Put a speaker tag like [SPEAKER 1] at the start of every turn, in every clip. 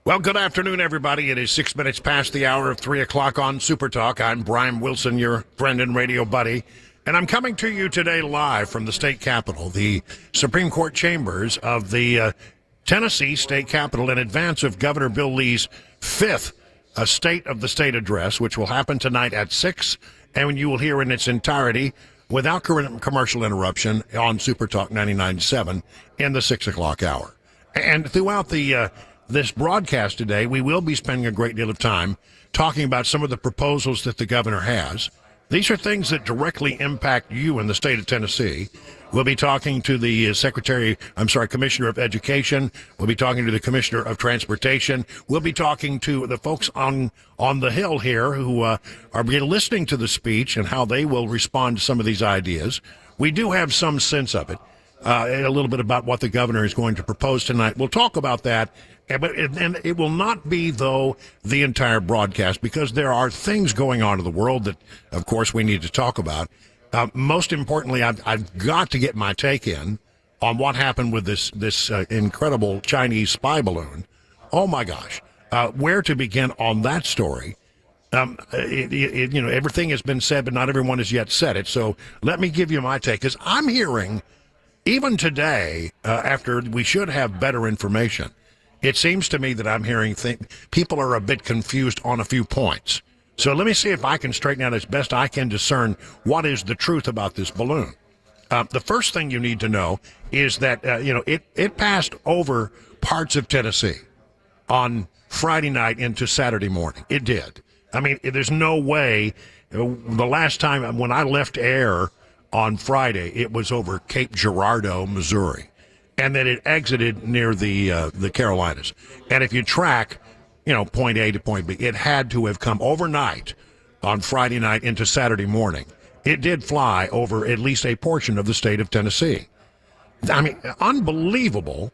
[SPEAKER 1] Well, good afternoon, everybody. It is 6 minutes past the hour of 3 o'clock on SuperTalk. I'm Brian Wilson, your friend and radio buddy, and I'm coming to you today live from the state capitol, the Supreme Court chambers of the Tennessee state capitol, in advance of Governor Bill Lee's fifth State of the State address, which will happen tonight at 6, and you will hear in its entirety without commercial interruption on SuperTalk 99.7 in the 6 o'clock hour. And throughout this broadcast today, we will be spending a great deal of time talking about some of the proposals that the governor has. These are things that directly impact you in the state of Tennessee. We'll be talking to the Commissioner of Education. We'll be talking to the Commissioner of Transportation. We'll be talking to the folks on the Hill here who are listening to the speech and how they will respond to some of these ideas. We do have some sense of it. A little bit about what the governor is going to propose tonight. We'll talk about that, and it will not be, though, the entire broadcast, because there are things going on in the world that, of course, we need to talk about. Most importantly, I've got to get my take in on what happened with this incredible Chinese spy balloon. Oh, my gosh. Where to begin on that story? Everything has been said, but not everyone has yet said it. So let me give you my take, because I'm hearing, even today, after we should have better information, it seems to me that I'm hearing people are a bit confused on a few points. So let me see if I can straighten out as best I can discern what is the truth about this balloon. The first thing you need to know is that, it passed over parts of Tennessee on Friday night into Saturday morning. It did. I mean, there's no way. The last time when I left air on Friday, it was over Cape Girardeau, Missouri, and then it exited near the Carolinas. And if you track, point A to point B, it had to have come overnight on Friday night into Saturday morning. It did fly over at least a portion of the state of Tennessee. I mean, unbelievable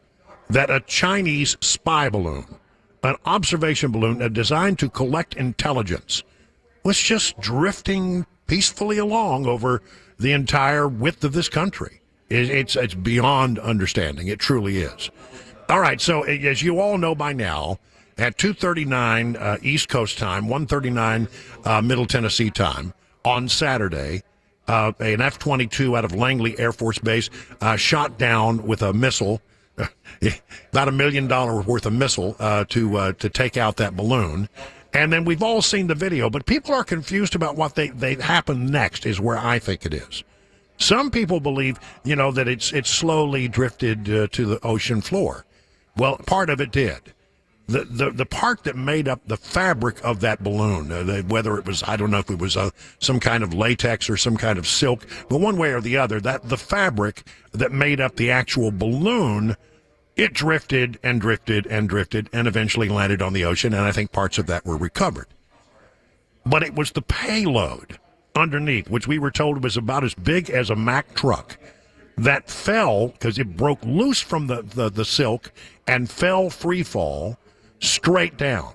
[SPEAKER 1] that a Chinese spy balloon, an observation balloon designed to collect intelligence, was just drifting peacefully along over the entire width of this country. It's beyond understanding. It truly is. All right, so as you all know by now, at 2:39 East Coast time, 1:39 Middle Tennessee time, on Saturday, an F-22 out of Langley Air Force Base shot down with a missile, about $1 million worth of missile to take out that balloon. And then we've all seen the video, but people are confused about what they happen next is where I think it is. Some people believe, that it's slowly drifted to the ocean floor. Well, part of it did. The part that made up the fabric of that balloon, whether it was, I don't know if it was some kind of latex or some kind of silk, but one way or the other, that the fabric that made up the actual balloon, it drifted and drifted and drifted and eventually landed on the ocean, and I think parts of that were recovered. But it was the payload underneath, which we were told was about as big as a Mack truck, that fell because it broke loose from the silk and fell free fall straight down.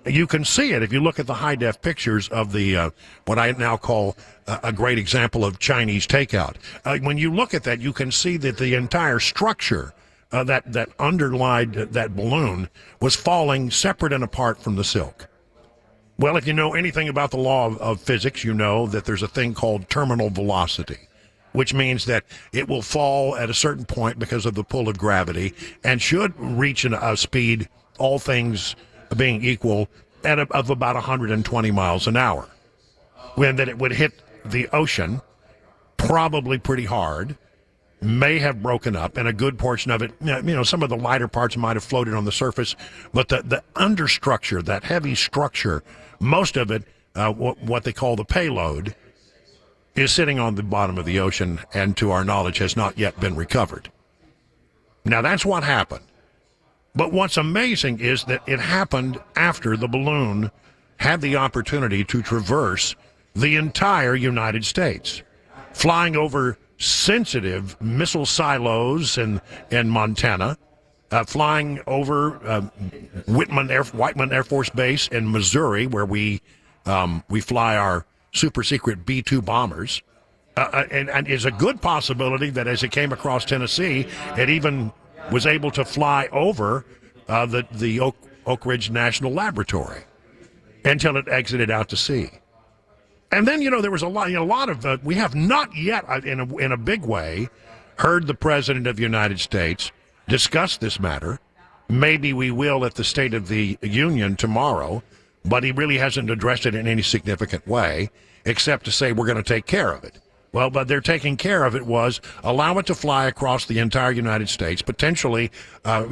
[SPEAKER 1] You can see it if you look at the high-def pictures of the what I now call a great example of Chinese takeout. When you look at that, you can see that the entire structure that underlied that balloon was falling separate and apart from the silk. Well, if you know anything about the law of physics, you know that there's a thing called terminal velocity, which means that it will fall at a certain point because of the pull of gravity and should reach a speed, all things being equal, of about 120 miles an hour. When that it would hit the ocean, probably pretty hard, may have broken up, and a good portion of it, some of the lighter parts might have floated on the surface, but the understructure, that heavy structure, most of it, what they call the payload, is sitting on the bottom of the ocean and, to our knowledge, has not yet been recovered. Now, that's what happened. But what's amazing is that it happened after the balloon had the opportunity to traverse the entire United States, flying over sensitive missile silos in Montana, flying over Whiteman Air Force Base in Missouri, where we fly our super secret B-2 bombers, and is a good possibility that as it came across Tennessee, it even was able to fly over the Oak Ridge National Laboratory until it exited out to sea. And then, there was a lot of, we have not yet, in a big way, heard the President of the United States discuss this matter. Maybe we will at the State of the Union tomorrow, but he really hasn't addressed it in any significant way, except to say we're going to take care of it. Well, but their taking care of it was allow it to fly across the entire United States, potentially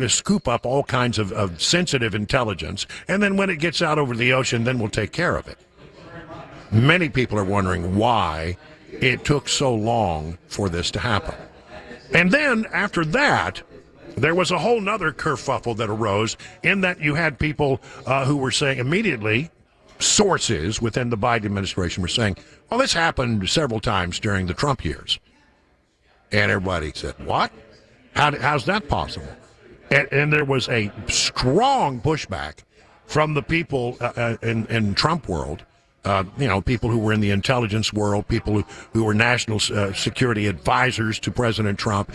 [SPEAKER 1] scoop up all kinds of sensitive intelligence, and then when it gets out over the ocean, then we'll take care of it. Many people are wondering why it took so long for this to happen. And then after that, there was a whole nother kerfuffle that arose in that you had people who were saying immediately, sources within the Biden administration were saying, well, this happened several times during the Trump years. And everybody said, what? How's that possible? And there was a strong pushback from the people in Trump world, people who were in the intelligence world, people who were national security advisors to President Trump,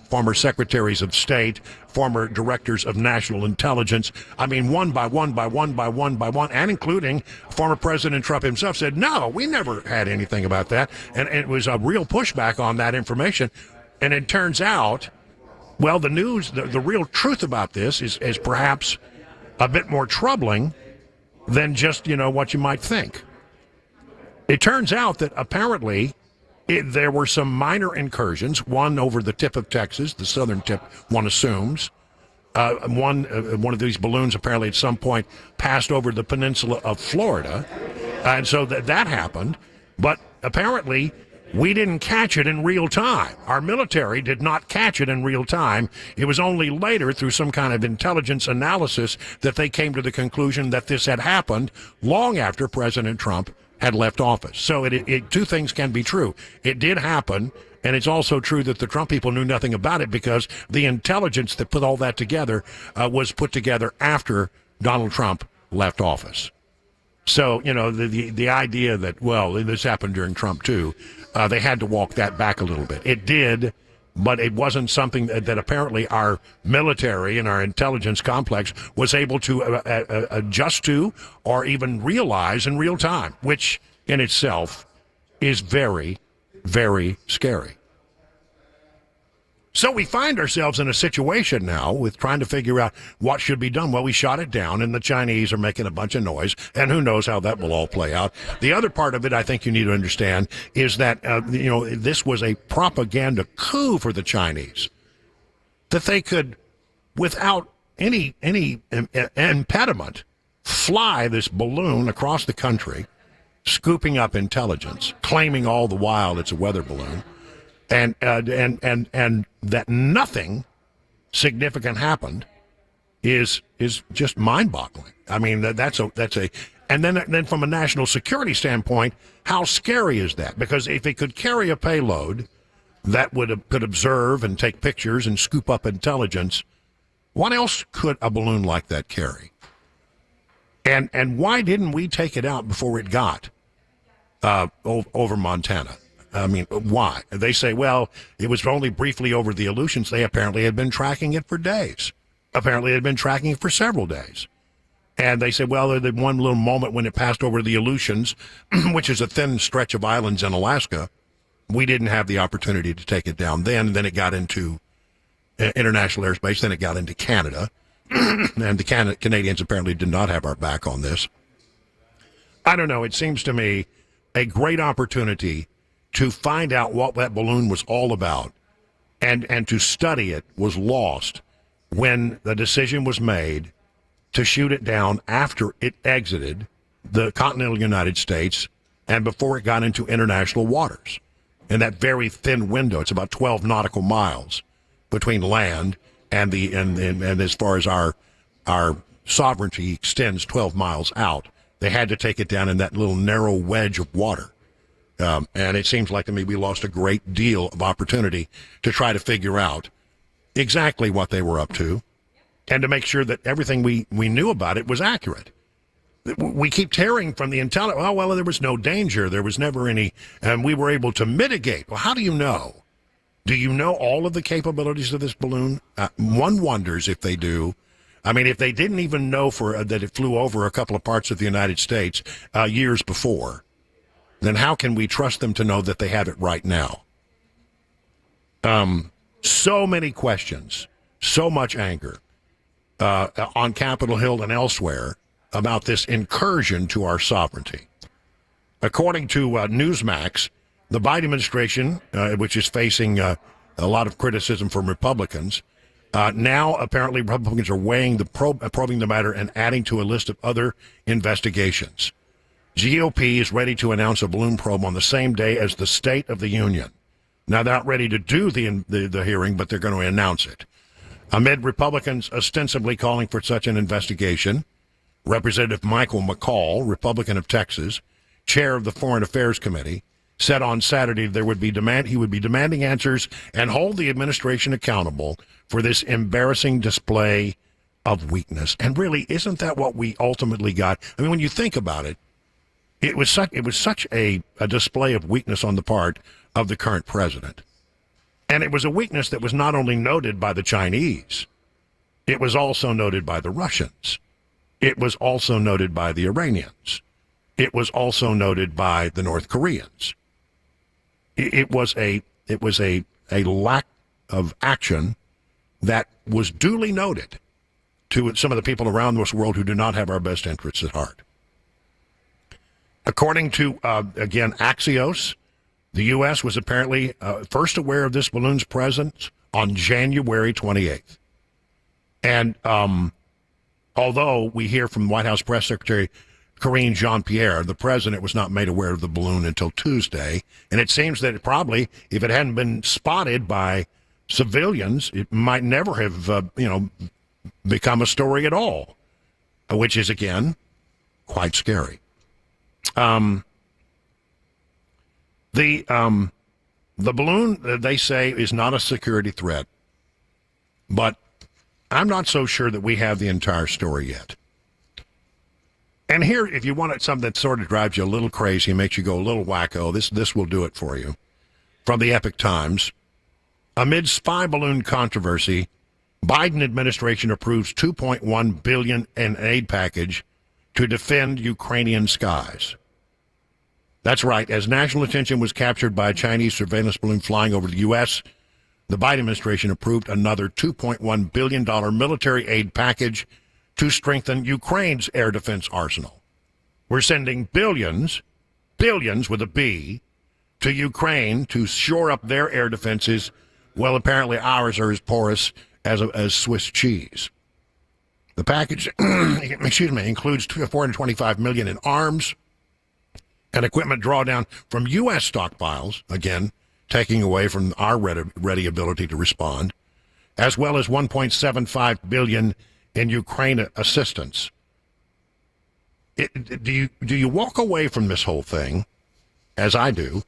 [SPEAKER 1] former secretaries of state, former directors of national intelligence. I mean, one by one, and including former President Trump himself said, no, we never had anything about that. And it was a real pushback on that information. And it turns out, well, the news, the real truth about this is perhaps a bit more troubling than just, what you might think. It turns out that apparently there were some minor incursions, one over the tip of Texas, the southern tip, one assumes. One of these balloons apparently at some point passed over the peninsula of Florida. And so that happened. But apparently we didn't catch it in real time. Our military did not catch it in real time. It was only later, through some kind of intelligence analysis, that they came to the conclusion that this had happened long after President Trump had left office. So two things can be true. It did happen, and it's also true that the Trump people knew nothing about it because the intelligence that put all that together was put together after Donald Trump left office. So, the idea that, well, this happened during Trump too, they had to walk that back a little bit. It did, but it wasn't something that apparently our military and our intelligence complex was able to adjust to or even realize in real time, which in itself is very, very scary. So we find ourselves in a situation now with trying to figure out what should be done. Well, we shot it down, and the Chinese are making a bunch of noise, and who knows how that will all play out. The other part of it I think you need to understand is that, this was a propaganda coup for the Chinese, that they could, without any impediment, fly this balloon across the country, scooping up intelligence, claiming all the while it's a weather balloon, and that nothing significant happened is just mind-boggling. I mean, that's a and then from a national security standpoint, how scary is that? Because if it could carry a payload that could observe and take pictures and scoop up intelligence, what else could a balloon like that carry? And why didn't we take it out before it got over Montana? I mean, why? They say, well, it was only briefly over the Aleutians. They apparently had been tracking it for days. Apparently had been tracking it for several days. And they say, well, the one little moment when it passed over the Aleutians, which is a thin stretch of islands in Alaska, we didn't have the opportunity to take it down then. Then it got into international airspace. Then it got into Canada. And the Canadians apparently did not have our back on this. I don't know. It seems to me a great opportunity to find out what that balloon was all about and to study it was lost when the decision was made to shoot it down after it exited the continental United States and before it got into international waters. In that very thin window, it's about 12 nautical miles between land and as far as our sovereignty extends 12 miles out, they had to take it down in that little narrow wedge of water. And it seems like to me we lost a great deal of opportunity to try to figure out exactly what they were up to and to make sure that everything we knew about it was accurate. We keep hearing from the intelligence, oh, well, there was no danger. There was never any, and we were able to mitigate. Well, how do you know? Do you know all of the capabilities of this balloon? One wonders if they do. I mean, if they didn't even know that it flew over a couple of parts of the United States years before, then how can we trust them to know that they have it right now? So many questions, so much anger on Capitol Hill and elsewhere about this incursion to our sovereignty. According to Newsmax, the Biden administration, which is facing a lot of criticism from Republicans, now apparently Republicans are weighing probing the matter and adding to a list of other investigations. GOP is ready to announce a balloon probe on the same day as the State of the Union. Now, they're not ready to do the hearing, but they're going to announce it. Amid Republicans ostensibly calling for such an investigation, Representative Michael McCall, Republican of Texas, chair of the Foreign Affairs Committee, said on Saturday he would be demanding answers and hold the administration accountable for this embarrassing display of weakness. And really, isn't that what we ultimately got? I mean, when you think about it, it was such a display of weakness on the part of the current president. And it was a weakness that was not only noted by the Chinese, it was also noted by the Russians. It was also noted by the Iranians. It was also noted by the North Koreans. It was a lack of action that was duly noted to some of the people around this world who do not have our best interests at heart. According to, again, Axios, the U.S. was apparently first aware of this balloon's presence on January 28th. And although we hear from White House Press Secretary Karine Jean-Pierre, the president was not made aware of the balloon until Tuesday. And it seems that probably, if it hadn't been spotted by civilians, it might never have, become a story at all, which is, again, quite scary. The balloon, they say, is not a security threat, but I'm not so sure that we have the entire story yet. And here, if you want something that sort of drives you a little crazy and makes you go a little wacko, this will do it for you. From the Epic Times, amid spy balloon controversy, Biden administration approves $2.1 billion in aid package to defend Ukrainian skies. That's right. As national attention was captured by a Chinese surveillance balloon flying over the U.S., the Biden administration approved another $2.1 billion military aid package to strengthen Ukraine's air defense arsenal. We're sending billions with a B, to Ukraine to shore up their air defenses. Well, apparently ours are as porous as Swiss cheese. The package, includes $425 million in arms and equipment drawdown from U.S. stockpiles, again, taking away from our ready ability to respond, as well as $1.75 billion in Ukraine assistance. Do you walk away from this whole thing, as I do,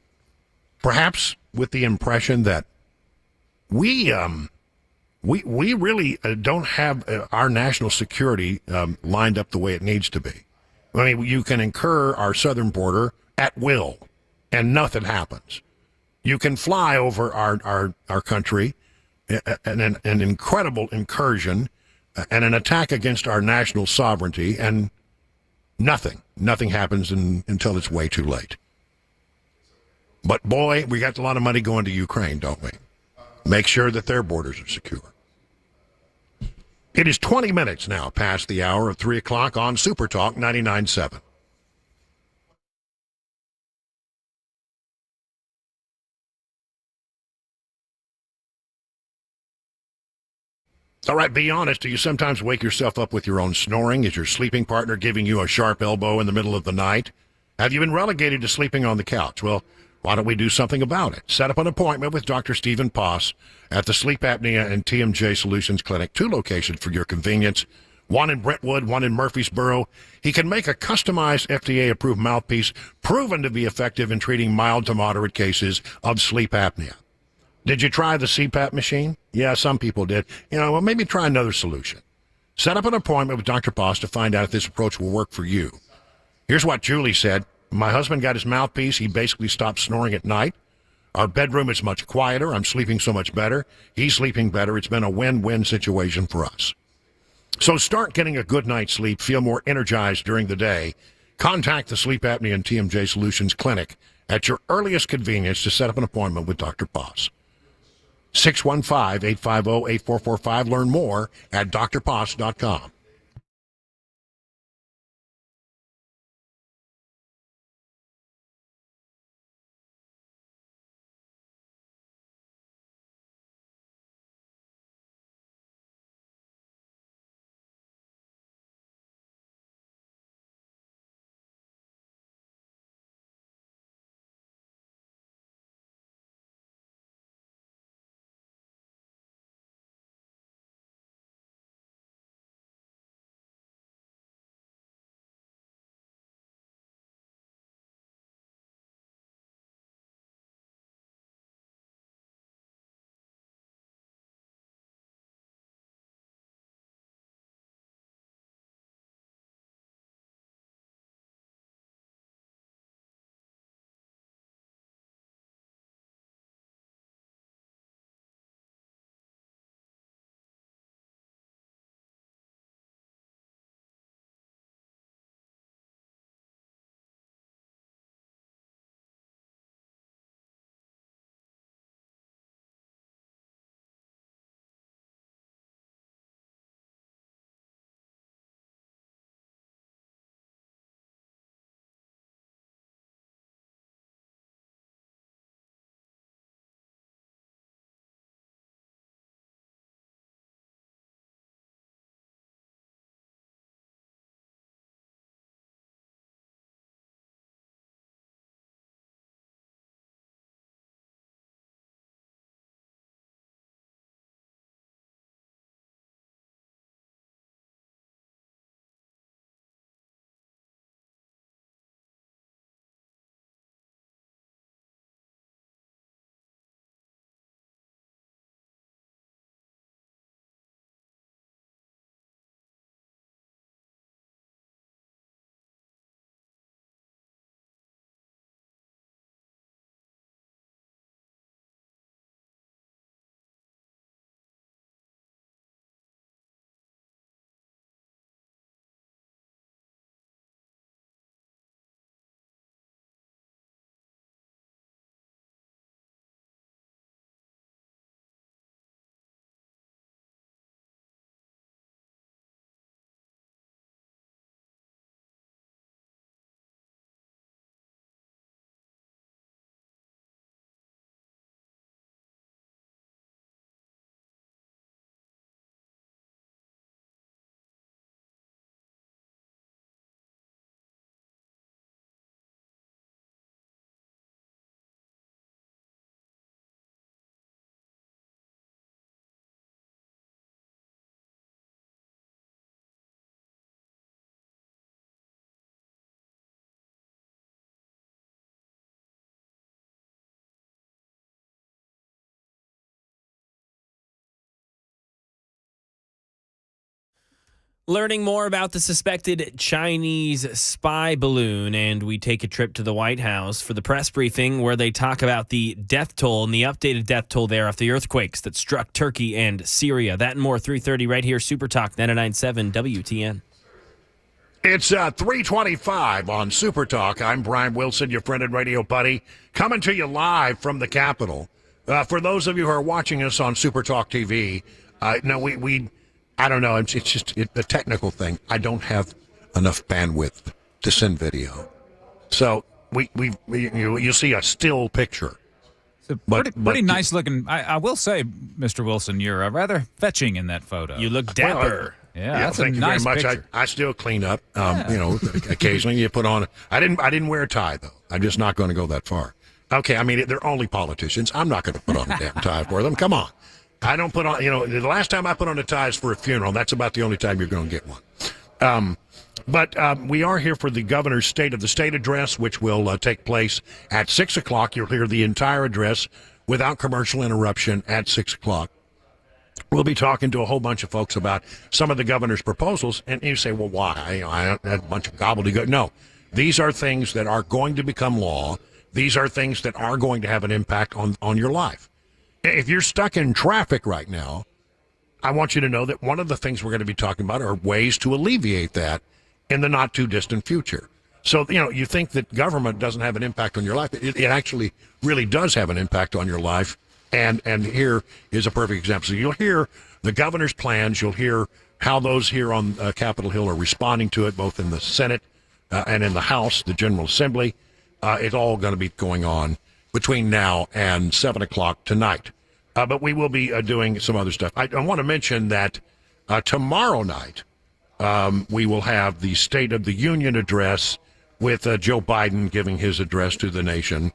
[SPEAKER 1] perhaps with the impression that we really don't have our national security lined up the way it needs to be? I mean, you can incur our southern border at will, and nothing happens. You can fly over our country, an incredible incursion, and an attack against our national sovereignty, and nothing happens until it's way too late. But boy, we got a lot of money going to Ukraine, don't we? Make sure that their borders are secure. It is 20 minutes now past the hour of 3 o'clock on SuperTalk 99.7. All right, be honest. Do you sometimes wake yourself up with your own snoring? Is your sleeping partner giving you a sharp elbow in the middle of the night? Have you been relegated to sleeping on the couch? Well, why don't we do something about it? Set up an appointment with Dr. Stephen Poss at the Sleep Apnea and TMJ Solutions Clinic, 2 locations for your convenience, one in Brentwood, one in Murfreesboro. He can make a customized FDA-approved mouthpiece proven to be effective in treating mild to moderate cases of sleep apnea. Did you try the CPAP machine? Yeah, some people did. Well, maybe try another solution. Set up an appointment with Dr. Poss to find out if this approach will work for you. Here's what Julie said. My husband got his mouthpiece. He basically stopped snoring at night. Our bedroom is much quieter. I'm sleeping so much better. He's sleeping better. It's been a win-win situation for us. So start getting a good night's sleep, feel more energized during the day. Contact the Sleep Apnea and TMJ Solutions Clinic at your earliest convenience to set up an appointment with Dr. Poss. 615-850-8445. Learn more at drposs.com.
[SPEAKER 2] Learning more about the suspected Chinese spy balloon, and we take a trip to the White House for the press briefing where they talk about the death toll and the updated death toll there after the earthquakes that struck Turkey and Syria. That and more, 3:30 right here, SuperTalk 99.7 WTN.
[SPEAKER 1] It's 3:25 on SuperTalk. I'm Brian Wilson, your friend and radio buddy, coming to you live from the Capitol. For those of you who are watching us on SuperTalk TV, I don't know. It's just the technical thing. I don't have enough bandwidth to send video, so you'll see a still picture.
[SPEAKER 3] It's a pretty nice looking. I will say, Mr. Wilson, you're rather fetching in that photo.
[SPEAKER 2] You look dapper.
[SPEAKER 3] Yeah, that's
[SPEAKER 1] thank
[SPEAKER 3] a
[SPEAKER 1] you
[SPEAKER 3] nice
[SPEAKER 1] very much.
[SPEAKER 3] picture.
[SPEAKER 1] I still clean up. Occasionally you put on. I didn't wear a tie though. I'm just not going to go that far. Okay, I mean they're only politicians. I'm not going to put on a damn tie for them. Come on. I don't put on, the last time I put on a tie is for a funeral. That's about the only time you're going to get one. But we are here for the governor's State of the State address, which will take place at 6 o'clock. You'll hear the entire address without commercial interruption at 6 o'clock. We'll be talking to a whole bunch of folks about some of the governor's proposals. And you say, well, why? I had a bunch of gobbledygook. No, these are things that are going to become law. These are things that are going to have an impact on your life. If you're stuck in traffic right now, I want you to know that one of the things we're going to be talking about are ways to alleviate that in the not too distant future. So, you think that government doesn't have an impact on your life. It actually really does have an impact on your life. And here is a perfect example. So you'll hear the governor's plans. You'll hear how those here on Capitol Hill are responding to it, both in the Senate and in the House, the General Assembly. It's all going to be going on between now and 7 o'clock tonight. But we will be doing some other stuff. I want to mention that tomorrow night we will have the State of the Union address with Joe Biden giving his address to the nation.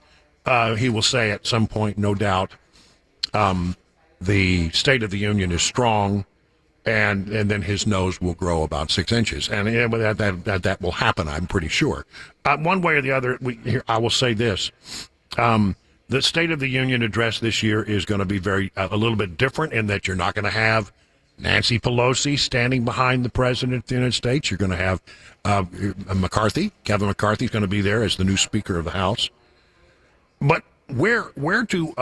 [SPEAKER 1] He will say at some point, no doubt, the State of the Union is strong, and then his nose will grow about 6 inches. And that will happen, I'm pretty sure. One way or the other, I will say this. The State of the Union address this year is going to be a little bit different in that you're not going to have Nancy Pelosi standing behind the President of the United States. You're going to have Kevin McCarthy is going to be there as the new Speaker of the House. But where do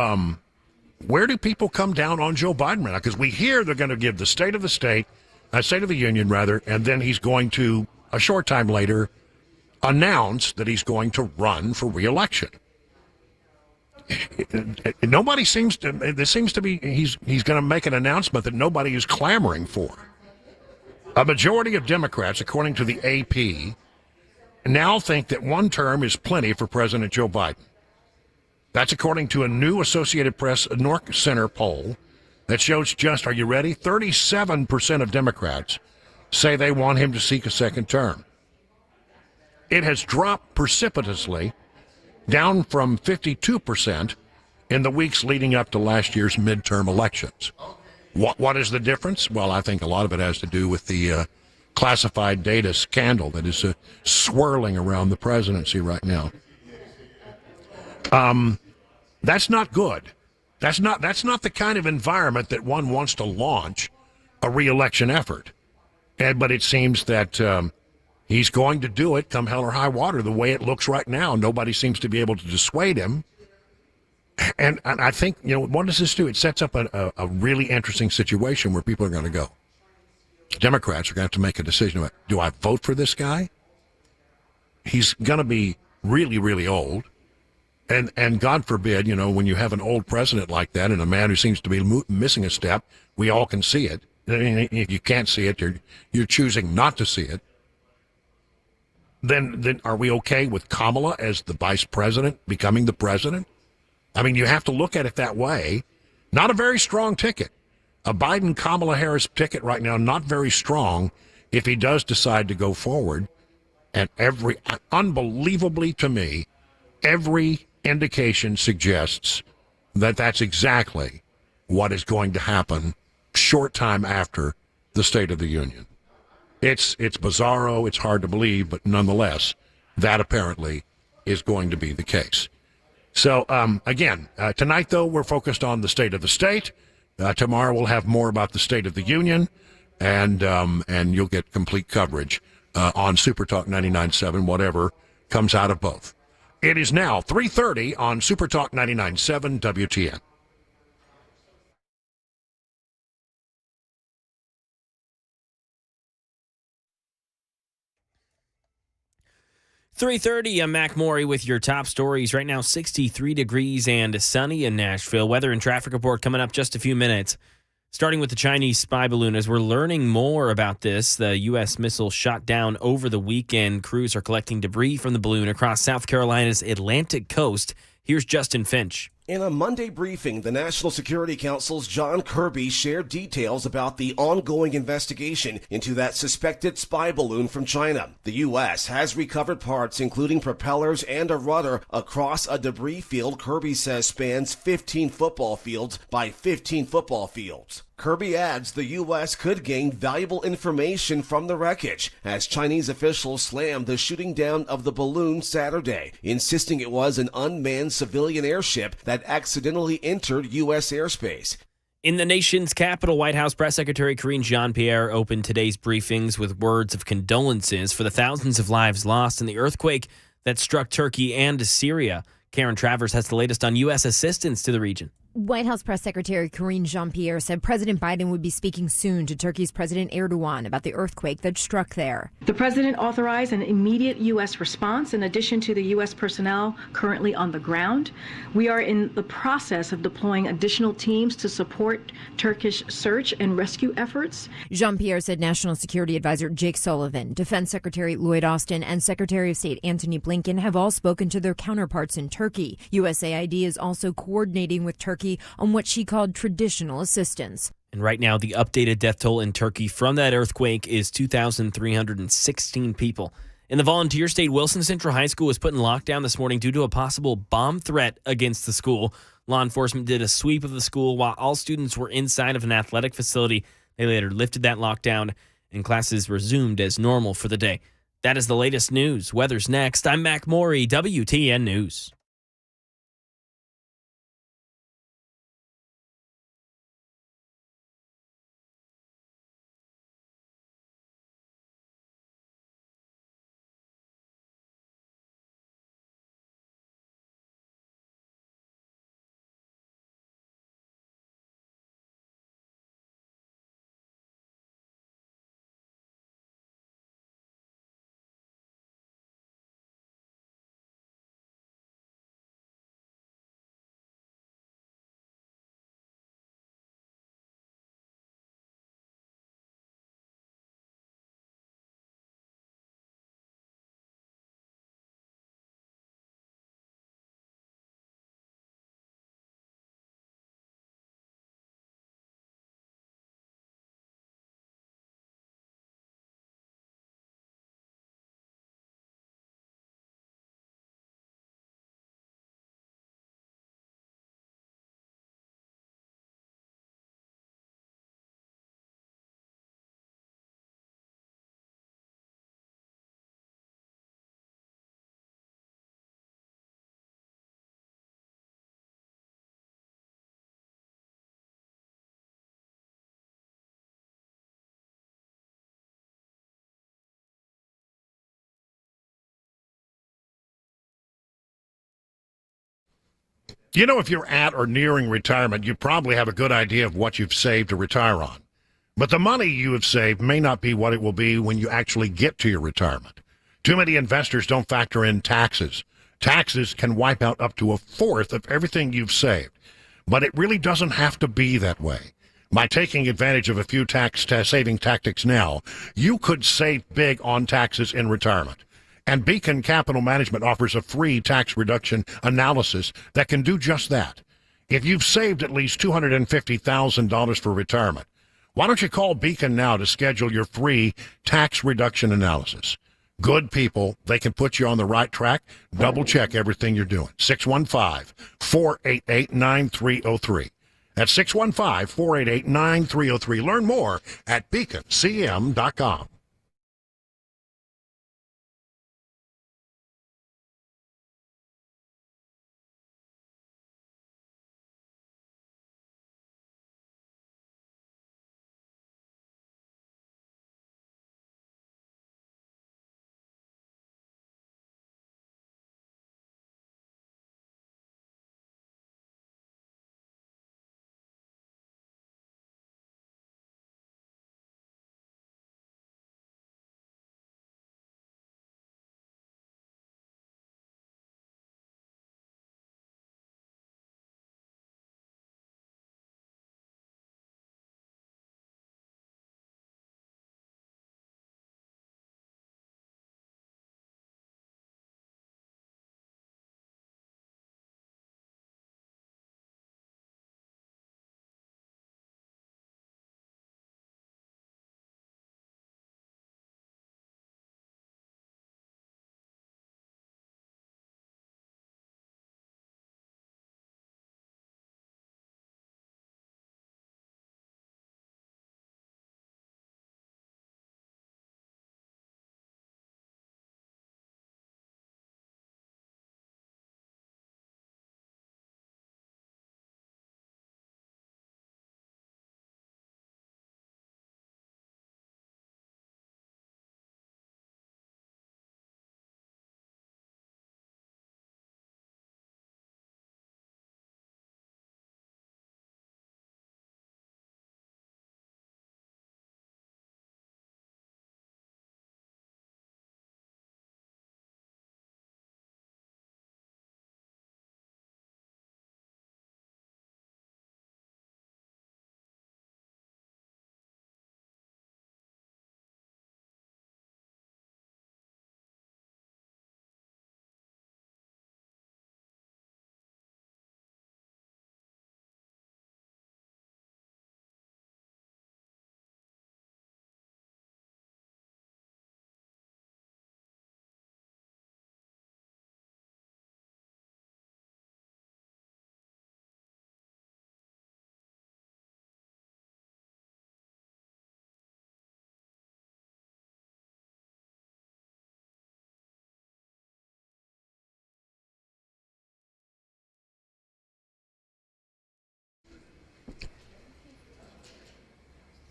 [SPEAKER 1] people come down on Joe Biden right now? Because we hear they're going to give the State of the Union, and then he's going to, a short time later, announce that he's going to run for re-election. Nobody seems to. This seems to be he's going to make an announcement that nobody is clamoring for. A majority of Democrats, according to the AP, now think that one term is plenty for President Joe Biden. That's according to a new Associated Press North Center poll that shows are you ready? 37% of Democrats say they want him to seek a second term. It has dropped precipitously, down from 52% in the weeks leading up to last year's midterm elections. What is the difference? Well, I think a lot of it has to do with the classified data scandal that is swirling around the presidency right now. That's not good. That's not the kind of environment that one wants to launch a re-election effort. But it seems that he's going to do it come hell or high water. The way it looks right now, nobody seems to be able to dissuade him. And I think, what does this do? It sets up a really interesting situation where people are going to go. Democrats are going to have to make a decision about, do I vote for this guy? He's going to be really, really old. And God forbid, when you have an old president like that and a man who seems to be missing a step, we all can see it. If you can't see it, you're choosing not to see it. Then are we okay with Kamala as the vice president becoming the president? I mean, you have to look at it that way. Not a very strong ticket. A Biden-Kamala Harris ticket right now, not very strong if he does decide to go forward. And unbelievably to me, every indication suggests that that's exactly what is going to happen short time after the State of the Union. It's bizarro, it's hard to believe, but nonetheless, that apparently is going to be the case. So, again, tonight, though, we're focused on the state of the state. Tomorrow we'll have more about the State of the Union, and you'll get complete coverage on SuperTalk 99.7, whatever comes out of both. It is now 3:30 on SuperTalk 99.7 WTN.
[SPEAKER 2] .30, I'm Mac Maury with your top stories. Right now, 63 degrees and sunny in Nashville. Weather and traffic report coming up just a few minutes. Starting with the Chinese spy balloon, as we're learning more about this, the U.S. missile shot down over the weekend. Crews are collecting debris from the balloon across South Carolina's Atlantic coast. Here's Justin Finch.
[SPEAKER 4] In a Monday briefing, the National Security Council's John Kirby shared details about the ongoing investigation into that suspected spy balloon from China. The U.S. has recovered parts, including propellers and a rudder, across a debris field Kirby says spans 15 football fields by 15 football fields. Kirby adds the U.S. could gain valuable information from the wreckage as Chinese officials slammed the shooting down of the balloon Saturday, insisting it was an unmanned civilian airship that accidentally entered U.S. airspace.
[SPEAKER 2] In the nation's capital, White House Press Secretary Karine Jean-Pierre opened today's briefings with words of condolences for the thousands of lives lost in the earthquake that struck Turkey and Syria. Karen Travers has the latest on U.S. assistance to the region.
[SPEAKER 5] White House Press Secretary Karine Jean-Pierre said President Biden would be speaking soon to Turkey's President Erdogan about the earthquake that struck there.
[SPEAKER 6] The president authorized an immediate U.S. response in addition to the U.S. personnel currently on the ground. We are in the process of deploying additional teams to support Turkish search and rescue efforts.
[SPEAKER 5] Jean-Pierre said National Security Advisor Jake Sullivan, Defense Secretary Lloyd Austin, and Secretary of State Antony Blinken have all spoken to their counterparts in Turkey. USAID is also coordinating with Turkey on what she called traditional assistance.
[SPEAKER 2] And right now, the updated death toll in Turkey from that earthquake is 2,316 people. In the volunteer state, Wilson Central High School was put in lockdown this morning due to a possible bomb threat against the school. Law enforcement did a sweep of the school while all students were inside of an athletic facility. They later lifted that lockdown, and classes resumed as normal for the day. That is the latest news. Weather's next. I'm Mac Morey, WTN News.
[SPEAKER 1] You know, if you're at or nearing retirement, you probably have a good idea of what you've saved to retire on. But the money you have saved may not be what it will be when you actually get to your retirement. Too many investors don't factor in taxes. Taxes can wipe out up to a fourth of everything you've saved. But it really doesn't have to be that way. By taking advantage of a few saving tactics now, you could save big on taxes in retirement. And Beacon Capital Management offers a free tax reduction analysis that can do just that. If you've saved at least $250,000 for retirement, why don't you call Beacon now to schedule your free tax reduction analysis? Good people, they can put you on the right track. Double check everything you're doing. 615-488-9303. That's 615-488-9303. Learn more at beaconcm.com.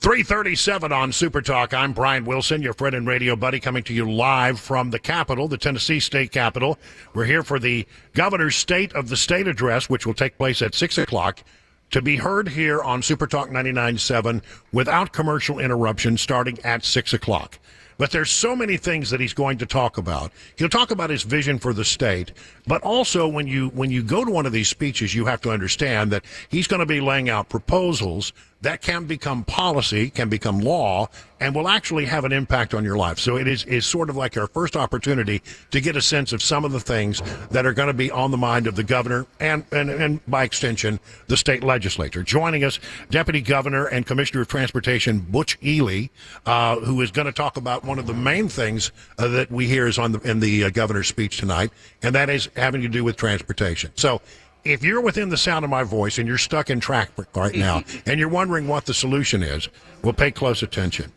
[SPEAKER 1] 3:37 on Super Talk. I'm Brian Wilson, your friend and radio buddy, coming to you live from the Capitol, the Tennessee State Capitol. We're here for the Governor's State of the State address, which will take place at 6 o'clock, to be heard here on Super Talk 99.7 without commercial interruption starting at 6 o'clock. But there's so many things that he's going to talk about. He'll talk about his vision for the state, but also when you go to one of these speeches, you have to understand that he's going to be laying out proposals that can become policy, can become law, and will actually have an impact on your life. So it is sort of like our first opportunity to get a sense of some of the things that are going to be on the mind of the governor and by extension, the state legislature. Joining us, Deputy Governor and Commissioner of Transportation Butch Ely, who is going to talk about one of the main things that we hear is in the governor's speech tonight, and that is having to do with transportation. So if you're within the sound of my voice and you're stuck in traffic right now and you're wondering what the solution is, well, pay close attention.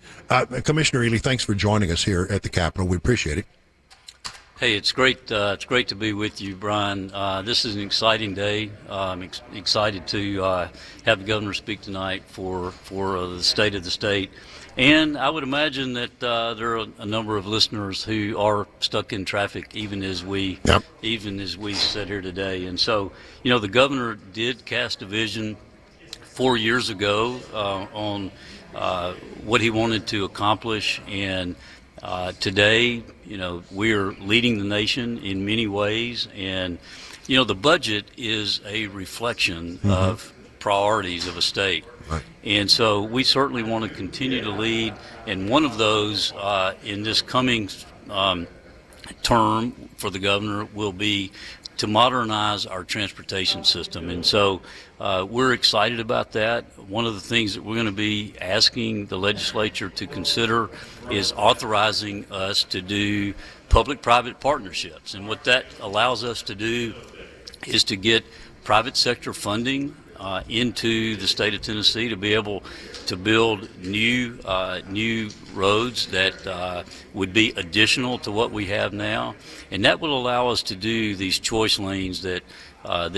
[SPEAKER 1] Commissioner Ely, thanks for joining us here at the Capitol. We appreciate it.
[SPEAKER 7] Hey, it's great. It's great to be with you, Brian. This is an exciting day. I'm excited to have the governor speak tonight for the state of the state. And I would imagine that there are a number of listeners who are stuck in traffic, even as we sit here today. And so, you know, the governor did cast a vision 4 years ago on what he wanted to accomplish, and today, you know, we're leading the nation in many ways. And you know, the budget is a reflection of priorities of a state. Right. And so we certainly want to continue to lead, and one of those in this coming term for the governor will be to modernize our transportation system. And so we're excited about that. One of the things that we're going to be asking the legislature to consider is authorizing us to do public-private partnerships. And what that allows us to do is to get private sector funding into the state of Tennessee to be able to build new roads that would be additional to what we have now, and that will allow us to do these choice lanes that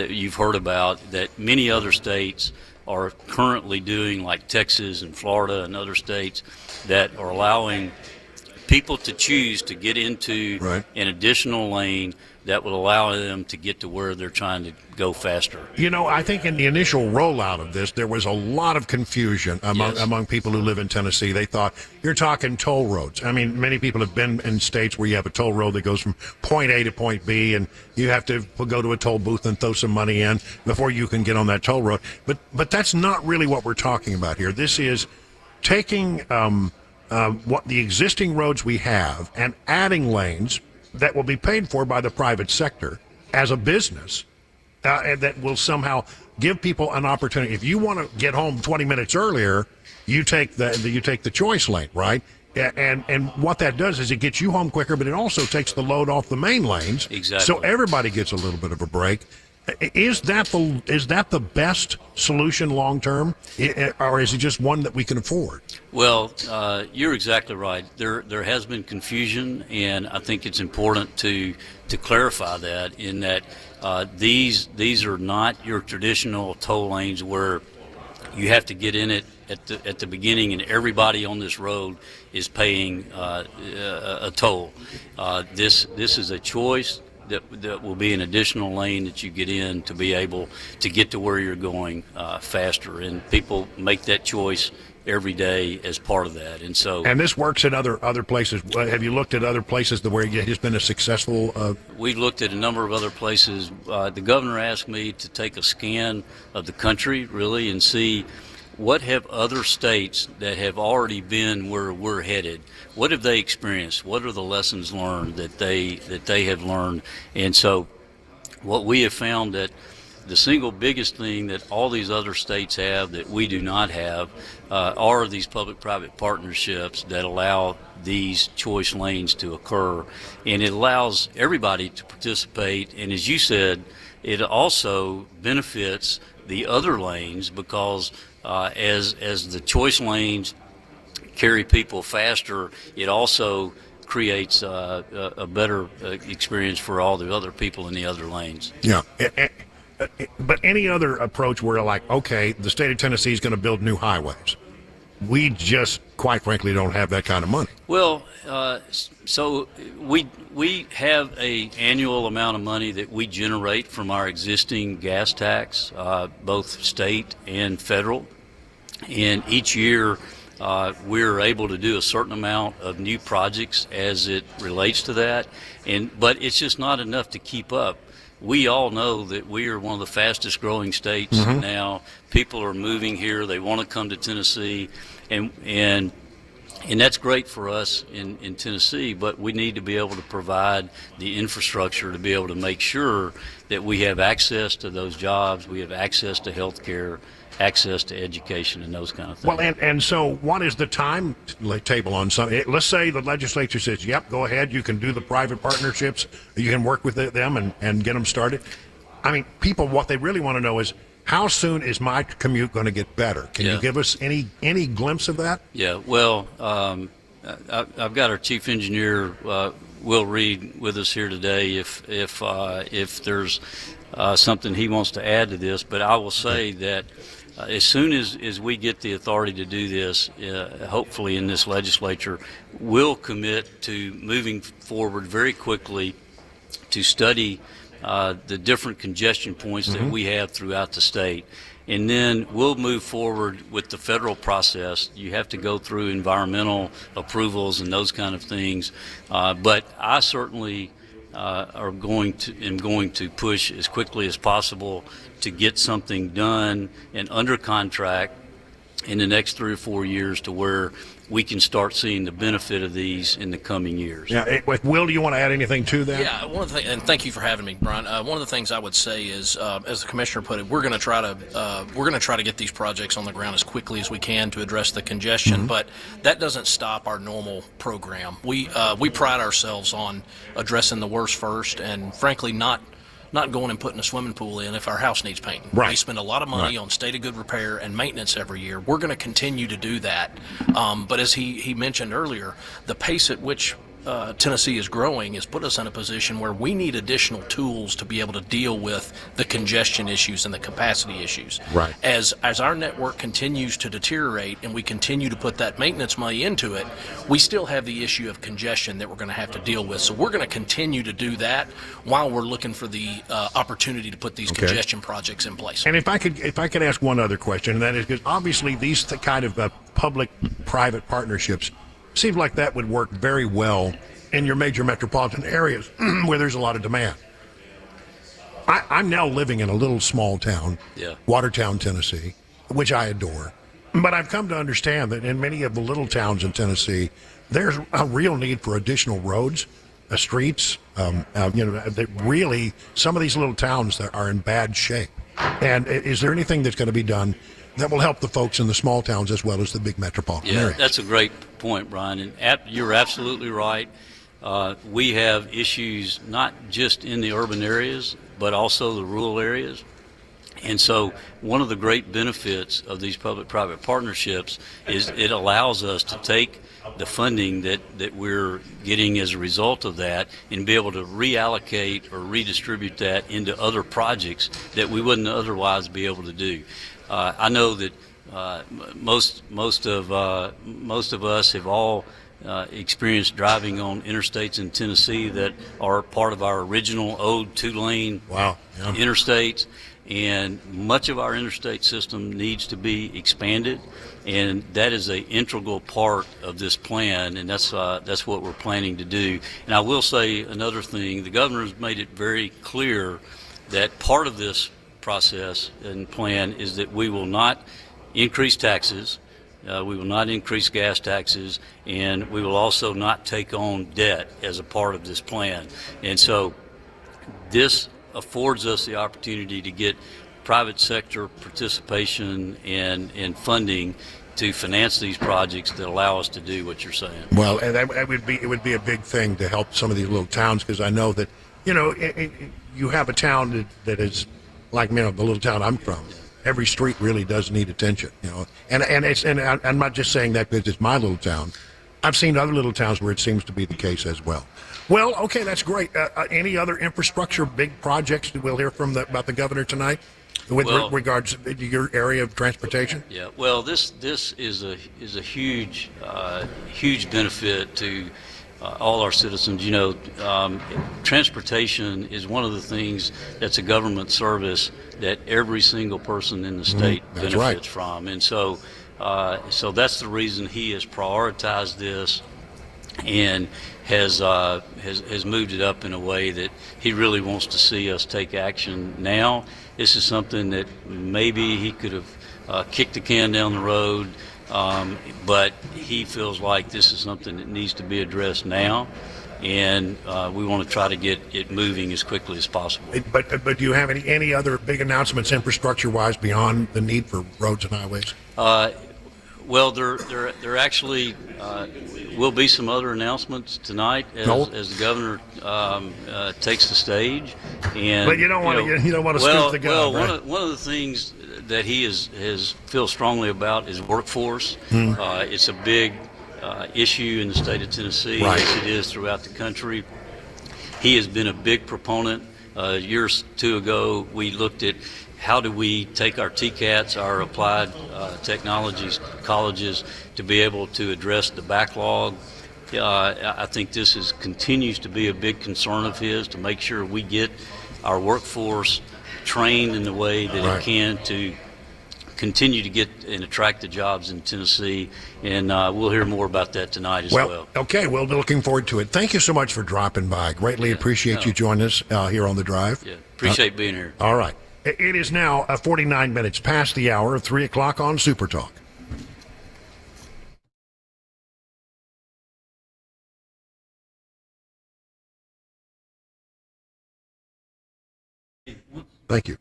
[SPEAKER 7] you've heard about, that many other states are currently doing, like Texas and Florida and other states that are allowing people to choose to get into an additional lane that will allow them to get to where they're trying to go faster.
[SPEAKER 1] You know, I think in the initial rollout of this, there was a lot of confusion among people who live in Tennessee. They thought, you're talking toll roads. I mean, many people have been in states where you have a toll road that goes from point A to point B, and you have to go to a toll booth and throw some money in before you can get on that toll road. But that's not really what we're talking about here. This is taking what the existing roads we have and adding lanes that will be paid for by the private sector as a business, and that will somehow give people an opportunity. If you want to get home 20 minutes earlier, you take the choice lane, right? And what that does is it gets you home quicker, but it also takes the load off the main lanes.
[SPEAKER 7] Exactly.
[SPEAKER 1] So everybody gets a little bit of a break. Is that the best solution long term, or is it just one that we can afford?
[SPEAKER 7] Well, you're exactly right. There has been confusion, and I think it's important to clarify that, in that these are not your traditional toll lanes where you have to get in it at the beginning, and everybody on this road is paying a toll. This is a choice. That will be an additional lane that you get in to be able to get to where you're going faster, and people make that choice every day as part of that. And
[SPEAKER 1] this works in other places. Have you looked at other places where it has been a successful?
[SPEAKER 7] We've looked at a number of other places. The governor asked me to take a scan of the country, really, and see what have other states that have already been where we're headed, what have they experienced? What are the lessons learned that they have learned? And so what we have found, that the single biggest thing that all these other states have that we do not have are these public-private partnerships that allow these choice lanes to occur. And it allows everybody to participate. And as you said, it also benefits the other lanes, because as the choice lanes carry people faster, it also creates a better experience for all the other people in the other lanes.
[SPEAKER 1] Yeah. But any other approach where, like, okay, the state of Tennessee is going to build new highways, we just, quite frankly, don't have that kind of money.
[SPEAKER 7] Well, so we have a annual amount of money that we generate from our existing gas tax, both state and federal, and each year we're able to do a certain amount of new projects as it relates to that, but it's just not enough to keep up. We all know that we are one of the fastest growing states now. People are moving here. They want to come to Tennessee, and that's great for us in Tennessee, but we need to be able to provide the infrastructure to be able to make sure that we have access to those jobs, we have access to health care, access to education, and those kind of things.
[SPEAKER 1] Well, and so what is the timetable on something? Let's say the legislature says, yep, go ahead, you can do the private partnerships, you can work with them and get them started. I mean, people, what they really want to know is, how soon is my commute going to get better? Can you give us any glimpse of that?
[SPEAKER 7] Yeah, well, I've got our chief engineer, Will Reed, with us here today if there's something he wants to add to this, but I will say that as soon as we get the authority to do this, hopefully in this legislature, we'll commit to moving forward very quickly to study the different congestion points that we have throughout the state. And then we'll move forward with the federal process. You have to go through environmental approvals and those kind of things. But I certainly am going to push as quickly as possible to get something done and under contract in the next 3 or 4 years to where we can start seeing the benefit of these in the coming years.
[SPEAKER 1] Yeah, Will, do you want to add anything to that?
[SPEAKER 8] Yeah, one of the things, and thank you for having me, Brian. One of the things I would say is, as the commissioner put it, we're going to try to get these projects on the ground as quickly as we can to address the congestion. But that doesn't stop our normal program. We pride ourselves on addressing the worst first, and frankly, not going and putting a swimming pool in if our house needs painting.
[SPEAKER 1] Right.
[SPEAKER 8] We spend a lot of money on state of good repair and maintenance every year. We're going to continue to do that. But as he mentioned earlier, the pace at which Tennessee is growing has put us in a position where we need additional tools to be able to deal with the congestion issues and the capacity issues.
[SPEAKER 1] Right.
[SPEAKER 8] As our network continues to deteriorate and we continue to put that maintenance money into it, we still have the issue of congestion that we're going to have to deal with. So we're going to continue to do that while we're looking for the opportunity to put these congestion projects in place.
[SPEAKER 1] And if I could ask one other question, and that is because obviously these kind of public-private partnerships seems like that would work very well in your major metropolitan areas where there's a lot of demand. I'm now living in a little small town, Watertown, Tennessee, which I adore. But I've come to understand that in many of the little towns in Tennessee, there's a real need for additional roads, streets. That really, some of these little towns that are in bad shape. And is there anything that's going to be done that will help the folks in the small towns as well as the big metropolitan areas?
[SPEAKER 7] That's a great point, Brian, and you're absolutely right. We have issues not just in the urban areas, but also the rural areas. And so one of the great benefits of these public-private partnerships is it allows us to take the funding that we're getting as a result of that and be able to reallocate or redistribute that into other projects that we wouldn't otherwise be able to do. I know that most of us have all experienced driving on interstates in Tennessee that are part of our original old two-lane interstates, and much of our interstate system needs to be expanded, and that is an integral part of this plan, and that's what we're planning to do. And I will say another thing: the governor's made it very clear that part of this process and plan is that we will not increase taxes, we will not increase gas taxes, and we will also not take on debt as a part of this plan. And so this affords us the opportunity to get private sector participation and funding to finance these projects that allow us to do what you're saying.
[SPEAKER 1] Well, and it would be a big thing to help some of these little towns, because I know that you have a town that is like the little town I'm from. Every street really does need attention, and I'm not just saying that because it's my little town. I've seen other little towns where it seems to be the case as well. Well, okay, that's great. Any other infrastructure big projects that we'll hear about the governor tonight? with
[SPEAKER 7] Well-
[SPEAKER 1] regards to your area of transportation?
[SPEAKER 7] Yeah, well, this is a huge huge benefit to all our citizens. You know, transportation is one of the things that's a government service that every single person in the state
[SPEAKER 1] That's
[SPEAKER 7] benefits
[SPEAKER 1] right.
[SPEAKER 7] from, and so that's the reason he has prioritized this and has moved it up in a way that he really wants to see us take action now. This is something that maybe he could have kicked the can down the road, but he feels like this is something that needs to be addressed now, and we want to try to get it moving as quickly as possible.
[SPEAKER 1] But do you have any other big announcements infrastructure-wise beyond the need for roads and highways?
[SPEAKER 7] Well, there actually will be some other announcements tonight as the governor takes the stage. And
[SPEAKER 1] But you don't want to scoop the gun.
[SPEAKER 7] Well,
[SPEAKER 1] right?
[SPEAKER 7] one of the things that he has feels strongly about is workforce. It's a big issue in the state of Tennessee,
[SPEAKER 1] Right.
[SPEAKER 7] as it is throughout the country. He has been a big proponent. A year or two ago, we looked at how do we take our TCATs, our applied technologies colleges, to be able to address the backlog. I think this continues to be a big concern of his, to make sure we get our workforce trained in the way that
[SPEAKER 1] Right.
[SPEAKER 7] it can to continue to get and attract the jobs in Tennessee, and we'll hear more about that tonight as well.
[SPEAKER 1] Okay, we'll be looking forward to it. Thank you so much for dropping by. Greatly appreciate you joining us here on The Drive.
[SPEAKER 7] Yeah, appreciate being here.
[SPEAKER 1] All right. It is now 49 minutes past the hour of 3 o'clock on SuperTalk. Thank you.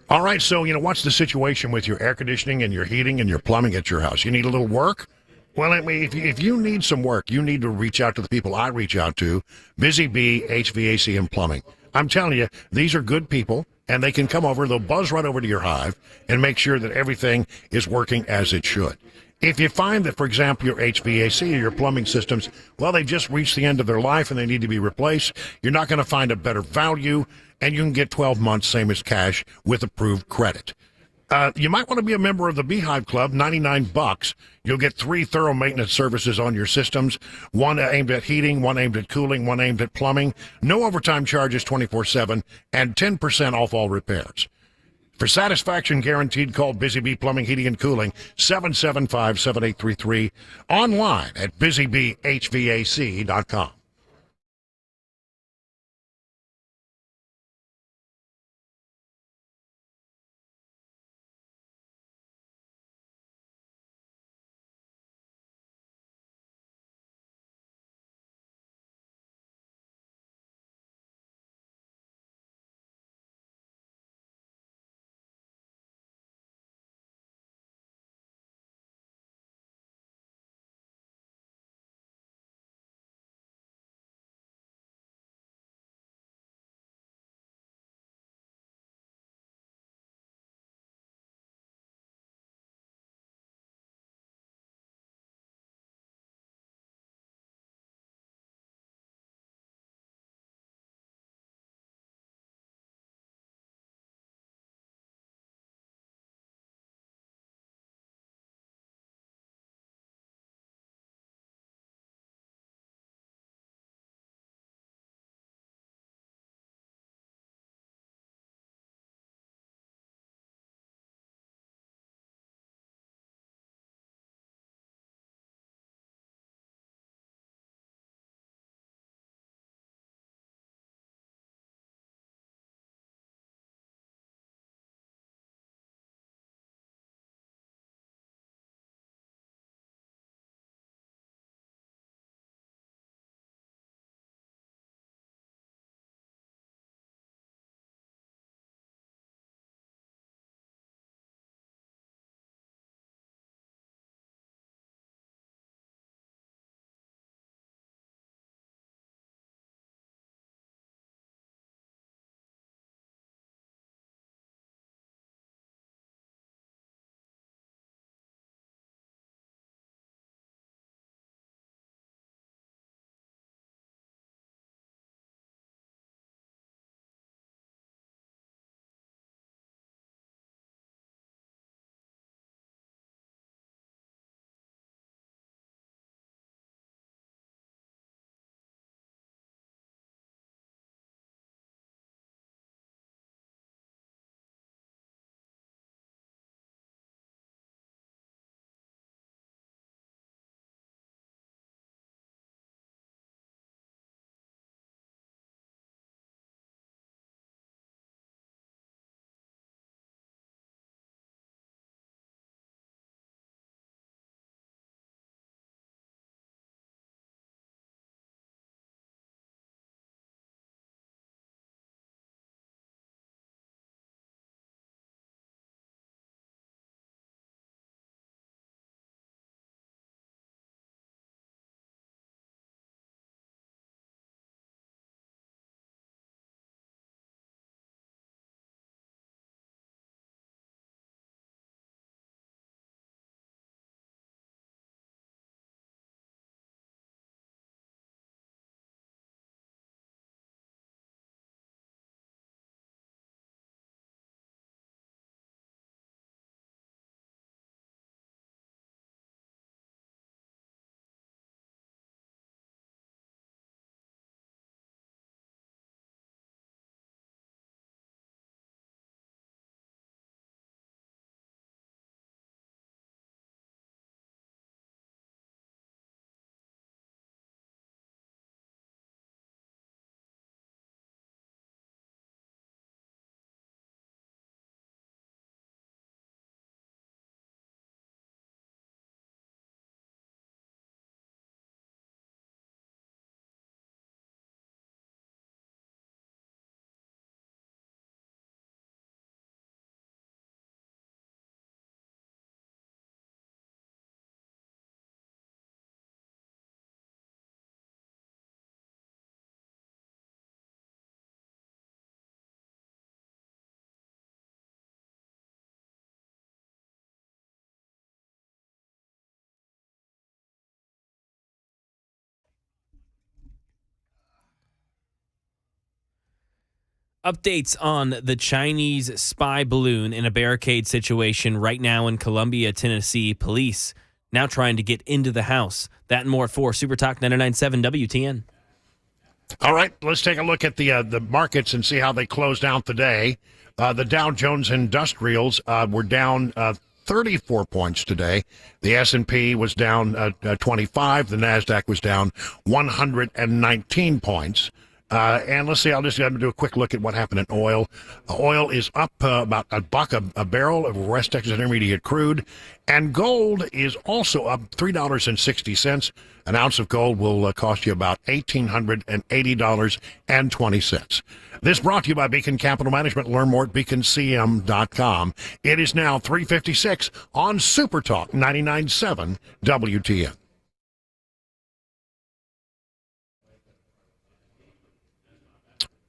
[SPEAKER 1] All right, so, what's the situation with your air conditioning and your heating and your plumbing at your house? You need a little work? Well, I mean, if you need some work, you need to reach out to the people I reach out to, Busy Bee HVAC and Plumbing. I'm telling you, these are good people, and they can come over, they'll buzz right over to your hive and make sure that everything is working as it should. If you find that, for example, your HVAC or your plumbing systems, well, they've just reached the end of their life and they need to be replaced, you're not going to find a better value, and you can get 12 months, same as cash, with approved credit. You might want to be a member of the Beehive Club, $99. You'll get 3 thorough maintenance services on your systems, one aimed at heating, one aimed at cooling, one aimed at plumbing. No overtime charges 24/7, and 10% off all repairs. For satisfaction guaranteed, call Busy Bee Plumbing, Heating, and Cooling, 775-7833, online at busybeehvac.com.
[SPEAKER 2] Updates on the Chinese spy balloon in a barricade situation right now in Columbia, Tennessee. Police now trying to get into the house. That and more for SuperTalk 99.7 WTN.
[SPEAKER 1] All right, let's take a look at the markets and see how they closed out the day. The Dow Jones Industrials were down 34 points today. The S&P was down 25. The NASDAQ was down 119 points. And let's see, I'll just do a quick look at what happened in oil. Oil is up about $1 a barrel of West Texas Intermediate crude. And gold is also up $3.60. An ounce of gold will cost you about $1,880.20. This brought to you by Beacon Capital Management. Learn more at beaconcm.com. It is now 3:56 on SuperTalk 99.7 WTN.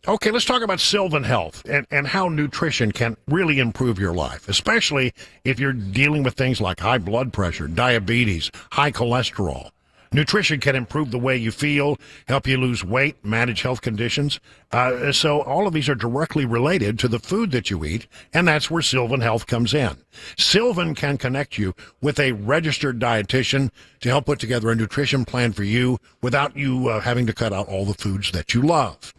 [SPEAKER 1] Okay, let's talk about Sylvan Health and how nutrition can really improve your life, especially if you're dealing with things like high blood pressure, diabetes, high cholesterol. Nutrition can improve the way you feel, help you lose weight, manage health conditions. So all of these are directly related to the food that you eat, and that's where Sylvan Health comes in. Sylvan can connect you with a registered dietitian to help put together a nutrition plan for you without you having to cut out all the foods that you love.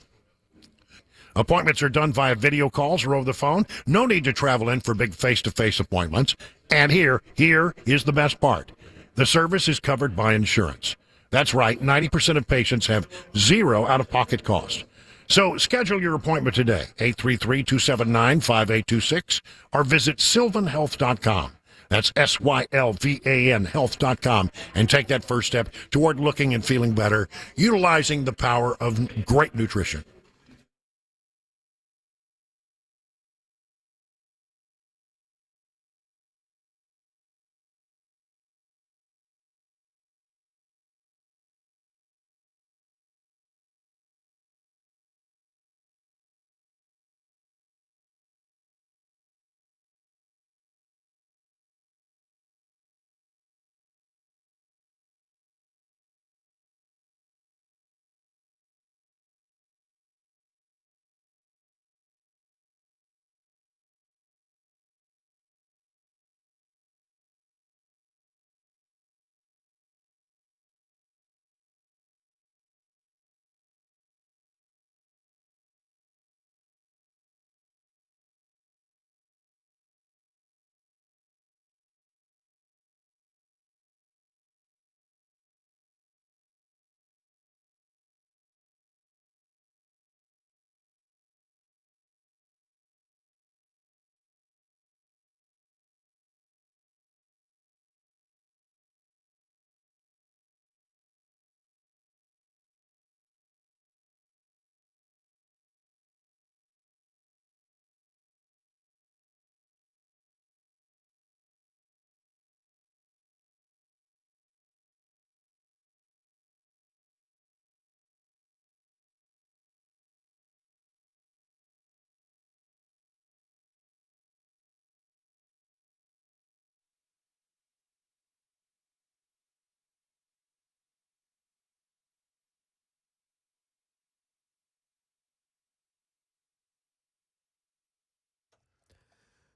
[SPEAKER 1] Appointments are done via video calls or over the phone. No need to travel in for big face-to-face appointments. And here is the best part. The service is covered by insurance. That's right, 90% of patients have zero out-of-pocket costs. So schedule your appointment today, 833-279-5826, or visit sylvanhealth.com. That's SYLVAN health.com, and take that first step toward looking and feeling better, utilizing the power of great nutrition.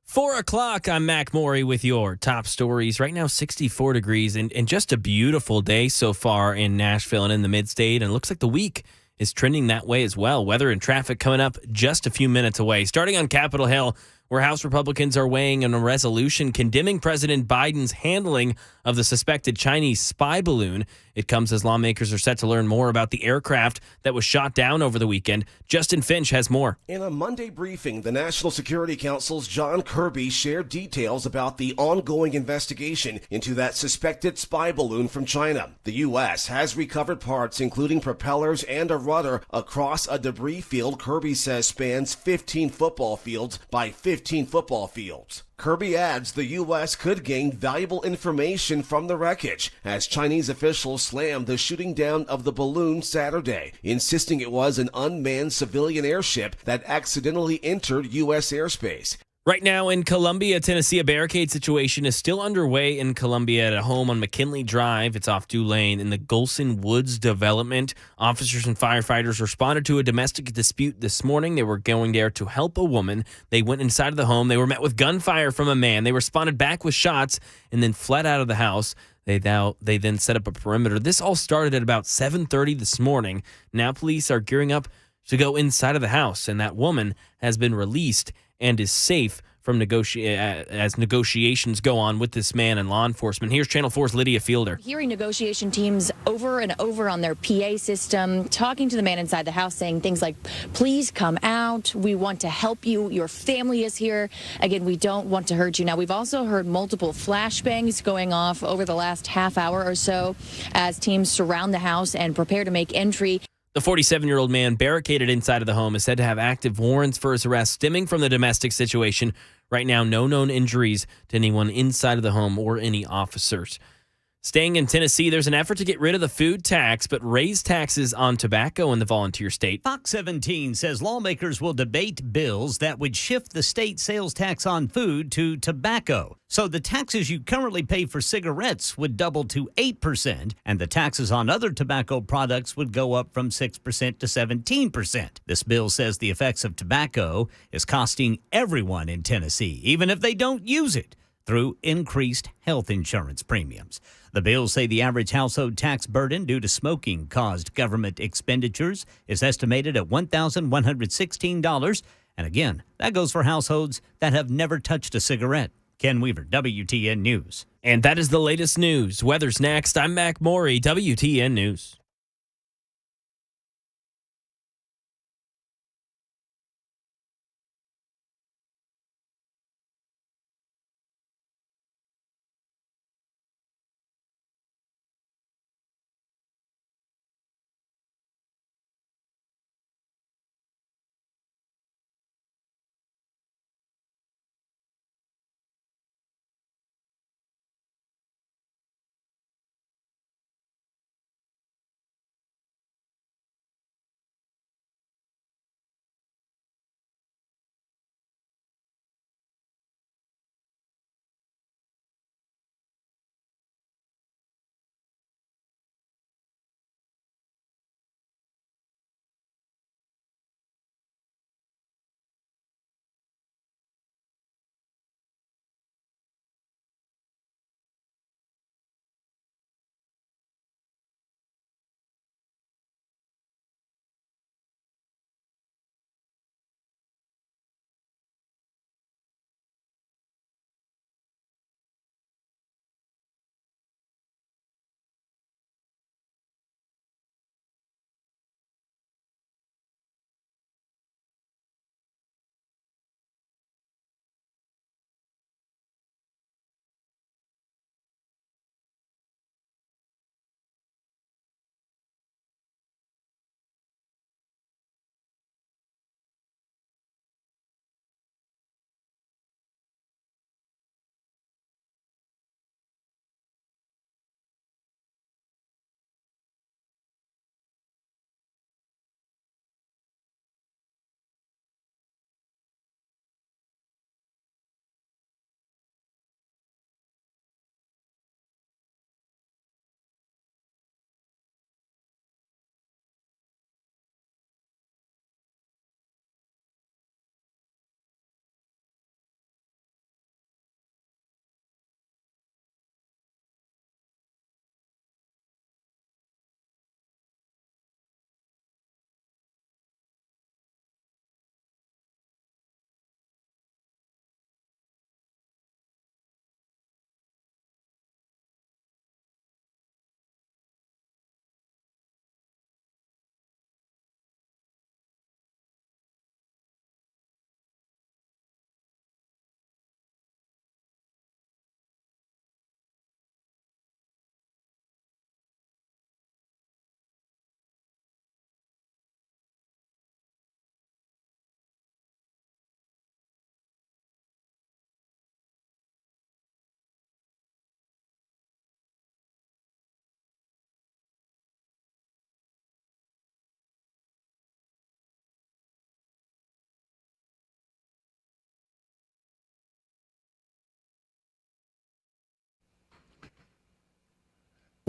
[SPEAKER 2] Four o'clock, I'm Mac Morey with your top stories. Right now, 64 degrees and just a beautiful day so far in Nashville and in the mid-state. And it looks like the week is trending that way as well. Weather and traffic coming up just a few minutes away. Starting on Capitol Hill, where House Republicans are weighing in a resolution condemning President Biden's handling of the suspected Chinese spy balloon. It comes as lawmakers are set to learn more about the aircraft that was shot down over the weekend. Justin Finch has more.
[SPEAKER 4] In a Monday briefing, the National Security Council's John Kirby shared details about the ongoing investigation into that suspected spy balloon from China. The U.S. has recovered parts, including propellers and a rudder, across a debris field Kirby says spans 15 football fields by 15 football fields. Kirby adds the U.S. could gain valuable information from the wreckage as Chinese officials slammed the shooting down of the balloon Saturday, insisting it was an unmanned civilian airship that accidentally entered U.S. airspace.
[SPEAKER 2] Right now in Columbia, Tennessee, a barricade situation is still underway in Columbia at a home on McKinley Drive. It's off Tulane in the Golson Woods development. Officers and firefighters responded to a domestic dispute this morning. They were going there to help a woman. They went inside of the home. They were met with gunfire from a man. They responded back with shots and then fled out of the house. They then set up a perimeter. This all started at about 7:30 this morning. Now police are gearing up to go inside of the house, and that woman has been released and is safe from as negotiations go on with this man and law enforcement. Here's Channel 4's Lydia Fielder.
[SPEAKER 9] Hearing negotiation teams over and over on their PA system, talking to the man inside the house, saying things like, please come out. We want to help you. Your family is here. Again, we don't want to hurt you. Now, we've also heard multiple flashbangs going off over the last half hour or so as teams surround the house and prepare to make entry.
[SPEAKER 2] The 47-year-old man barricaded inside of the home is said to have active warrants for his arrest stemming from the domestic situation. Right now, no known injuries to anyone inside of the home or any officers. Staying in Tennessee, there's an effort to get rid of the food tax, but raise taxes on tobacco in the volunteer state.
[SPEAKER 10] Fox 17 says lawmakers will debate bills that would shift the state sales tax on food to tobacco. So the taxes you currently pay for cigarettes would double to 8%, and the taxes on other tobacco products would go up from 6% to 17%. This bill says the effects of tobacco is costing everyone in Tennessee, even if they don't use it, through increased health insurance premiums. The bills say the average household tax burden due to smoking caused government expenditures is estimated at $1,116. And again, that goes for households that have never touched a cigarette. Ken Weaver, WTN News.
[SPEAKER 2] And that is the latest news. Weather's next. I'm Mac Morey, WTN News.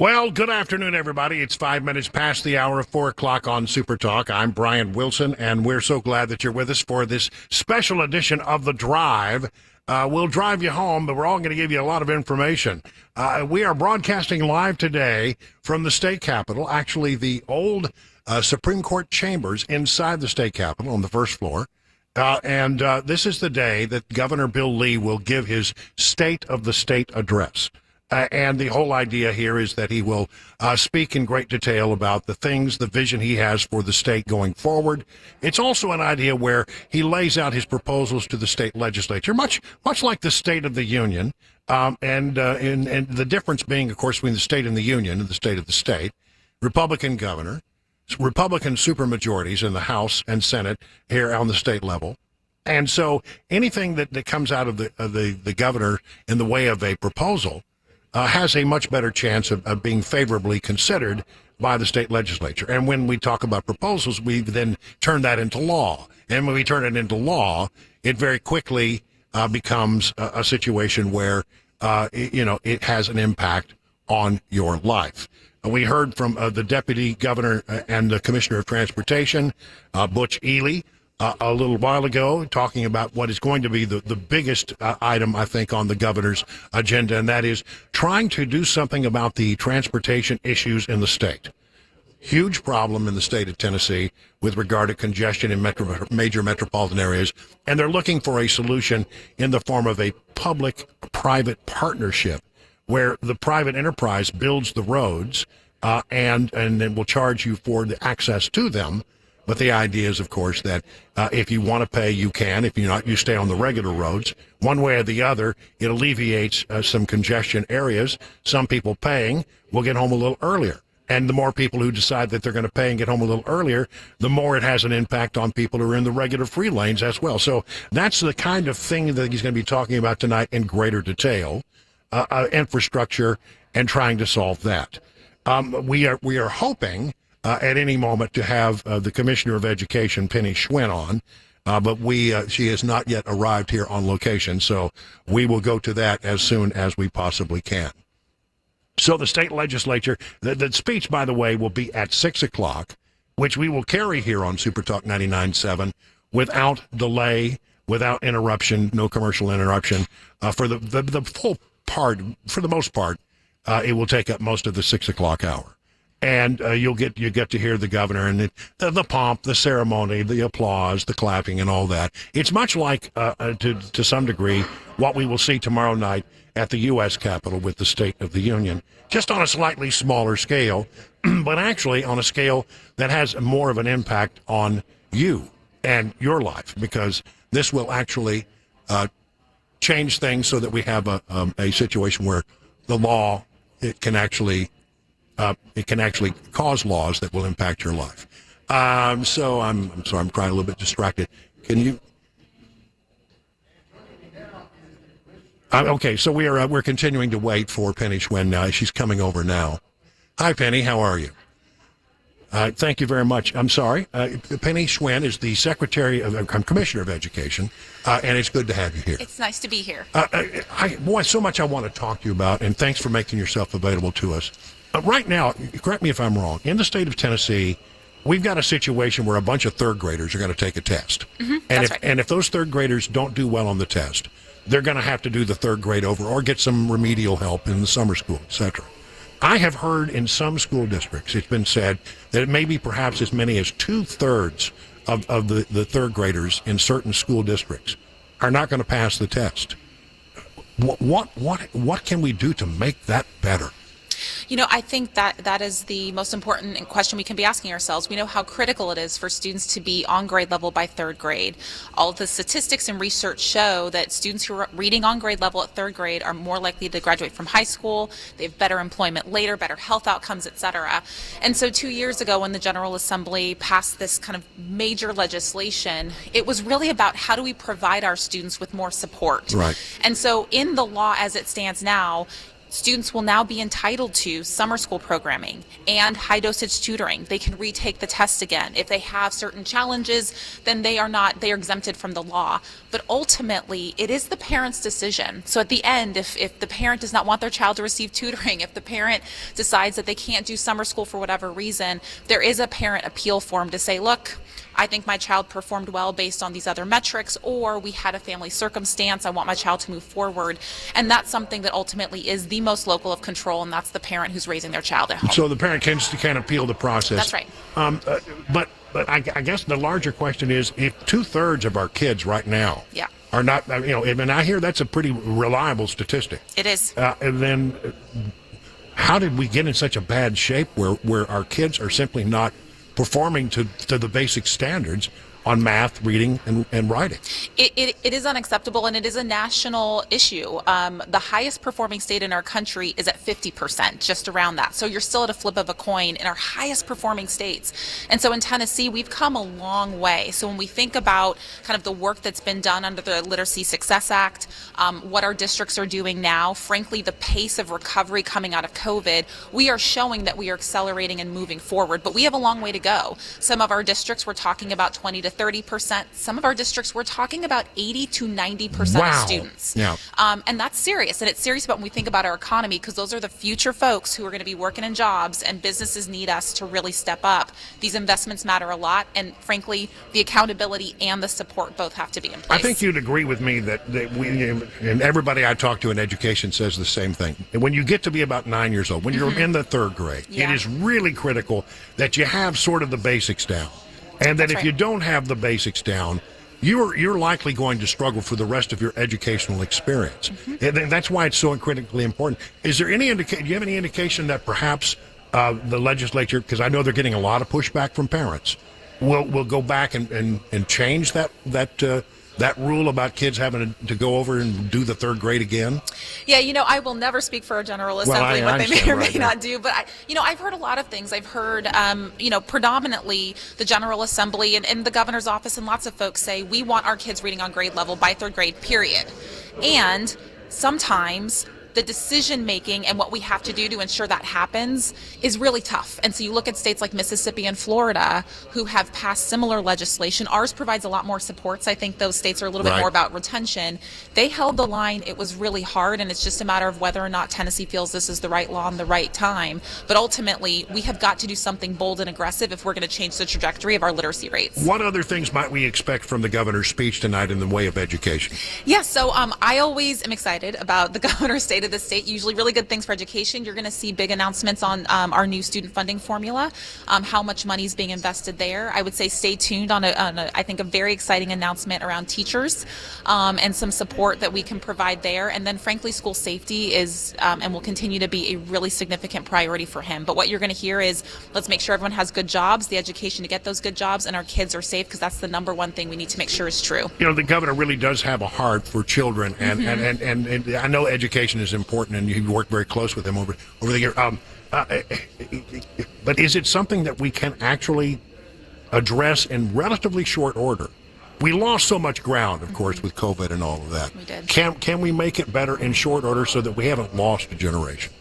[SPEAKER 1] Well, good afternoon, everybody. It's 5 minutes past the hour of 4 o'clock on Super Talk. I'm Brian Wilson, and we're so glad that you're with us for this special edition of The Drive. We'll drive you home, but we're all going to give you a lot of information. We are broadcasting live today from the state capitol, actually the old Supreme Court chambers inside the state capitol on the first floor. And this is the day that Governor Bill Lee will give his State of the State address. And the whole idea here is that he will speak in great detail about the things, the vision he has for the state going forward. It's also an idea where he lays out his proposals to the state legislature, much like the State of the Union, and the difference being, of course, between the state and the union and the state of the state. Republican governor, Republican supermajorities in the House and Senate here on the state level. And so anything that comes out of the governor in the way of a proposal has a much better chance of being favorably considered by the state legislature. And when we talk about proposals, we then turn that into law. And when we turn it into law, it very quickly becomes a situation where, it has an impact on your life. We heard from the deputy governor and the commissioner of transportation, Butch Ely, a little while ago, talking about what is going to be the biggest item, I think, on the governor's agenda, and that is trying to do something about the transportation issues in the state. Huge problem in the state of Tennessee with regard to congestion in major metropolitan areas, and they're looking for a solution in the form of a public-private partnership where the private enterprise builds the roads and then will charge you for the access to them. But the idea is, of course, that if you want to pay, you can. If you're not, you stay on the regular roads. One way or the other, it alleviates some congestion areas. Some people paying will get home a little earlier. And the more people who decide that they're going to pay and get home a little earlier, the more it has an impact on people who are in the regular free lanes as well. So that's the kind of thing that he's going to be talking about tonight in greater detail, infrastructure and trying to solve that. We are hoping at any moment to have the Commissioner of Education, Penny Schwinn, on, but she has not yet arrived here on location, so we will go to that as soon as we possibly can. So the state legislature, the speech, by the way, will be at 6 o'clock, which we will carry here on Super Talk 99.7 without delay, without interruption, no commercial interruption. For the full part, for the most part, it will take up most of the 6 o'clock hour. And you get to hear the governor and the pomp, the ceremony, the applause, the clapping, and all that. It's much like, to some degree, what we will see tomorrow night at the U.S. Capitol with the State of the Union, just on a slightly smaller scale, but actually on a scale that has more of an impact on you and your life, because this will actually change things so that we have a situation where the law, it can actually cause laws that will impact your life. So I'm sorry, I'm trying a little bit distracted. Can you? Okay, so we're continuing to wait for Penny Schwinn. She's coming over now. Hi, Penny. How are you? Thank you very much. I'm sorry. Penny Schwinn is the Commissioner of Education, and it's good to have you here.
[SPEAKER 11] It's nice to be here.
[SPEAKER 1] So much I want to talk to you about, and thanks for making yourself available to us. Right now, correct me if I'm wrong, in the state of Tennessee, we've got a situation where a bunch of third graders are going to take a test.
[SPEAKER 11] Mm-hmm,
[SPEAKER 1] and if those third graders don't do well on the test, they're going to have to do the third grade over or get some remedial help in the summer school, etc. I have heard in some school districts, it's been said that it may be perhaps as many as 2/3 of the third graders in certain school districts are not going to pass the test. What can we do to make that better?
[SPEAKER 11] You know, I think that is the most important question we can be asking ourselves. We know how critical it is for students to be on grade level by third grade. All of the statistics and research show that students who are reading on grade level at third grade are more likely to graduate from high school, they have better employment later, better health outcomes, etc. And so 2 years ago when the General Assembly passed this kind of major legislation, it was really about how do we provide our students with more support.
[SPEAKER 1] Right.
[SPEAKER 11] And so in the law as it stands now, students will now be entitled to summer school programming and high dosage tutoring. They can retake the test again. If they have certain challenges, then they are exempted from the law. But ultimately, it is the parent's decision. So at the end, if the parent does not want their child to receive tutoring, if the parent decides that they can't do summer school for whatever reason, there is a parent appeal form to say, look, I think my child performed well based on these other metrics, or we had a family circumstance, I want my child to move forward. And that's something that ultimately is the most local of control, and that's the parent who's raising their child at home.
[SPEAKER 1] So the parent can appeal the process.
[SPEAKER 11] That's right.
[SPEAKER 1] But I guess the larger question is, if 2/3 of our kids right now are not, and I hear that's a pretty reliable statistic.
[SPEAKER 11] It is.
[SPEAKER 1] And then how did we get in such a bad shape where our kids are simply not performing to the basic standards on math, reading, and writing?
[SPEAKER 11] It is unacceptable, and it is a national issue. The highest performing state in our country is at 50%, just around that. So you're still at a flip of a coin in our highest performing states. And so in Tennessee, we've come a long way. So when we think about kind of the work that's been done under the Literacy Success Act, what our districts are doing now, frankly, the pace of recovery coming out of COVID, we are showing that we are accelerating and moving forward. But we have a long way to go. Some of our districts, we're talking about 20 to 30%. Some of our districts, we're talking about 80 to 90% of students.
[SPEAKER 1] Yeah.
[SPEAKER 11] And that's serious. And it's serious about when we think about our economy, because those are the future folks who are going to be working in jobs, and businesses need us to really step up. These investments matter a lot. And frankly, the accountability and the support both have to be in place.
[SPEAKER 1] I think you'd agree with me that we, and everybody I talk to in education says the same thing. And when you get to be about 9 years old, when you're in the 3rd grade, it is really critical that you have sort of the basics down. And that if you don't have the basics down, you're likely going to struggle for the rest of your educational experience. And that's why it's so critically important. Is there any do you have any indication that perhaps the legislature, because I know they're getting a lot of pushback from parents, will go back and change that rule about kids having to go over and do the 3rd grade again?
[SPEAKER 11] Yeah, I will never speak for a General Assembly, what they may or may not do. But, I've heard a lot of things. I've heard, predominantly the General Assembly and the governor's office and lots of folks say, we want our kids reading on grade level by 3rd grade, period. And sometimes the decision making and what we have to do to ensure that happens is really tough. And so you look at states like Mississippi and Florida who have passed similar legislation. Ours provides a lot more supports. I think those states are a little bit more about retention. They held the line. It was really hard, and it's just a matter of whether or not Tennessee feels this is the right law and the right time. But ultimately, we have got to do something bold and aggressive if we're going to change the trajectory of our literacy rates.
[SPEAKER 1] What other things might we expect from the governor's speech tonight in the way of education?
[SPEAKER 11] Yeah, so I always am excited about the governor's State of the State. Usually really good things for education. You're going to see big announcements on our new student funding formula, how much money is being invested there. I would say stay tuned on I think a very exciting announcement around teachers and some support that we can provide there. And then frankly, school safety is and will continue to be a really significant priority for him. But what you're going to hear is, let's make sure everyone has good jobs, the education to get those good jobs, and our kids are safe, because that's the number one thing we need to make sure is true.
[SPEAKER 1] The governor really does have a heart for children, and I know education is important, and you work very close with him over the year. But is it something that we can actually address in relatively short order? We lost so much ground, of course, with COVID and all of that.
[SPEAKER 11] We did.
[SPEAKER 1] Can we make it better in short order so that we haven't lost a generation?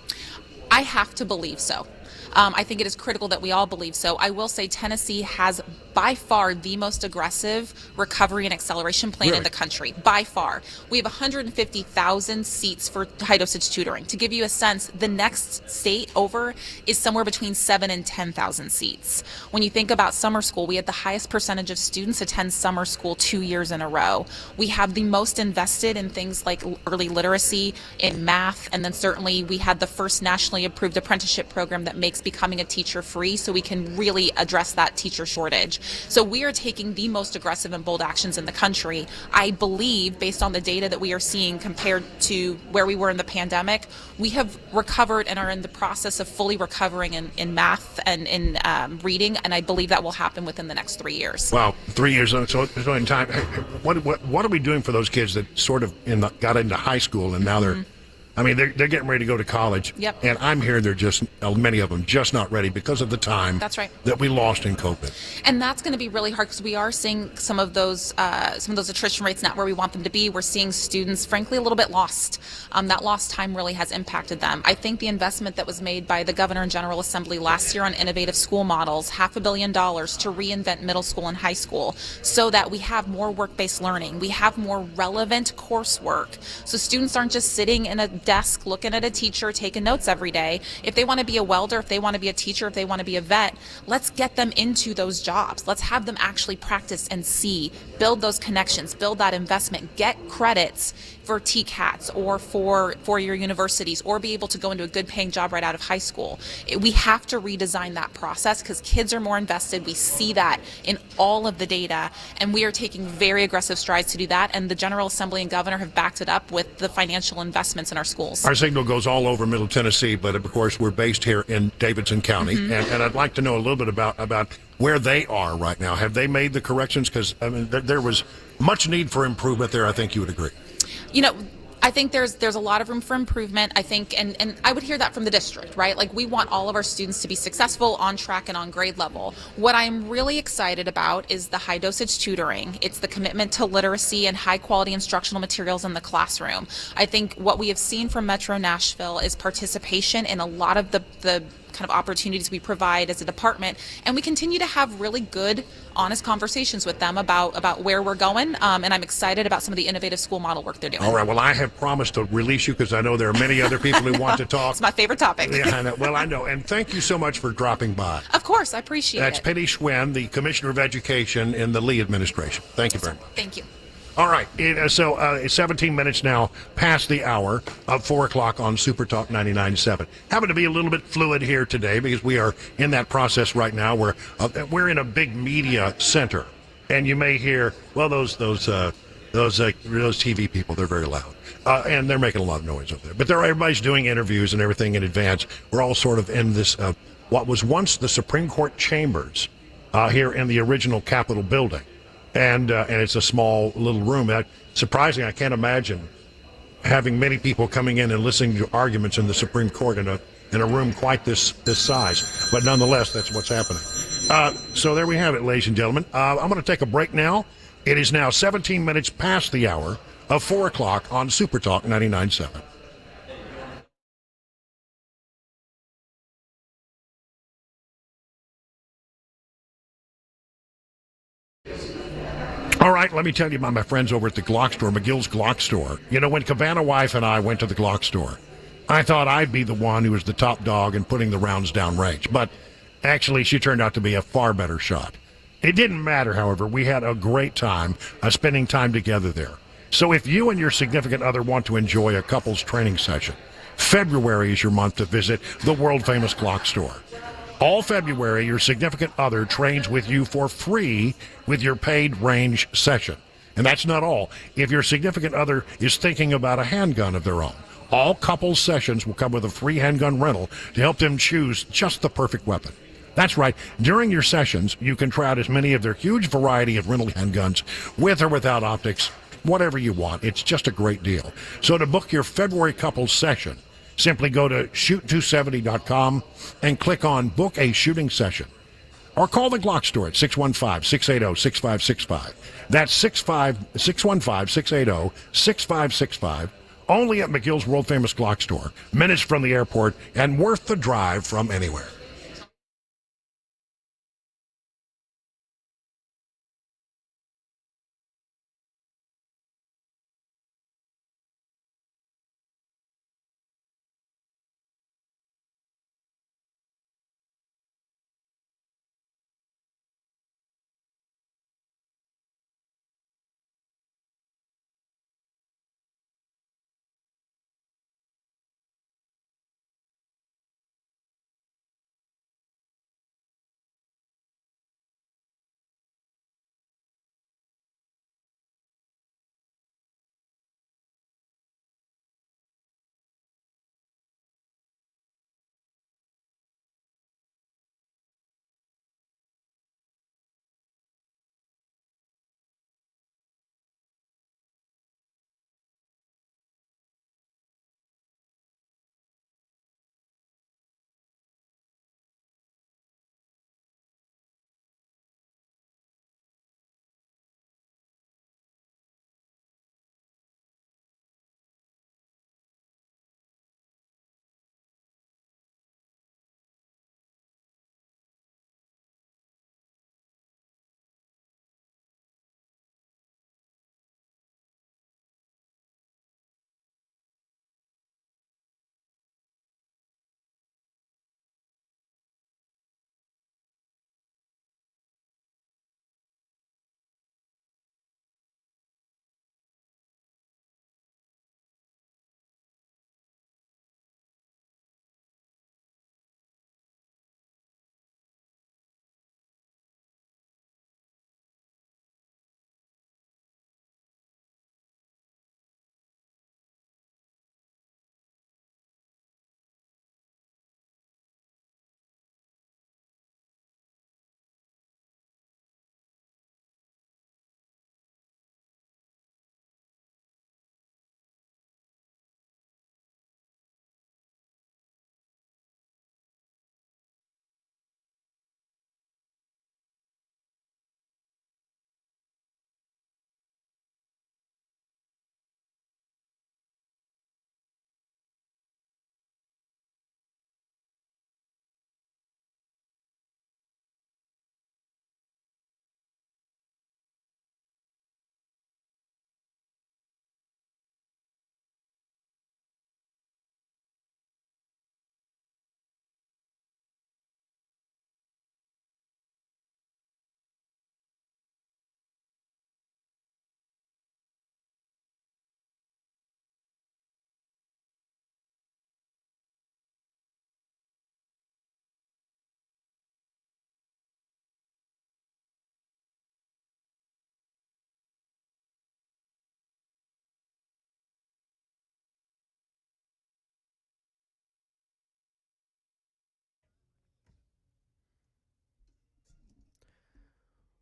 [SPEAKER 11] I have to believe so. I think it is critical that we all believe so. I will say Tennessee has by far the most aggressive recovery and acceleration plan in the country, by far. We have 150,000 seats for high dosage tutoring. To give you a sense, the next state over is somewhere between 7,000 and 10,000 seats. When you think about summer school, we had the highest percentage of students attend summer school 2 years in a row. We have the most invested in things like early literacy, in math, and then certainly we had the first nationally approved apprenticeship program that makes becoming a teacher free, so we can really address that teacher shortage. So we are taking the most aggressive and bold actions in the country. I believe, based on the data that we are seeing compared to where we were in the pandemic, we have recovered and are in the process of fully recovering in math and in reading, and I believe that will happen within the next 3 years.
[SPEAKER 1] Wow, 3 years, so in time. What are we doing for those kids that sort of got into high school and now they're I mean, they're getting ready to go to college.
[SPEAKER 11] Yep.
[SPEAKER 1] And I'm hearing they're just, many of them, just not ready because of the time
[SPEAKER 11] That's right.
[SPEAKER 1] that we lost in COVID.
[SPEAKER 11] And that's going to be really hard because we are seeing some of those attrition rates not where we want them to be. We're seeing students, frankly, a little bit lost. That lost time really has impacted them. I think the investment that was made by the Governor and General Assembly last year on innovative school models, $500 million to reinvent middle school and high school so that we have more work-based learning. We have more relevant coursework. So students aren't just sitting in a desk looking at a teacher taking notes every day. If they want to be a welder, if they want to be a teacher, if they want to be a vet, let's get them into those jobs. Let's have them actually practice and see, build those connections, build that investment, get credits for TCATs or for four-year universities, or be able to go into a good paying job right out of high school. We have to redesign that process because kids are more invested. We see that in all of the data, and we are taking very aggressive strides to do that, and the General Assembly and Governor have backed it up with the financial investments in our schools.
[SPEAKER 1] Our signal goes all over Middle Tennessee, but of course we're based here in Davidson County, and I'd like to know a little bit about where they are right now. Have they made the corrections? Because I mean, there was much need for improvement there. I think you would agree.
[SPEAKER 11] You know, I think there's a lot of room for improvement. I think, and I would hear that from the district, right? Like, we want all of our students to be successful, on track, and on grade level. What I'm really excited about is the high dosage tutoring. It's the commitment to literacy and high quality instructional materials in the classroom. I think what we have seen from Metro Nashville is participation in a lot of the kind of opportunities we provide as a department, and we continue to have really good, honest conversations with them about where we're going, and I'm excited about some of the innovative school model work they're doing.
[SPEAKER 1] All right, well, I have promised to release you because I know there are many other people who want to talk.
[SPEAKER 11] It's my favorite topic.
[SPEAKER 1] Yeah, I know. Well, I know, and thank you so much for dropping by.
[SPEAKER 11] Of course, I appreciate
[SPEAKER 1] That's
[SPEAKER 11] it.
[SPEAKER 1] Penny Schwen, the Commissioner of Education in the Lee administration. Thank you very much.
[SPEAKER 11] Thank you.
[SPEAKER 1] All right, it's 17 minutes now past the hour of 4 o'clock on SuperTalk 99.7. Having to be a little bit fluid here today because we are in that process right now where we're in a big media center, and you may hear, well, those TV people, they're very loud, and they're making a lot of noise over there. But everybody's doing interviews and everything in advance. We're all sort of in this what was once the Supreme Court chambers here in the original Capitol building. And it's a small little room. Surprising, I can't imagine having many people coming in and listening to arguments in the Supreme Court in a room quite this size. But nonetheless, that's what's happening. So there we have it, ladies and gentlemen. I'm going to take a break now. It is now 17 minutes past the hour of 4 o'clock on SuperTalk 99.7. All right, let me tell you about my friends over at the Glock store, McGill's Glock store. You know, when Cabana Wife and I went to the Glock store, I thought I'd be the one who was the top dog in putting the rounds down range. But actually, she turned out to be a far better shot. It didn't matter, however. We had a great time spending time together there. So if you and your significant other want to enjoy a couples training session, February is your month to visit the world-famous Glock store. All February, your significant other trains with you for free with your paid range session. And that's not all. If your significant other is thinking about a handgun of their own, all couples sessions will come with a free handgun rental to help them choose just the perfect weapon. That's right. During your sessions, you can try out as many of their huge variety of rental handguns with or without optics, whatever you want. It's just a great deal. So to book your February couples session, simply go to shoot270.com and click on Book a Shooting Session. Or call the Glock store at 615-680-6565. That's 615-680-6565. Only at McGill's world-famous Glock store. Minutes from the airport and worth the drive from anywhere.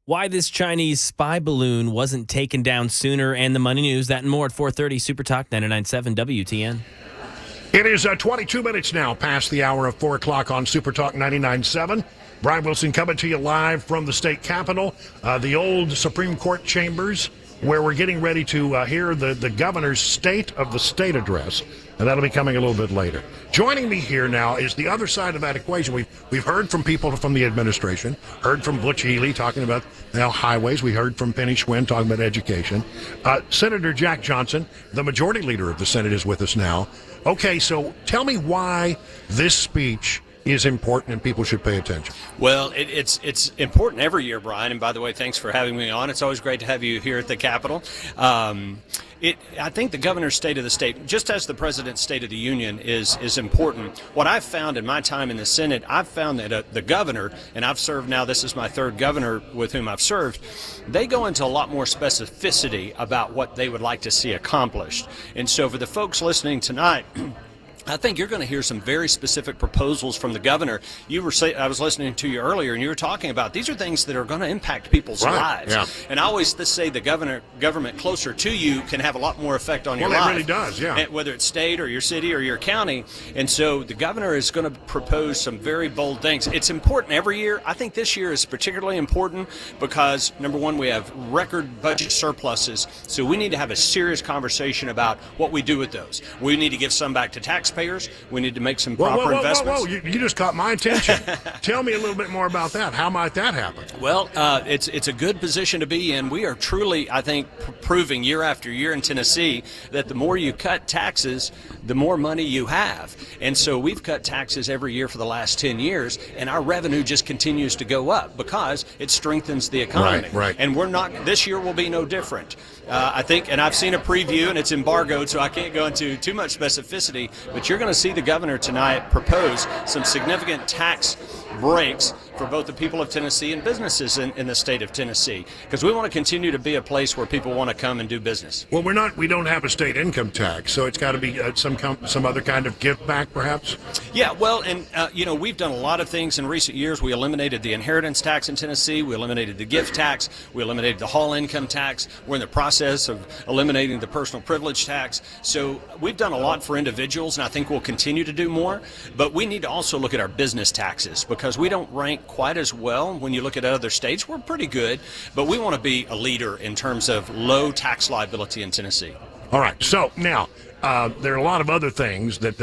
[SPEAKER 2] Why this Chinese spy balloon wasn't taken down sooner, and the money news. That and more at 4:30 Super Talk 99.7 WTN.
[SPEAKER 1] It is 22 minutes now past the hour of 4 o'clock on Super Talk 99.7. Brian Wilson coming to you live from the state capitol, the old Supreme Court chambers, where we're getting ready to hear the governor's State of the State address, and that'll be coming a little bit later. Joining me here now is the other side of that equation. We've heard from people from the administration, heard from Butch Healy talking about highways. We heard from Penny Schwinn talking about education. Senator Jack Johnson, the majority leader of the Senate, is with us now. Okay, so tell me why this speech is important and people should pay attention.
[SPEAKER 12] Well, it's important every year, Brian. And by the way, thanks for having me on. It's always great to have you here at the Capitol. I think the governor's State of the State, just as the president's State of the Union, is important. What I've found in my time in the Senate, I've found that the governor, and I've served now, this is my third governor with whom I've served, they go into a lot more specificity about what they would like to see accomplished. And so for the folks listening tonight, I think you're going to hear some very specific proposals from the governor. I was listening to you earlier, and you were talking about these are things that are going to impact people's lives.
[SPEAKER 1] Yeah.
[SPEAKER 12] And I always say the government closer to you can have a lot more effect on your life.
[SPEAKER 1] Well, it really does, yeah.
[SPEAKER 12] Whether it's state or your city or your county. And so the governor is going to propose some very bold things. It's important every year. I think this year is particularly important because, number one, we have record budget surpluses. So we need to have a serious conversation about what we do with those. We need to give some back to taxpayers. We need to make some proper investments.
[SPEAKER 1] Whoa. You just caught my attention. Tell me a little bit more about that. How might that happen?
[SPEAKER 12] Well, it's a good position to be in. We are truly, I think, proving year after year in Tennessee that the more you cut taxes, the more money you have. And so we've cut taxes every year for the last 10 years, and our revenue just continues to go up because it strengthens the economy.
[SPEAKER 1] Right.
[SPEAKER 12] And this year will be no different. I think, and I've seen a preview, and it's embargoed, so I can't go into too much specificity, but you're going to see the governor tonight propose some significant tax breaks for both the people of Tennessee and businesses in the state of Tennessee, because we want to continue to be a place where people want to come and do business.
[SPEAKER 1] Well, we don't have a state income tax, so it's got to be some other kind of give back, perhaps?
[SPEAKER 12] Yeah, well, and we've done a lot of things in recent years. We eliminated the inheritance tax in Tennessee. We eliminated the gift tax. We eliminated the hall income tax. We're in the process of eliminating the personal privilege tax. So we've done a lot for individuals, and I think we'll continue to do more. But we need to also look at our business taxes, because we don't rank quite as well when you look at other states. We're pretty good, but we want to be a leader in terms of low tax liability in Tennessee.
[SPEAKER 1] All right. So now there are a lot of other things that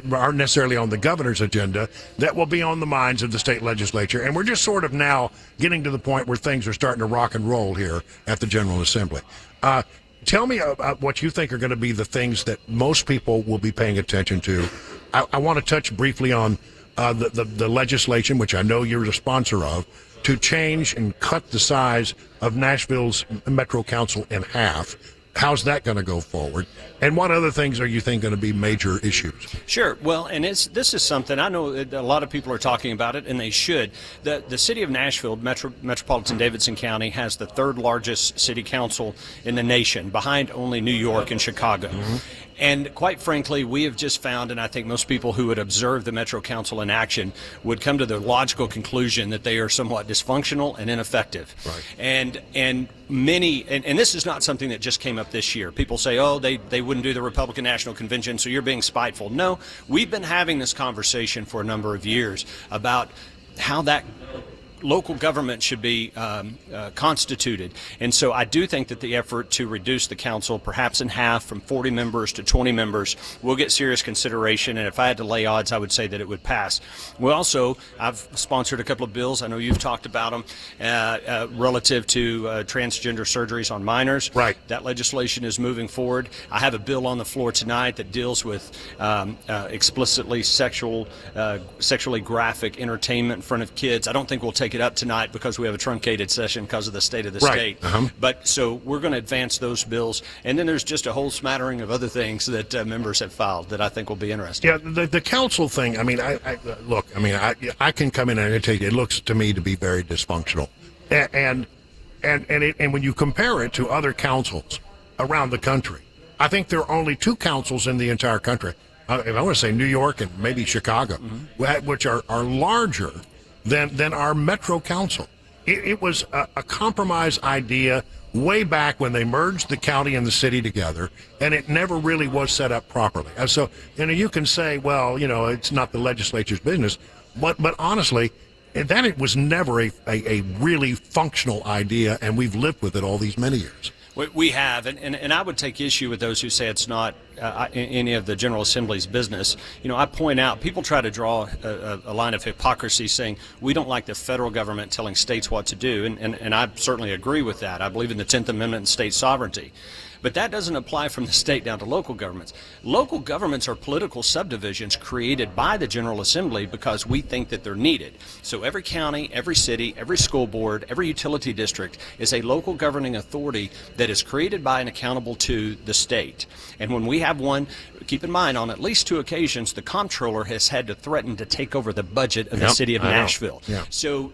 [SPEAKER 1] aren't necessarily on the governor's agenda that will be on the minds of the state legislature. And we're just sort of now getting to the point where things are starting to rock and roll here at the General Assembly. Tell me what you think are going to be the things that most people will be paying attention to. I want to touch briefly on the legislation, which I know you're a sponsor of, to change and cut the size of Nashville's Metro Council in half. How's that going to go forward? And what other things are you think going to be major issues?
[SPEAKER 12] Sure. Well, and this is something I know a lot of people are talking about it, and they should. The city of Nashville, Metropolitan Davidson County, has the third largest city council in the nation, behind only New York and Chicago. Mm-hmm. And quite frankly, we have just found, and I think most people who would observe the Metro Council in action would come to the logical conclusion that they are somewhat dysfunctional and ineffective. Right. And this is not something that just came up this year. People say, oh, they wouldn't do the Republican National Convention, so you're being spiteful. No, we've been having this conversation for a number of years about how that local government should be constituted. And so I do think that the effort to reduce the council perhaps in half, from 40 members to 20 members, will get serious consideration. And if I had to lay odds, I would say that it would pass. I've sponsored a couple of bills. I know you've talked about them relative to transgender surgeries on minors.
[SPEAKER 1] Right.
[SPEAKER 12] That legislation is moving forward. I have a bill on the floor tonight that deals with explicitly sexually graphic entertainment in front of kids. I don't think we'll take it up tonight because we have a truncated session because of the state of the state. Uh-huh. But so we're going to advance those bills. And then there's just a whole smattering of other things that members have filed that I think will be interesting.
[SPEAKER 1] Yeah, the council thing, I mean, I can come in and tell you, it looks to me to be very dysfunctional. And when you compare it to other councils around the country, I think there are only two councils in the entire country. I want to say New York and maybe Chicago, mm-hmm. which are larger than our Metro Council. It was a compromise idea way back when they merged the county and the city together, and it never really was set up properly. And so, you can say, well, it's not the legislature's business, but honestly, that it was never a really functional idea, and we've lived with it all these many years.
[SPEAKER 12] We have, and I would take issue with those who say it's not any of the General Assembly's business. I point out, people try to draw a line of hypocrisy saying we don't like the federal government telling states what to do, and I certainly agree with that. I believe in the 10th Amendment and state sovereignty. But that doesn't apply from the state down to local governments. Local governments are political subdivisions created by the General Assembly because we think that they're needed. So every county, every city, every school board, every utility district is a local governing authority that is created by and accountable to the state. And when we have one, keep in mind, on at least 2 occasions, the comptroller has had to threaten to take over the budget of the city of Nashville.
[SPEAKER 1] Yeah.
[SPEAKER 12] So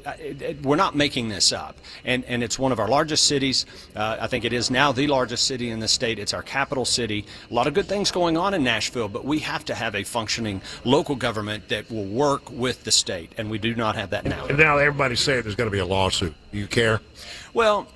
[SPEAKER 12] we're not making this up. And it's one of our largest cities. I think it is now the largest city in the state. It's our capital city. A lot of good things going on in Nashville, but we have to have a functioning local government that will work with the state, and we do not have that now.
[SPEAKER 1] And now everybody's saying there's going to be a lawsuit. Do you care?
[SPEAKER 12] Well,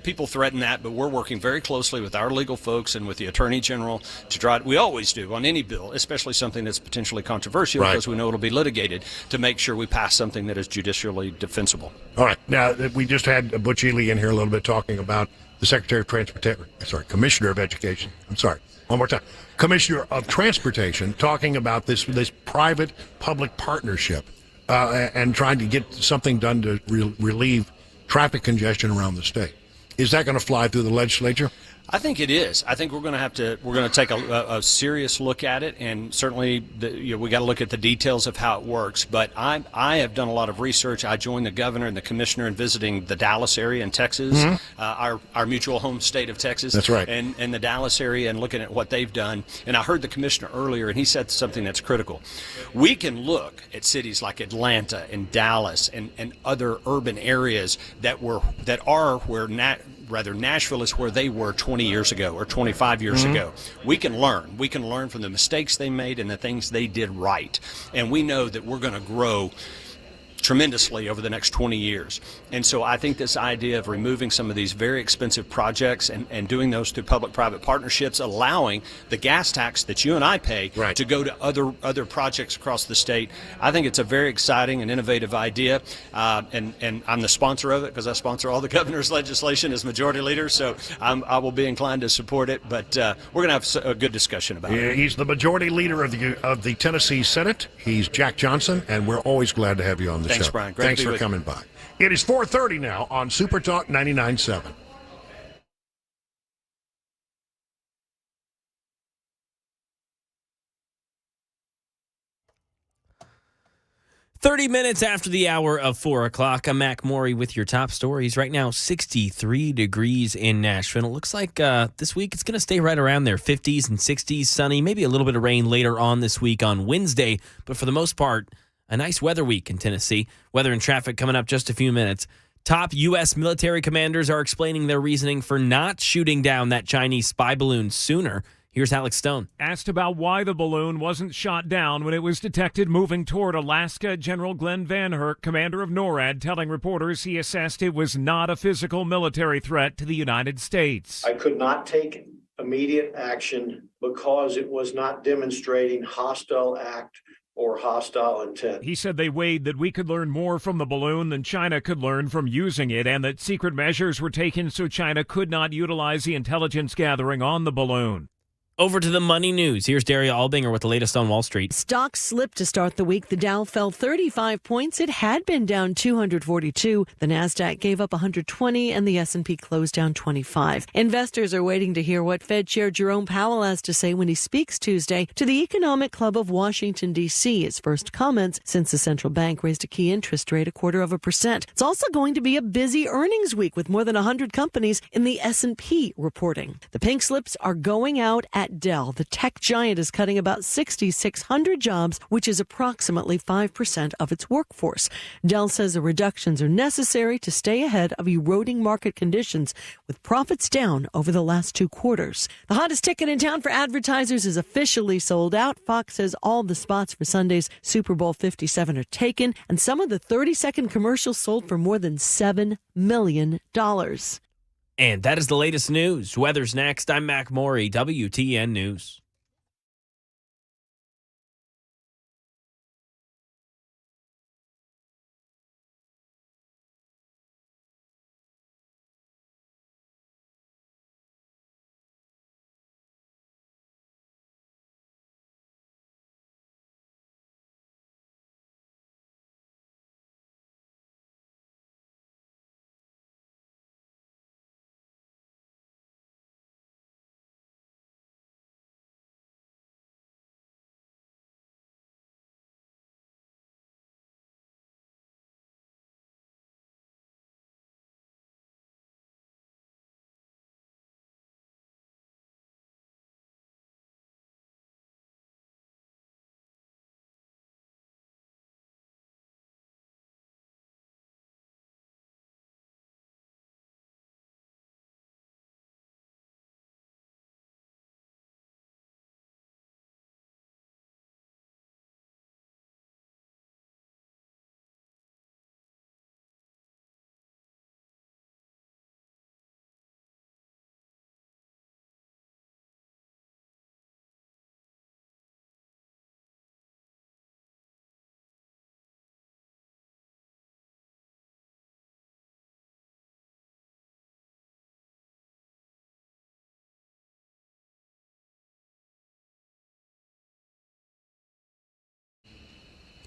[SPEAKER 12] people threaten that, but we're working very closely with our legal folks and with the Attorney General to try, we always do on any bill, especially something that's potentially controversial, because we know it'll be litigated, to make sure we pass something that is judicially defensible.
[SPEAKER 1] All right. Now, we just had Butch Ely in here a little bit talking about the Secretary of Transportation, Commissioner of Education. I'm sorry. One more time. Commissioner of Transportation talking about this private-public partnership and trying to get something done to relieve traffic congestion around the state. Is that going to fly through the legislature?
[SPEAKER 12] I think it is. I think we're going to take a serious look at it, and certainly we got to look at the details of how it works. But I have done a lot of research. I joined the governor and the commissioner in visiting the Dallas area in Texas, our mutual home state of Texas.
[SPEAKER 1] That's right.
[SPEAKER 12] And the Dallas area, and looking at what they've done. And I heard the commissioner earlier, and he said something that's critical. We can look at cities like Atlanta and Dallas and other urban areas that are where Nashville is where they were 20 years ago or 25 years ago. We can learn. We can learn from the mistakes they made and the things they did right. And we know that we're going to grow tremendously over the next 20 years. And so I think this idea of removing some of these very expensive projects and doing those through public-private partnerships, allowing the gas tax that you and I pay to go to other projects across the state, I think it's a very exciting and innovative idea. And I'm the sponsor of it because I sponsor all the governor's legislation as majority leader, so I will be inclined to support it. But we're going to have a good discussion about it.
[SPEAKER 1] He's the majority leader of the Tennessee Senate. He's Jack Johnson, and we're always glad to have you on the
[SPEAKER 12] Thanks,
[SPEAKER 1] show.
[SPEAKER 12] Brian. Great
[SPEAKER 1] Thanks
[SPEAKER 12] to be
[SPEAKER 1] for
[SPEAKER 12] with
[SPEAKER 1] coming by. It is 4:30 now on SuperTalk 99.7.
[SPEAKER 2] "30 minutes after the hour of 4 o'clock, I'm Mac Morey with your top stories. Right now, 63 degrees in Nashville. It looks like this week it's going to stay right around there, 50s and 60s, sunny, maybe a little bit of rain later on this week on Wednesday. But for the most part, a nice weather week in Tennessee. Weather and traffic coming up just a few minutes. Top U.S. military commanders are explaining their reasoning for not shooting down that Chinese spy balloon sooner. Here's Alex Stone.
[SPEAKER 13] Asked about why the balloon wasn't shot down when it was detected moving toward Alaska, General Glenn Van Herk, commander of NORAD, telling reporters he assessed it was not a physical military threat to the United States.
[SPEAKER 14] I could not take immediate action because it was not demonstrating hostile act or hostile intent.
[SPEAKER 13] He said they weighed that we could learn more from the balloon than China could learn from using it, and that secret measures were taken so China could not utilize the intelligence gathering on the balloon.
[SPEAKER 2] Over to the money news. Here's Daria Albinger with the latest on Wall Street.
[SPEAKER 15] Stocks slipped to start the week. The Dow fell 35 points. It had been down 242. The Nasdaq gave up 120, and the S&P closed down 25. Investors are waiting to hear what Fed Chair Jerome Powell has to say when he speaks Tuesday to the Economic Club of Washington, D.C. His first comments since the central bank raised a key interest rate 0.25%. It's also going to be a busy earnings week with more than 100 companies in the S&P reporting. The pink slips are going out at At Dell, the tech giant is cutting about 6,600 jobs, which is approximately 5% of its workforce. Dell says the reductions are necessary to stay ahead of eroding market conditions, with profits down over the last 2 quarters. The hottest ticket in town for advertisers is officially sold out. Fox says all the spots for Sunday's Super Bowl 57 are taken, and some of the 30-second commercials sold for more than $7 million.
[SPEAKER 2] And that is the latest news. Weather's next. I'm Mac Maury, WTN News.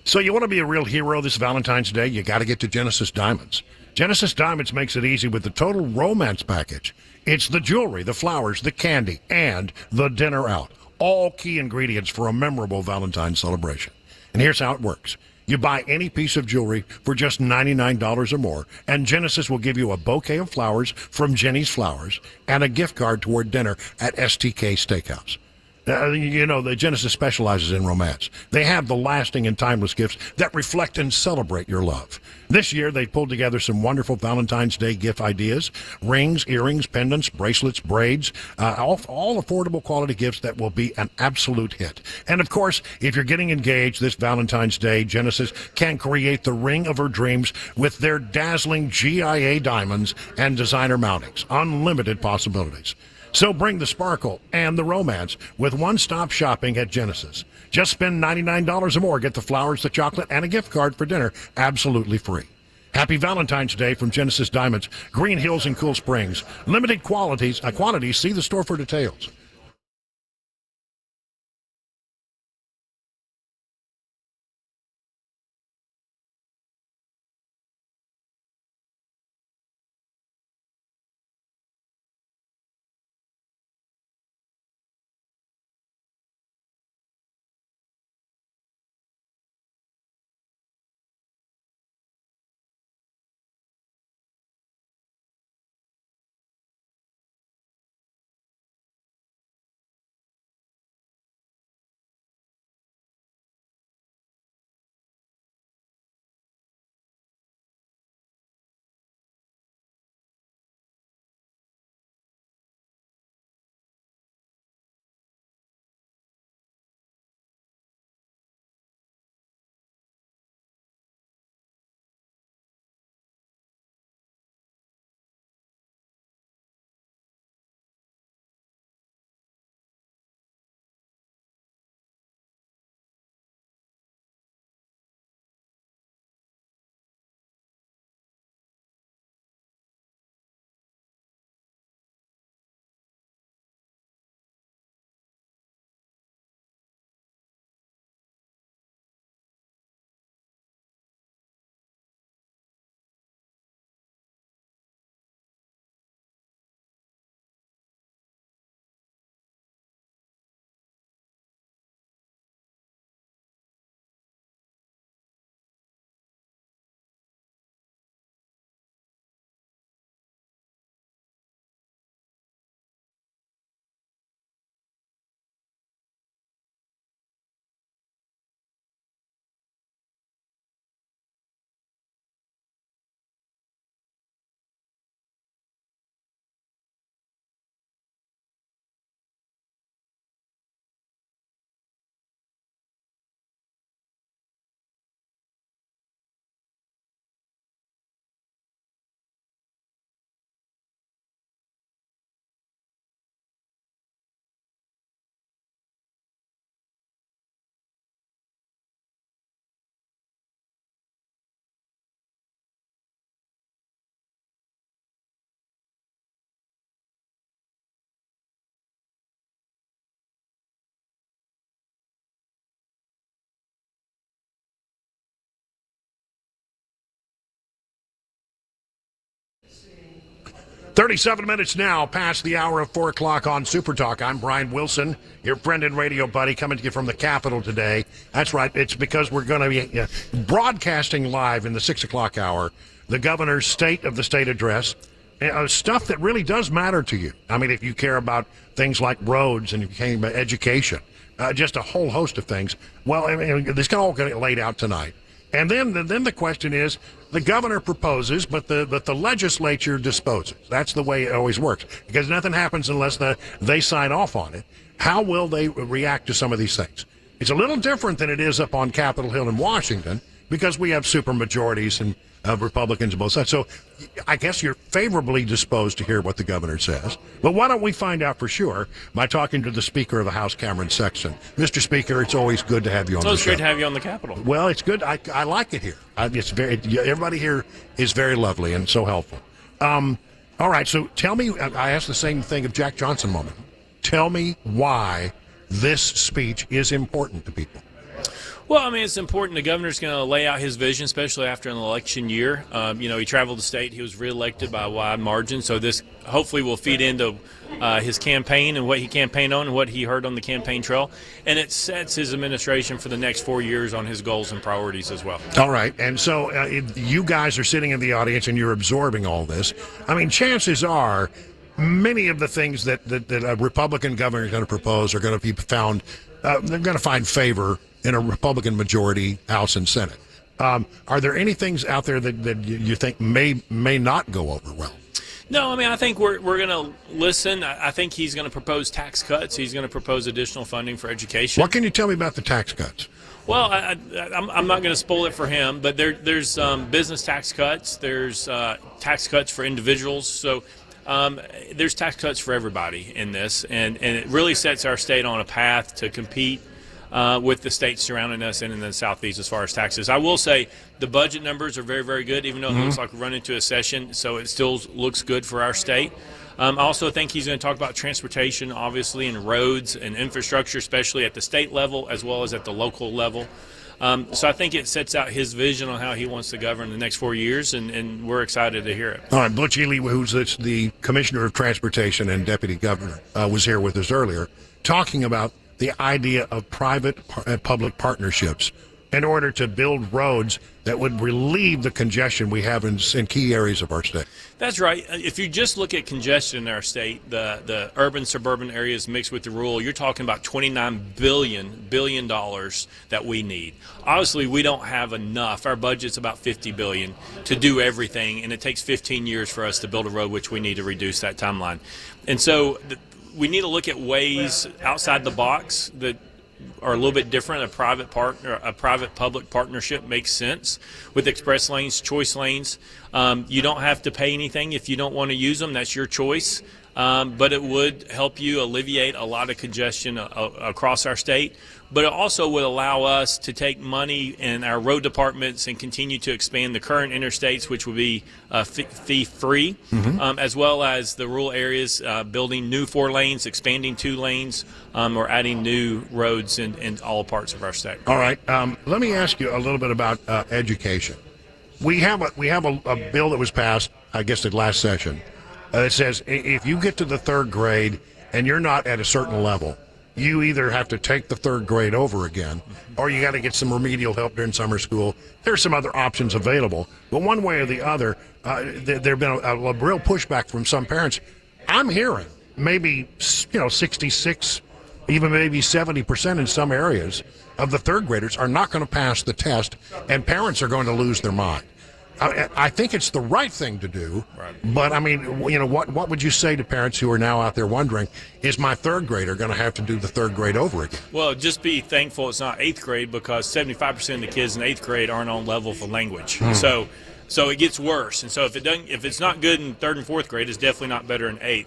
[SPEAKER 1] So you want to be a real hero this Valentine's Day? You got to get to Genesis Diamonds. Genesis Diamonds makes it easy with the total romance package. It's the jewelry, the flowers, the candy, and the dinner out. All key ingredients for a memorable Valentine's celebration. And here's how it works. You buy any piece of jewelry for just $99 or more, and Genesis will give you a bouquet of flowers from Jenny's Flowers and a gift card toward dinner at STK Steakhouse. The Genesis specializes in romance. They have the lasting and timeless gifts that reflect and celebrate your love. This year, they pulled together some wonderful Valentine's Day gift ideas: rings, earrings, pendants, bracelets, braids, all affordable quality gifts that will be an absolute hit. And of course, if you're getting engaged this Valentine's Day, Genesis can create the ring of her dreams with their dazzling GIA diamonds and designer mountings. Unlimited possibilities. So bring the sparkle and the romance with one-stop shopping at Genesis. Just spend $99 or more, get the flowers, the chocolate, and a gift card for dinner absolutely free. Happy Valentine's Day from Genesis Diamonds, Green Hills and Cool Springs. Limited quantities, see the store for details. 37 minutes now past the hour of 4 o'clock on Super Talk. I'm Brian Wilson, your friend and radio buddy, coming to you from the Capitol today. That's right. It's because we're going to be broadcasting live in the 6 o'clock hour the governor's State of the State address, stuff that really does matter to you. I mean, if you care about things like roads and if you care about education, just a whole host of things. Well, I mean, this can all get laid out tonight. And then the question is, the governor proposes, but the legislature disposes. That's the way it always works, because nothing happens unless they sign off on it. How will they react to some of these things? It's a little different than it is up on Capitol Hill in Washington, because we have super majorities and Republicans on both sides. So I guess you're favorably disposed to hear what the governor says. But why don't we find out for sure by talking to the Speaker of the House, Cameron Sexton. Mr. Speaker, it's always good to have you on the show.
[SPEAKER 2] It's great to have you on the Capitol.
[SPEAKER 1] Well, it's good. I like it here. Everybody here is very lovely and so helpful. All right, so tell me, I asked the same thing of Jack Johnson a moment. Tell me why this speech is important to people.
[SPEAKER 2] Well, I mean, it's important. The governor's going to lay out his vision, especially after an election year. He traveled the state. He was reelected by a wide margin. So this hopefully will feed into his campaign and what he campaigned on and what he heard on the campaign trail. And it sets his administration for the next 4 years on his goals and priorities as well.
[SPEAKER 1] All right. And so you guys are sitting in the audience and you're absorbing all this. I mean, chances are many of the things that a Republican governor is going to propose are going to be found, they're going to find favor in a Republican majority House and Senate. Are there any things out there that you think may not go over well?
[SPEAKER 2] No, I mean, I think we're going to listen. I think he's going to propose tax cuts. He's going to propose additional funding for education.
[SPEAKER 1] What can you tell me about the tax cuts?
[SPEAKER 2] Well, I'm not going to spoil it for him, but there's business tax cuts. There's tax cuts for individuals. So there's tax cuts for everybody in this, and it really sets our state on a path to compete with the states surrounding us and in the Southeast as far as taxes. I will say the budget numbers are very, very good, even though it looks like we're running into a session, so it still looks good for our state. I also think he's going to talk about transportation, obviously, and roads and infrastructure, especially at the state level as well as at the local level. So I think it sets out his vision on how he wants to govern the next 4 years, and we're excited to hear it.
[SPEAKER 1] All right, Butch Ely, who's the Commissioner of Transportation and Deputy Governor, was here with us earlier, talking about the idea of private and public partnerships in order to build roads that would relieve the congestion we have in key areas of our state.
[SPEAKER 2] That's right. If you just look at congestion in our state, the urban, suburban areas mixed with the rural, you're talking about $29 billion that we need. Obviously, we don't have enough. Our budget's about $50 billion to do everything, and it takes 15 years for us to build a road, which we need to reduce that timeline. And so we need to look at ways outside the box that are a little bit different. A private-public partnership makes sense with express lanes, choice lanes. You don't have to pay anything if you don't want to use them. That's your choice. But it would help you alleviate a lot of congestion across our state. But it also would allow us to take money in our road departments and continue to expand the current interstates, which would be fee-free, as well as the rural areas, building new 4 lanes, expanding 2 lanes, or adding new roads in all parts of our state.
[SPEAKER 1] All right. Let me ask you a little bit about education. We have a bill that was passed, I guess, at last session. It says if you get to the 3rd grade and you're not at a certain level, you either have to take the 3rd grade over again, or you got to get some remedial help during summer school. There's some other options available, but one way or the other, there've been a real pushback from some parents. I'm hearing maybe 66, even maybe 70% in some areas of the 3rd graders are not going to pass the test, and parents are going to lose their mind. I think it's the right thing to do, but I mean, what would you say to parents who are now out there wondering, is my 3rd grader going to have to do the 3rd grade over again?
[SPEAKER 2] Well, just be thankful it's not 8th grade, because 75% of the kids in 8th grade aren't on level for language. So it gets worse. And so if it's not good in 3rd and 4th grade, it's definitely not better in 8th.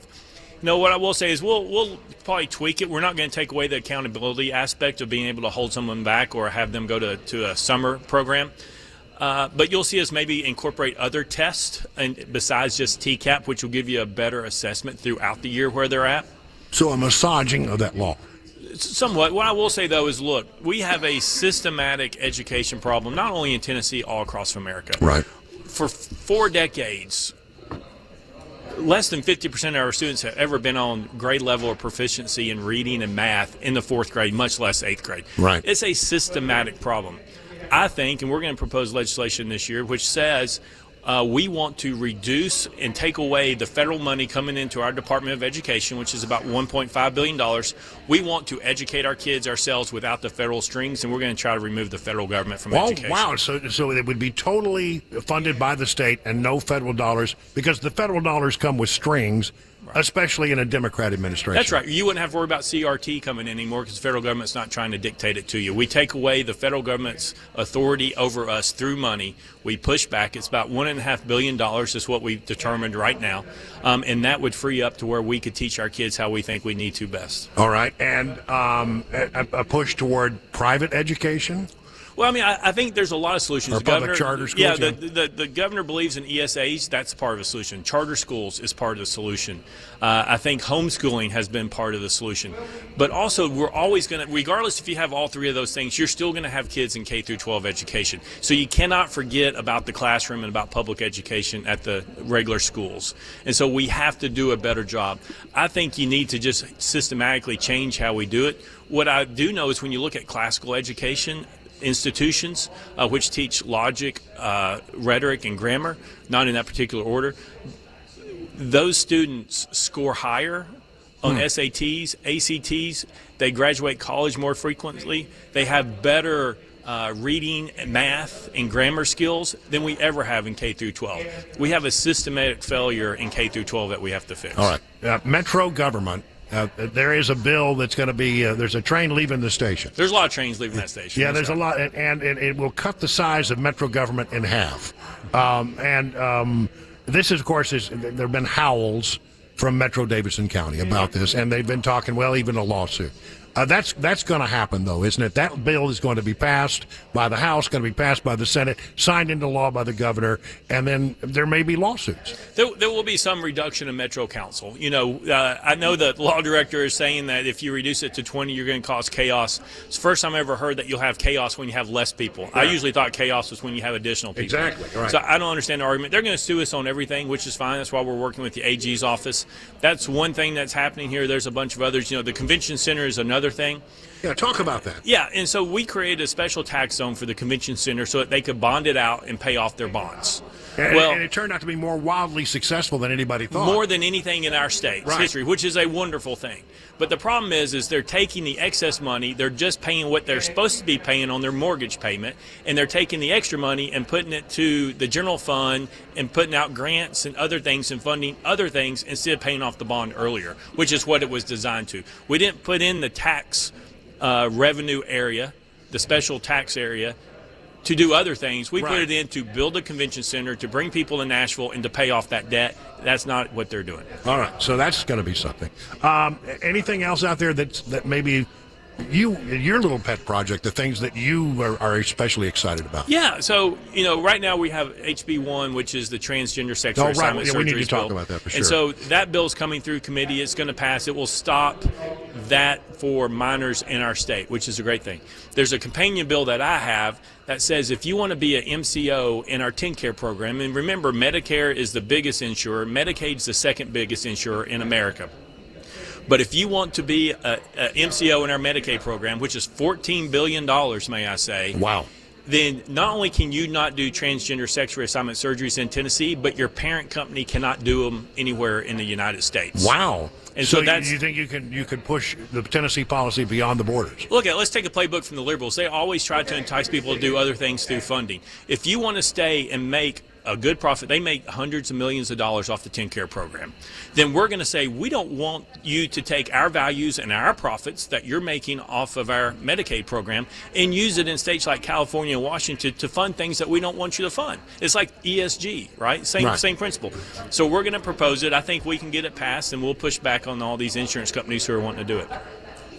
[SPEAKER 2] What I will say is we'll probably tweak it. We're not going to take away the accountability aspect of being able to hold someone back or have them go to a summer program. But you'll see us maybe incorporate other tests besides just TCAP, which will give you a better assessment throughout the year where they're at.
[SPEAKER 1] So a massaging of that law.
[SPEAKER 2] Somewhat. What I will say, though, is, look, we have a systematic education problem, not only in Tennessee, all across America.
[SPEAKER 1] Right.
[SPEAKER 2] For 4 decades,
[SPEAKER 13] less than 50% of our students have ever been on grade level or proficiency in reading and math in the 4th grade, much less 8th grade.
[SPEAKER 1] Right.
[SPEAKER 13] It's a systematic problem. I think, and we're going to propose legislation this year, which says we want to reduce and take away the federal money coming into our Department of Education, which is about $1.5 billion. We want to educate our kids ourselves without the federal strings, and we're going to try to remove the federal government from education.
[SPEAKER 1] Wow. So it would be totally funded by the state and no federal dollars, because the federal dollars come with strings, especially in a Democrat administration.
[SPEAKER 13] That's right. You wouldn't have to worry about CRT coming in anymore because the federal government's not trying to dictate it to you. We take away the federal government's authority over us through money. We push back. It's about $1.5 billion is what we've determined right now. And that would free up to where we could teach our kids how we think we need to best.
[SPEAKER 1] All right. And a push toward private education?
[SPEAKER 13] Well, I mean, I think there's a lot of solutions.
[SPEAKER 1] Or public charter schools?
[SPEAKER 13] Yeah, the governor believes in ESAs. That's part of the solution. Charter schools is part of the solution. I think homeschooling has been part of the solution. But also, we're always going to, regardless if you have all three of those things, you're still going to have kids in K through 12 education. So you cannot forget about the classroom and about public education at the regular schools. And so we have to do a better job. I think you need to just systematically change how we do it. What I do know is when you look at classical education, institutions which teach logic, rhetoric, and grammar, not in that particular order, those students score higher on SATs, ACTs. They graduate college more frequently. They have better reading, math, and grammar skills than we ever have in K through 12. We have a systematic failure in K through 12 that we have to fix.
[SPEAKER 1] All right. Metro government. There is a bill that's going to be, there's a train leaving the station.
[SPEAKER 13] There's a lot of trains leaving that station.
[SPEAKER 1] Yeah, there's a lot, and it will cut the size of Metro government in half. This is, of course, there have been howls from Metro Davidson County about this, and they've been talking, well, even a lawsuit. That's going to happen, though, isn't it? That bill is going to be passed by the House, going to be passed by the Senate, signed into law by the governor, and then there may be lawsuits.
[SPEAKER 13] There will be some reduction in Metro Council. You know, I know the law director is saying that if you reduce it to 20, you're going to cause chaos. It's the first time I ever heard that you'll have chaos when you have less people. Right. I usually thought chaos was when you have additional people.
[SPEAKER 1] Exactly. Right.
[SPEAKER 13] So I don't understand the argument. They're going to sue us on everything, which is fine. That's why we're working with the AG's office. That's one thing that's happening here. There's a bunch of others. You know, the convention center is another thing.
[SPEAKER 1] Yeah, talk about that.
[SPEAKER 13] Yeah, and so we created a special tax zone for the convention center so that they could bond it out and pay off their bonds.
[SPEAKER 1] And it turned out to be more wildly successful than anybody thought.
[SPEAKER 13] More than anything in our state's history, which is a wonderful thing. But the problem is they're taking the excess money, they're just paying what they're supposed to be paying on their mortgage payment, and they're taking the extra money and putting it to the general fund and putting out grants and other things and funding other things instead of paying off the bond earlier, which is what it was designed to. We didn't put in the tax revenue area, the special tax area, to do other things. We put it in to build a convention center, to bring people to Nashville, and to pay off that debt. That's not what they're doing.
[SPEAKER 1] All right, so that's going to be something. Anything else out there that maybe your little pet project, the things that you are especially excited about?
[SPEAKER 13] Yeah, so, you know, right now we have HB1, which is the transgender sex reassignment surgery bill.
[SPEAKER 1] We need to talk about that for sure.
[SPEAKER 13] And so that bill's coming through committee. It's going to pass. It will stop that for minors in our state, which is a great thing. There's a companion bill that I have that says if you want to be an MCO in our TennCare program, and remember, Medicare is the biggest insurer, Medicaid's the second biggest insurer in America. But if you want to be a MCO in our Medicaid program, which is $14 billion, may I say.
[SPEAKER 1] Wow.
[SPEAKER 13] Then not only can you not do transgender sex reassignment surgeries in Tennessee, but your parent company cannot do them anywhere in the United States.
[SPEAKER 1] Wow.
[SPEAKER 13] And
[SPEAKER 1] so
[SPEAKER 13] that's,
[SPEAKER 1] you think you could push the Tennessee policy beyond the borders?
[SPEAKER 13] Look, let's take a playbook from the liberals. They always try to entice people to do other things through funding. If you want to stay and make a good profit, they make hundreds of millions of dollars off the TennCare program, then we're going to say we don't want you to take our values and our profits that you're making off of our Medicaid program and use it in states like California and Washington to fund things that we don't want you to fund. It's like ESG, right? Same principle. So we're going to propose it. I think we can get it passed, and we'll push back on all these insurance companies who are wanting to do it.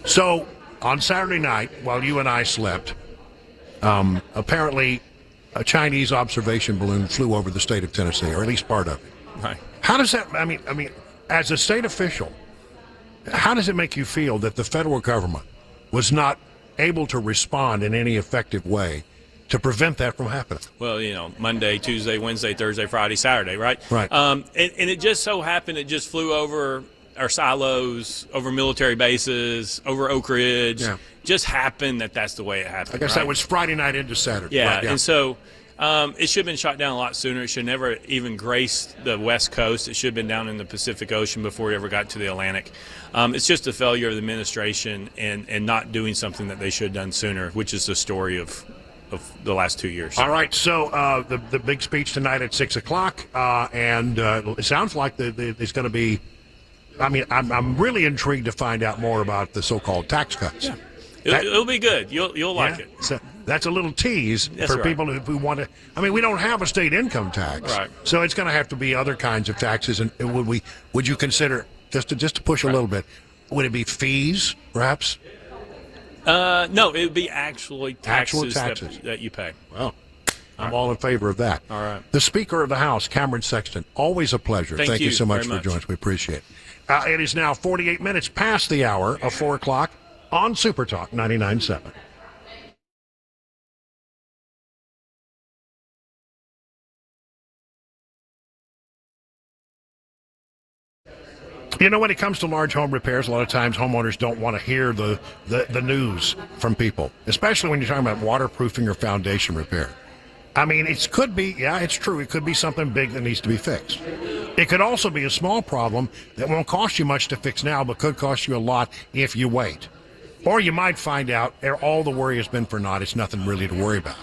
[SPEAKER 1] So on Saturday night, while you and I slept, apparently a Chinese observation balloon flew over the state of Tennessee, or at least part of it.
[SPEAKER 13] Right.
[SPEAKER 1] How does that, I mean, as a state official, how does it make you feel that the federal government was not able to respond in any effective way to prevent that from happening?
[SPEAKER 16] Well, Monday, Tuesday, Wednesday, Thursday, Friday, Saturday, right?
[SPEAKER 1] Right.
[SPEAKER 16] And it just so happened it just flew over our silos, over military bases, over Oak Ridge.
[SPEAKER 1] Yeah.
[SPEAKER 16] Just happened that's the way it happened.
[SPEAKER 1] I guess
[SPEAKER 16] right?
[SPEAKER 1] that was Friday night into Saturday.
[SPEAKER 16] Yeah,
[SPEAKER 1] Right,
[SPEAKER 16] and so it should have been shot down a lot sooner. It should never even grace the West Coast. It should have been down in the Pacific Ocean before it ever got to the Atlantic. It's just a failure of the administration and not doing something that they should have done sooner, which is the story of the last 2 years.
[SPEAKER 1] All right, so the big speech tonight at 6 o'clock, and it sounds like it's going to be. I mean, I'm really intrigued to find out more about the so-called tax cuts.
[SPEAKER 16] Yeah. It'll be good. You'll like it.
[SPEAKER 1] So that's a little tease
[SPEAKER 16] That's
[SPEAKER 1] for
[SPEAKER 16] right.
[SPEAKER 1] people who want to. I mean, we don't have a state income tax,
[SPEAKER 16] Right.
[SPEAKER 1] so it's going to have to be other kinds of taxes. And would you consider just to push a little bit? Would it be fees, perhaps?
[SPEAKER 16] No, it would be actually taxes,
[SPEAKER 1] taxes.
[SPEAKER 16] That you pay.
[SPEAKER 1] Well, I'm all in favor of that.
[SPEAKER 16] All right.
[SPEAKER 1] The Speaker of the House, Cameron Sexton, always a pleasure.
[SPEAKER 16] Thank
[SPEAKER 1] you
[SPEAKER 16] you
[SPEAKER 1] so much
[SPEAKER 16] very
[SPEAKER 1] for
[SPEAKER 16] much.
[SPEAKER 1] joining us. We appreciate it. It is now 48 minutes past the hour of 4 o'clock on SuperTalk 99.7. When it comes to large home repairs, a lot of times homeowners don't want to hear the news from people, especially when you're talking about waterproofing or foundation repair. I mean, it's true. It could be something big that needs to be fixed. It could also be a small problem that won't cost you much to fix now, but could cost you a lot if you wait. Or you might find out all the worry has been for naught. It's nothing really to worry about.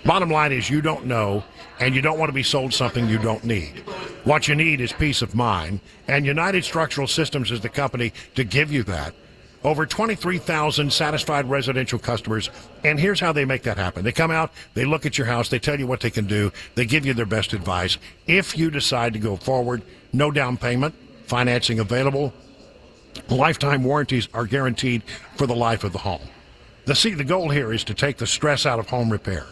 [SPEAKER 1] Bottom line is you don't know, and you don't want to be sold something you don't need. What you need is peace of mind, and United Structural Systems is the company to give you that. Over 23,000 satisfied residential customers, and here's how they make that happen. They come out, they look at your house, they tell you what they can do, they give you their best advice. If you decide to go forward, no down payment, financing available, lifetime warranties are guaranteed for the life of the home. The goal here is to take the stress out of home repair.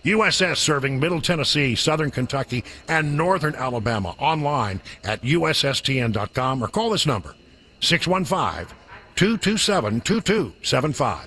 [SPEAKER 1] USS serving Middle Tennessee, Southern Kentucky, and Northern Alabama online at ussTN.com or call this number, 615-227-2275.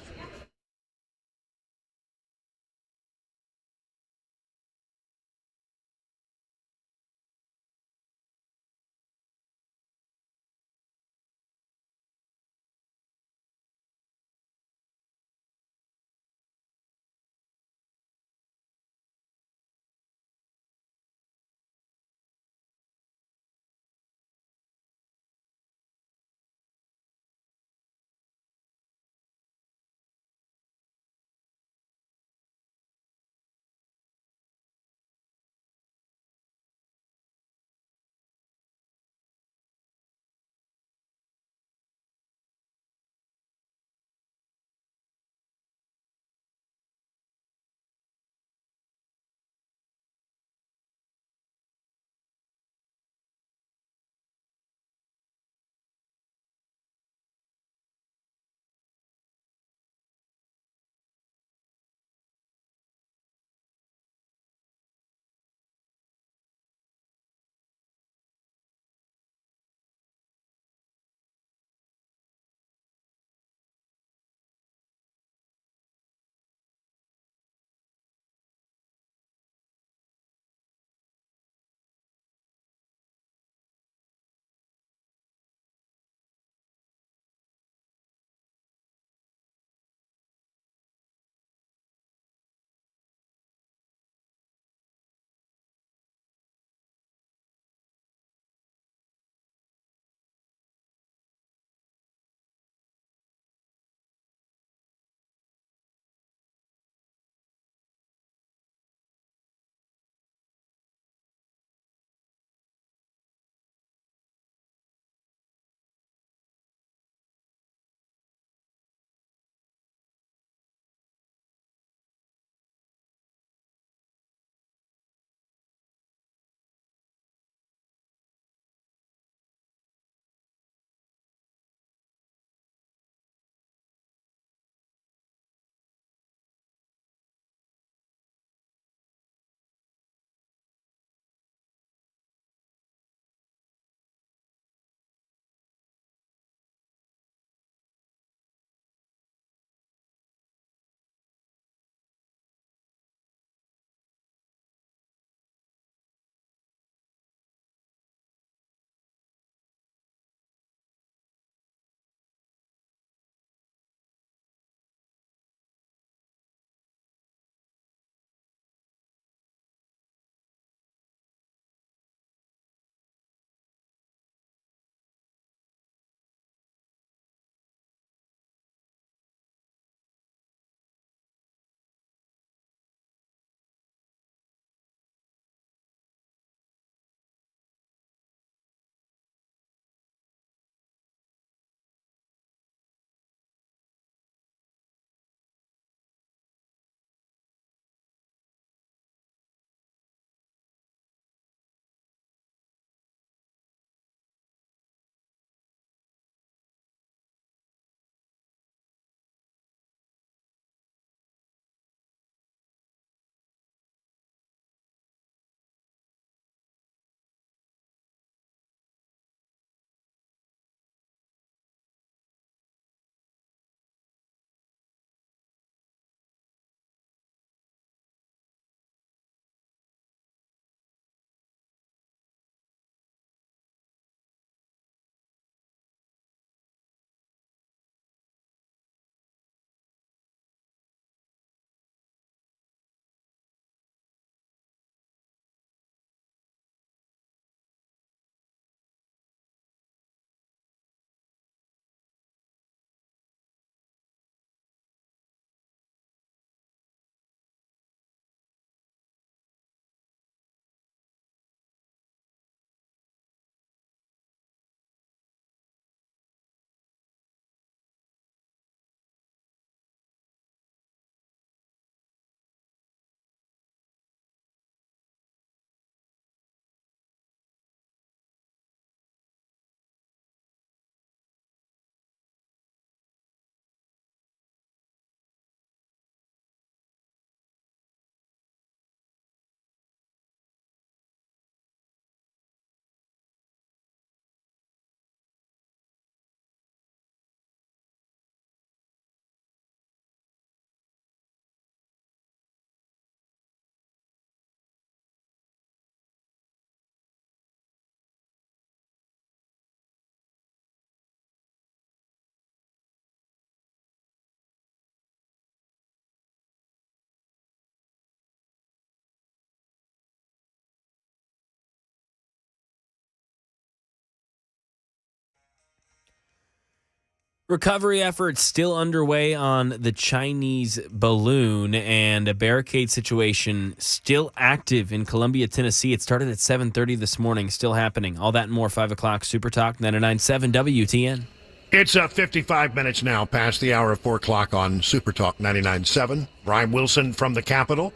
[SPEAKER 2] Recovery efforts still underway on the Chinese balloon, and a barricade situation still active in Columbia, Tennessee. It started at 7:30 this morning, still happening. All that and more, 5 o'clock, Super Talk 99.7 WTN.
[SPEAKER 1] It's 55 minutes now past the hour of 4 o'clock on Super Talk 99.7. Brian Wilson from the Capitol.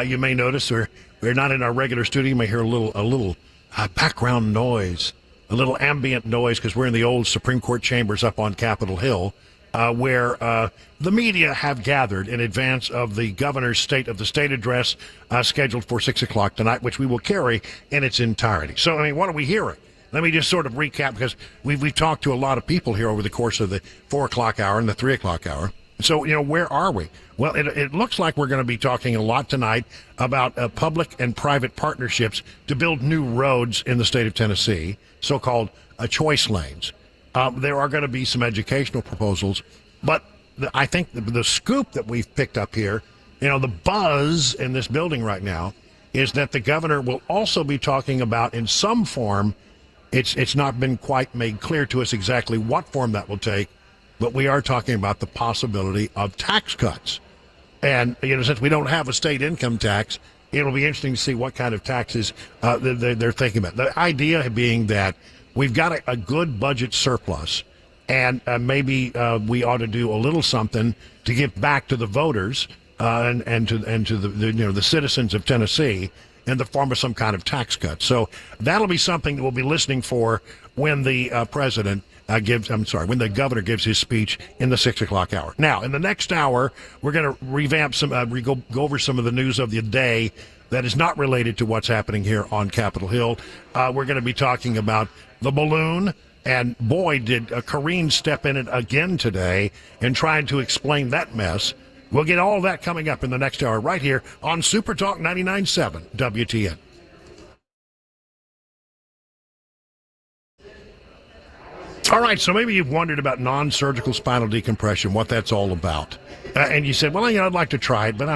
[SPEAKER 1] You may notice we're not in our regular studio. You may hear a little background noise. A little ambient noise because we're in the old Supreme Court chambers up on Capitol Hill, where the media have gathered in advance of the governor's State of the State address scheduled for 6 o'clock tonight, which we will carry in its entirety. So, I mean, what are we hearing? Let me just sort of recap, because we've talked to a lot of people here over the course of the 4 o'clock hour and the 3 o'clock hour. So, where are we? Well, it looks like we're going to be talking a lot tonight about public and private partnerships to build new roads in the state of Tennessee, so-called choice lanes. There are going to be some educational proposals, but I think the scoop that we've picked up here, the buzz in this building right now, is that the governor will also be talking about, in some form, it's not been quite made clear to us exactly what form that will take, but we are talking about the possibility of tax cuts. And, since we don't have a state income tax, it'll be interesting to see what kind of taxes they're thinking about. The idea being that we've got a good budget surplus, and maybe we ought to do a little something to give back to the voters and to the citizens of Tennessee in the form of some kind of tax cut. So that'll be something that we'll be listening for when the when the governor gives his speech in the 6 o'clock hour. Now, in the next hour, we're going to revamp go over some of the news of the day that is not related to what's happening here on Capitol Hill. We're going to be talking about the balloon, and boy, did Karine step in it again today and trying to explain that mess. We'll get all that coming up in the next hour right here on Super Talk 99.7 WTN. All right, so maybe you've wondered about non-surgical spinal decompression, what that's all about. And you said, well, I'd like to try it, but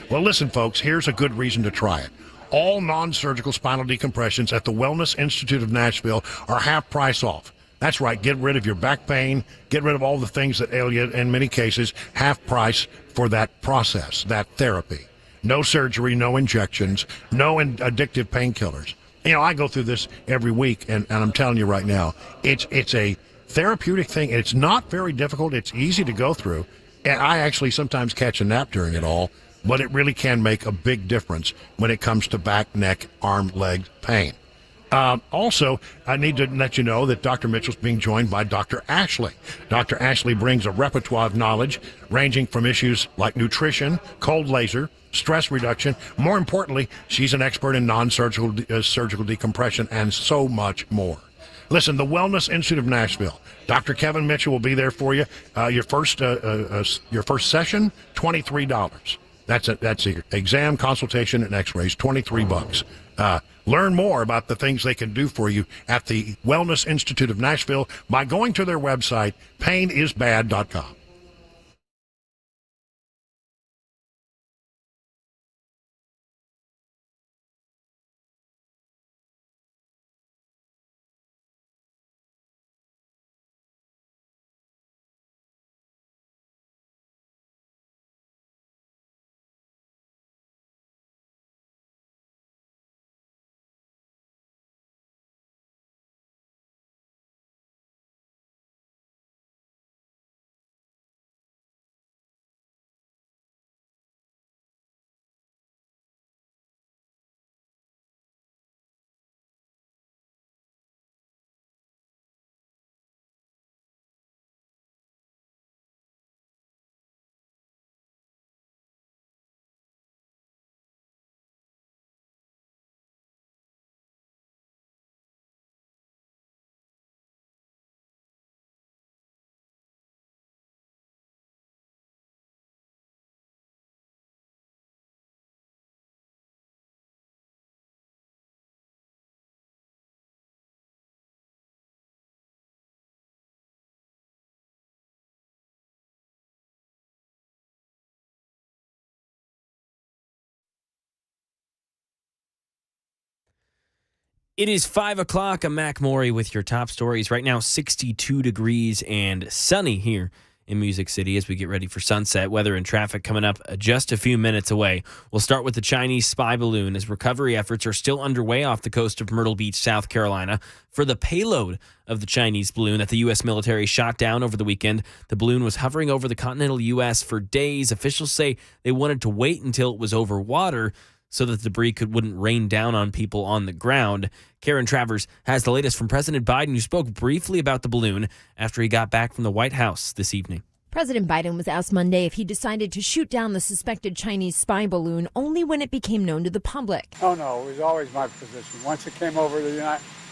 [SPEAKER 1] Well, listen, folks, here's a good reason to try it. All non-surgical spinal decompressions at the Wellness Institute of Nashville are half price off. That's right, get rid of your back pain, get rid of all the things that ail you, in many cases, half price for that process, that therapy. No surgery, no injections, no addictive painkillers. I go through this every week, and I'm telling you right now, it's a therapeutic thing. It's not very difficult. It's easy to go through, and I actually sometimes catch a nap during it all, but it really can make a big difference when it comes to back, neck, arm, leg pain. Also, I need to let you know that Dr. Mitchell's being joined by Dr. Ashley. Dr. Ashley brings a repertoire of knowledge ranging from issues like nutrition, cold laser, stress reduction. More importantly, she's an expert in non-surgical surgical decompression and so much more. Listen, the Wellness Institute of Nashville. Dr. Kevin Mitchell will be there for you. Your first session, $23. That's your exam, consultation, and X-rays, $23. Learn more about the things they can do for you at the Wellness Institute of Nashville by going to their website, painisbad.com.
[SPEAKER 2] It is 5 o'clock. I'm Mac Maury with your top stories. Right now, 62 degrees and sunny here in Music City as we get ready for sunset. Weather and traffic coming up just a few minutes away. We'll start with the Chinese spy balloon as recovery efforts are still underway off the coast of Myrtle Beach, South Carolina, for the payload of the Chinese balloon that the U.S. military shot down over the weekend. The balloon was hovering over the continental U.S. for days. Officials say they wanted to wait until it was over water so that the debris wouldn't rain down on people on the ground. Karen Travers has the latest from President Biden, who spoke briefly about the balloon after he got back from the White House this evening.
[SPEAKER 5] President Biden was asked Monday if he decided to shoot down the suspected Chinese spy balloon only when it became known to the public.
[SPEAKER 17] Oh, no, it was always my position. Once it came over into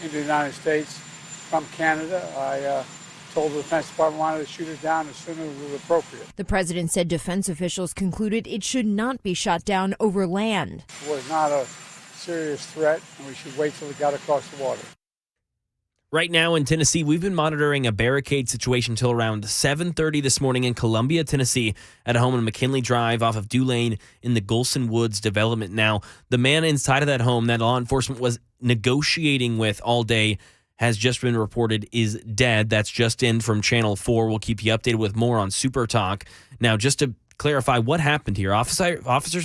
[SPEAKER 17] the United States from Canada, I told the Defense Department wanted to shoot it down as soon as it was appropriate.
[SPEAKER 5] The president said defense officials concluded it should not be shot down over land.
[SPEAKER 17] It was not a serious threat, and we should wait till it got across the water.
[SPEAKER 2] Right now in Tennessee, we've been monitoring a barricade situation till around 7:30 this morning in Columbia, Tennessee, at a home on McKinley Drive off of Dew Lane in the Golson Woods development. Now, the man inside of that home that law enforcement was negotiating with all day has just been reported is dead. That's just in from Channel 4. We'll keep you updated with more on SuperTalk. Now, just to clarify what happened here, officers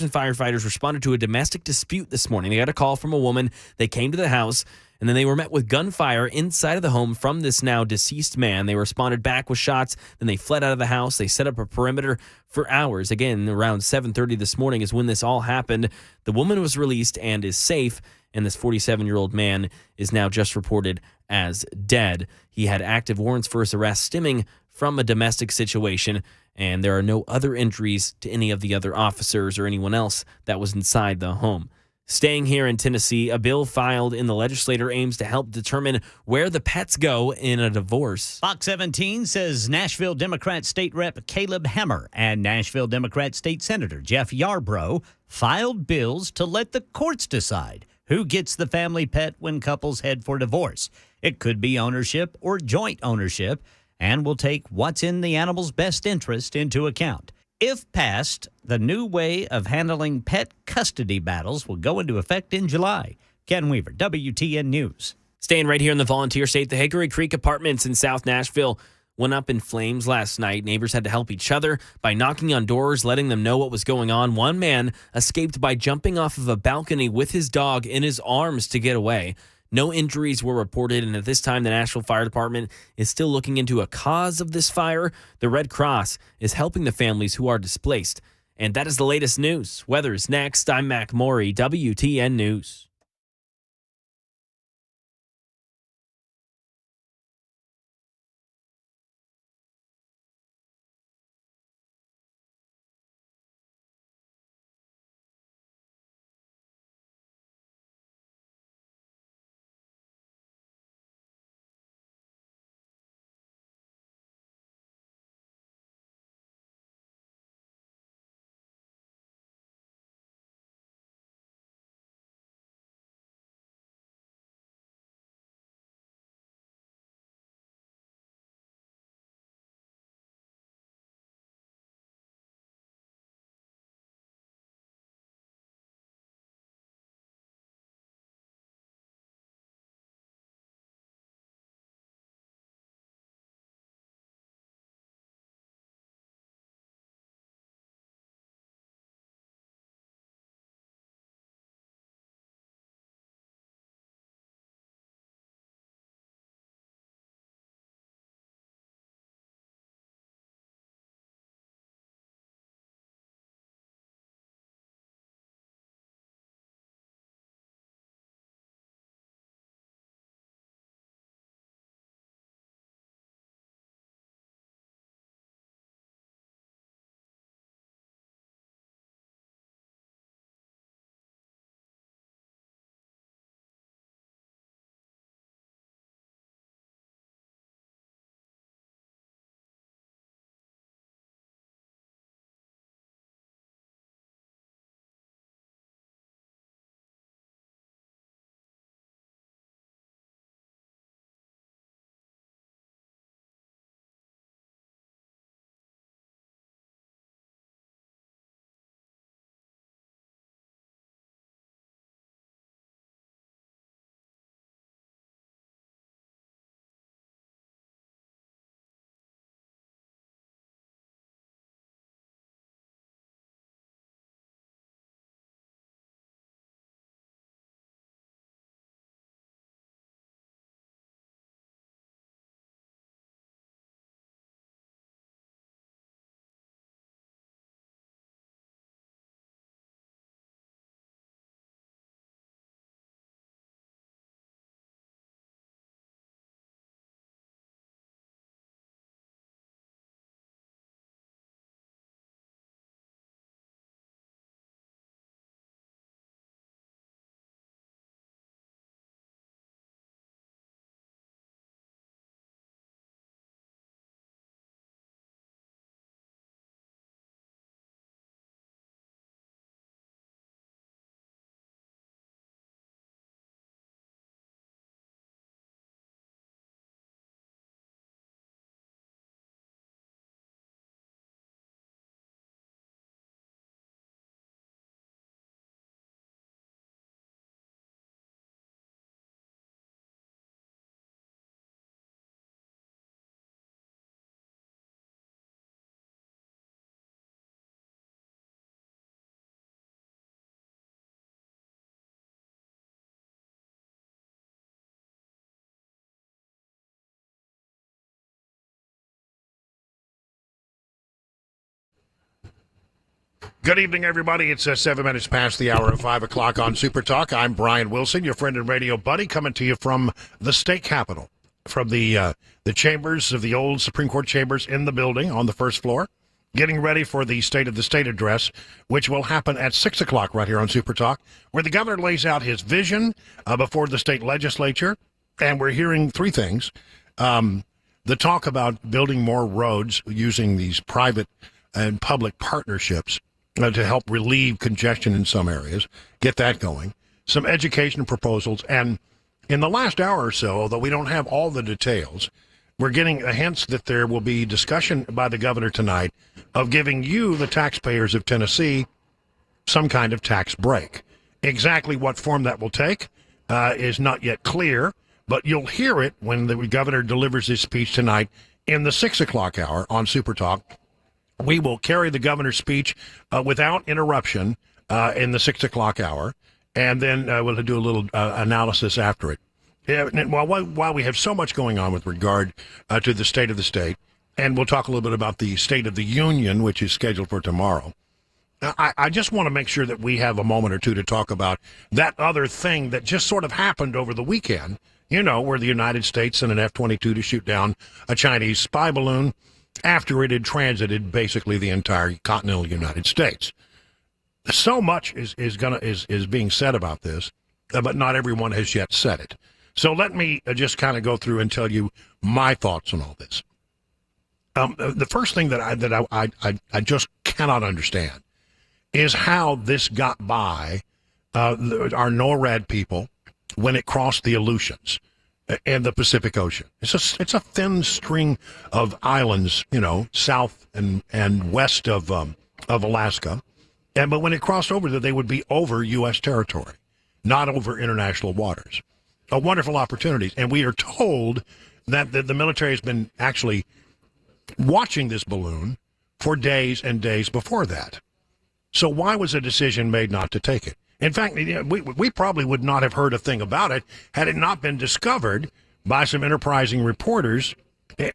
[SPEAKER 2] and firefighters responded to a domestic dispute this morning. They got a call from a woman. They came to the house, and then they were met with gunfire inside of the home from this now deceased man. They responded back with shots. Then they fled out of the house. They set up a perimeter for hours. Again, around 7:30 this morning is when this all happened. The woman was released and is safe, and this 47-year-old man is now just reported as dead. He had active warrants for his arrest stemming from a domestic situation, and there are no other injuries to any of the other officers or anyone else that was inside the home. Staying here in Tennessee, a bill filed in the legislature aims to help determine where the pets go in a divorce.
[SPEAKER 10] Fox 17 says Nashville Democrat State Rep Caleb Hammer and Nashville Democrat State Senator Jeff Yarbrough filed bills to let the courts decide who gets the family pet when couples head for divorce. It could be ownership or joint ownership, and will take what's in the animal's best interest into account. If passed, the new way of handling pet custody battles will go into effect in July. Ken Weaver, WTN News.
[SPEAKER 2] Staying right here in the Volunteer State, the Hickory Creek Apartments in South Nashville went up in flames last night. Neighbors had to help each other by knocking on doors, letting them know what was going on. One man escaped by jumping off of a balcony with his dog in his arms to get away. No injuries were reported, and at this time, the Nashville Fire Department is still looking into a cause of this fire. The Red Cross is helping the families who are displaced. And that is the latest news. Weather is next. I'm Mac Maury, WTN News.
[SPEAKER 1] Good evening, everybody. It's 7 minutes past the hour of 5 o'clock on Super Talk. I'm Brian Wilson, your friend and radio buddy, coming to you from the state capitol, from the chambers of the old Supreme Court chambers in the building on the first floor, getting ready for the State of the State address, which will happen at 6 o'clock right here on Super Talk, where the governor lays out his vision before the state legislature. And we're hearing three things. The talk about building more roads using these private and public partnerships to help relieve congestion in some areas, get that going. Some education proposals. And in the last hour or so, although we don't have all the details, we're getting a hint that there will be discussion by the governor tonight of giving you, the taxpayers of Tennessee, some kind of tax break. Exactly what form that will take is not yet clear, but you'll hear it when the governor delivers his speech tonight in the 6 o'clock hour on Super Talk. We will carry the governor's speech without interruption in the 6 o'clock hour, and then we'll do a little analysis after it. And while we have so much going on with regard to the state of the state, and we'll talk a little bit about the State of the Union, which is scheduled for tomorrow, I just want to make sure that we have a moment or two to talk about that other thing that just sort of happened over the weekend, you know, where the United States sent an F-22 to shoot down a Chinese spy balloon after it had transited basically the entire continental United States. So much is being said about this, but not everyone has yet said it. So let me just kind of go through and tell you my thoughts on all this. The first thing that I just cannot understand is how this got by our NORAD people when it crossed the Aleutians and the Pacific Ocean. It's a thin string of islands, you know, south and west of Alaska. But when it crossed over, they would be over U.S. territory, not over international waters. A wonderful opportunity. And we are told that the military has been actually watching this balloon for days and days before that. So why was a decision made not to take it? In fact, we probably would not have heard a thing about it had it not been discovered by some enterprising reporters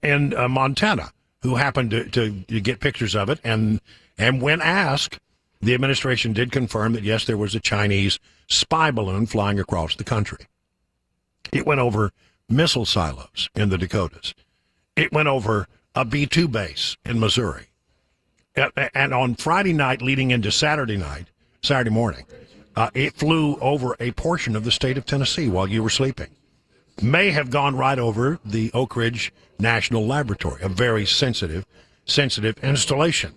[SPEAKER 1] in Montana who happened to get pictures of it. And when asked, the administration did confirm that, yes, there was a Chinese spy balloon flying across the country. It went over missile silos in the Dakotas. It went over a B-2 base in Missouri. And on Friday night leading into Saturday morning, it flew over a portion of the state of Tennessee while you were sleeping. May have gone right over the Oak Ridge National Laboratory, a very sensitive installation.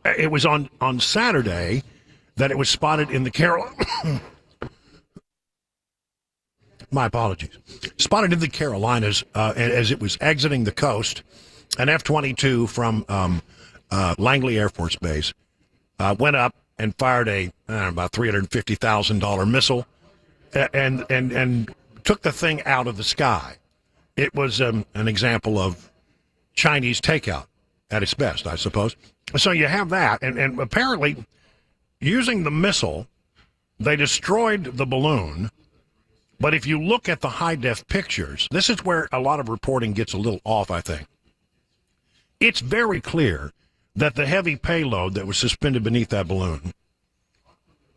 [SPEAKER 1] It was on Saturday that it was spotted in the Carolinas. My apologies. Spotted in the Carolinas as it was exiting the coast. An F-22 from Langley Air Force Base went up and fired about $350,000 missile and took the thing out of the sky. It was an example of Chinese takeout at its best, I suppose. So you have that, and apparently using the missile, they destroyed the balloon. But if you look at the high-def pictures, this is where a lot of reporting gets a little off, I think. It's very clear that the heavy payload that was suspended beneath that balloon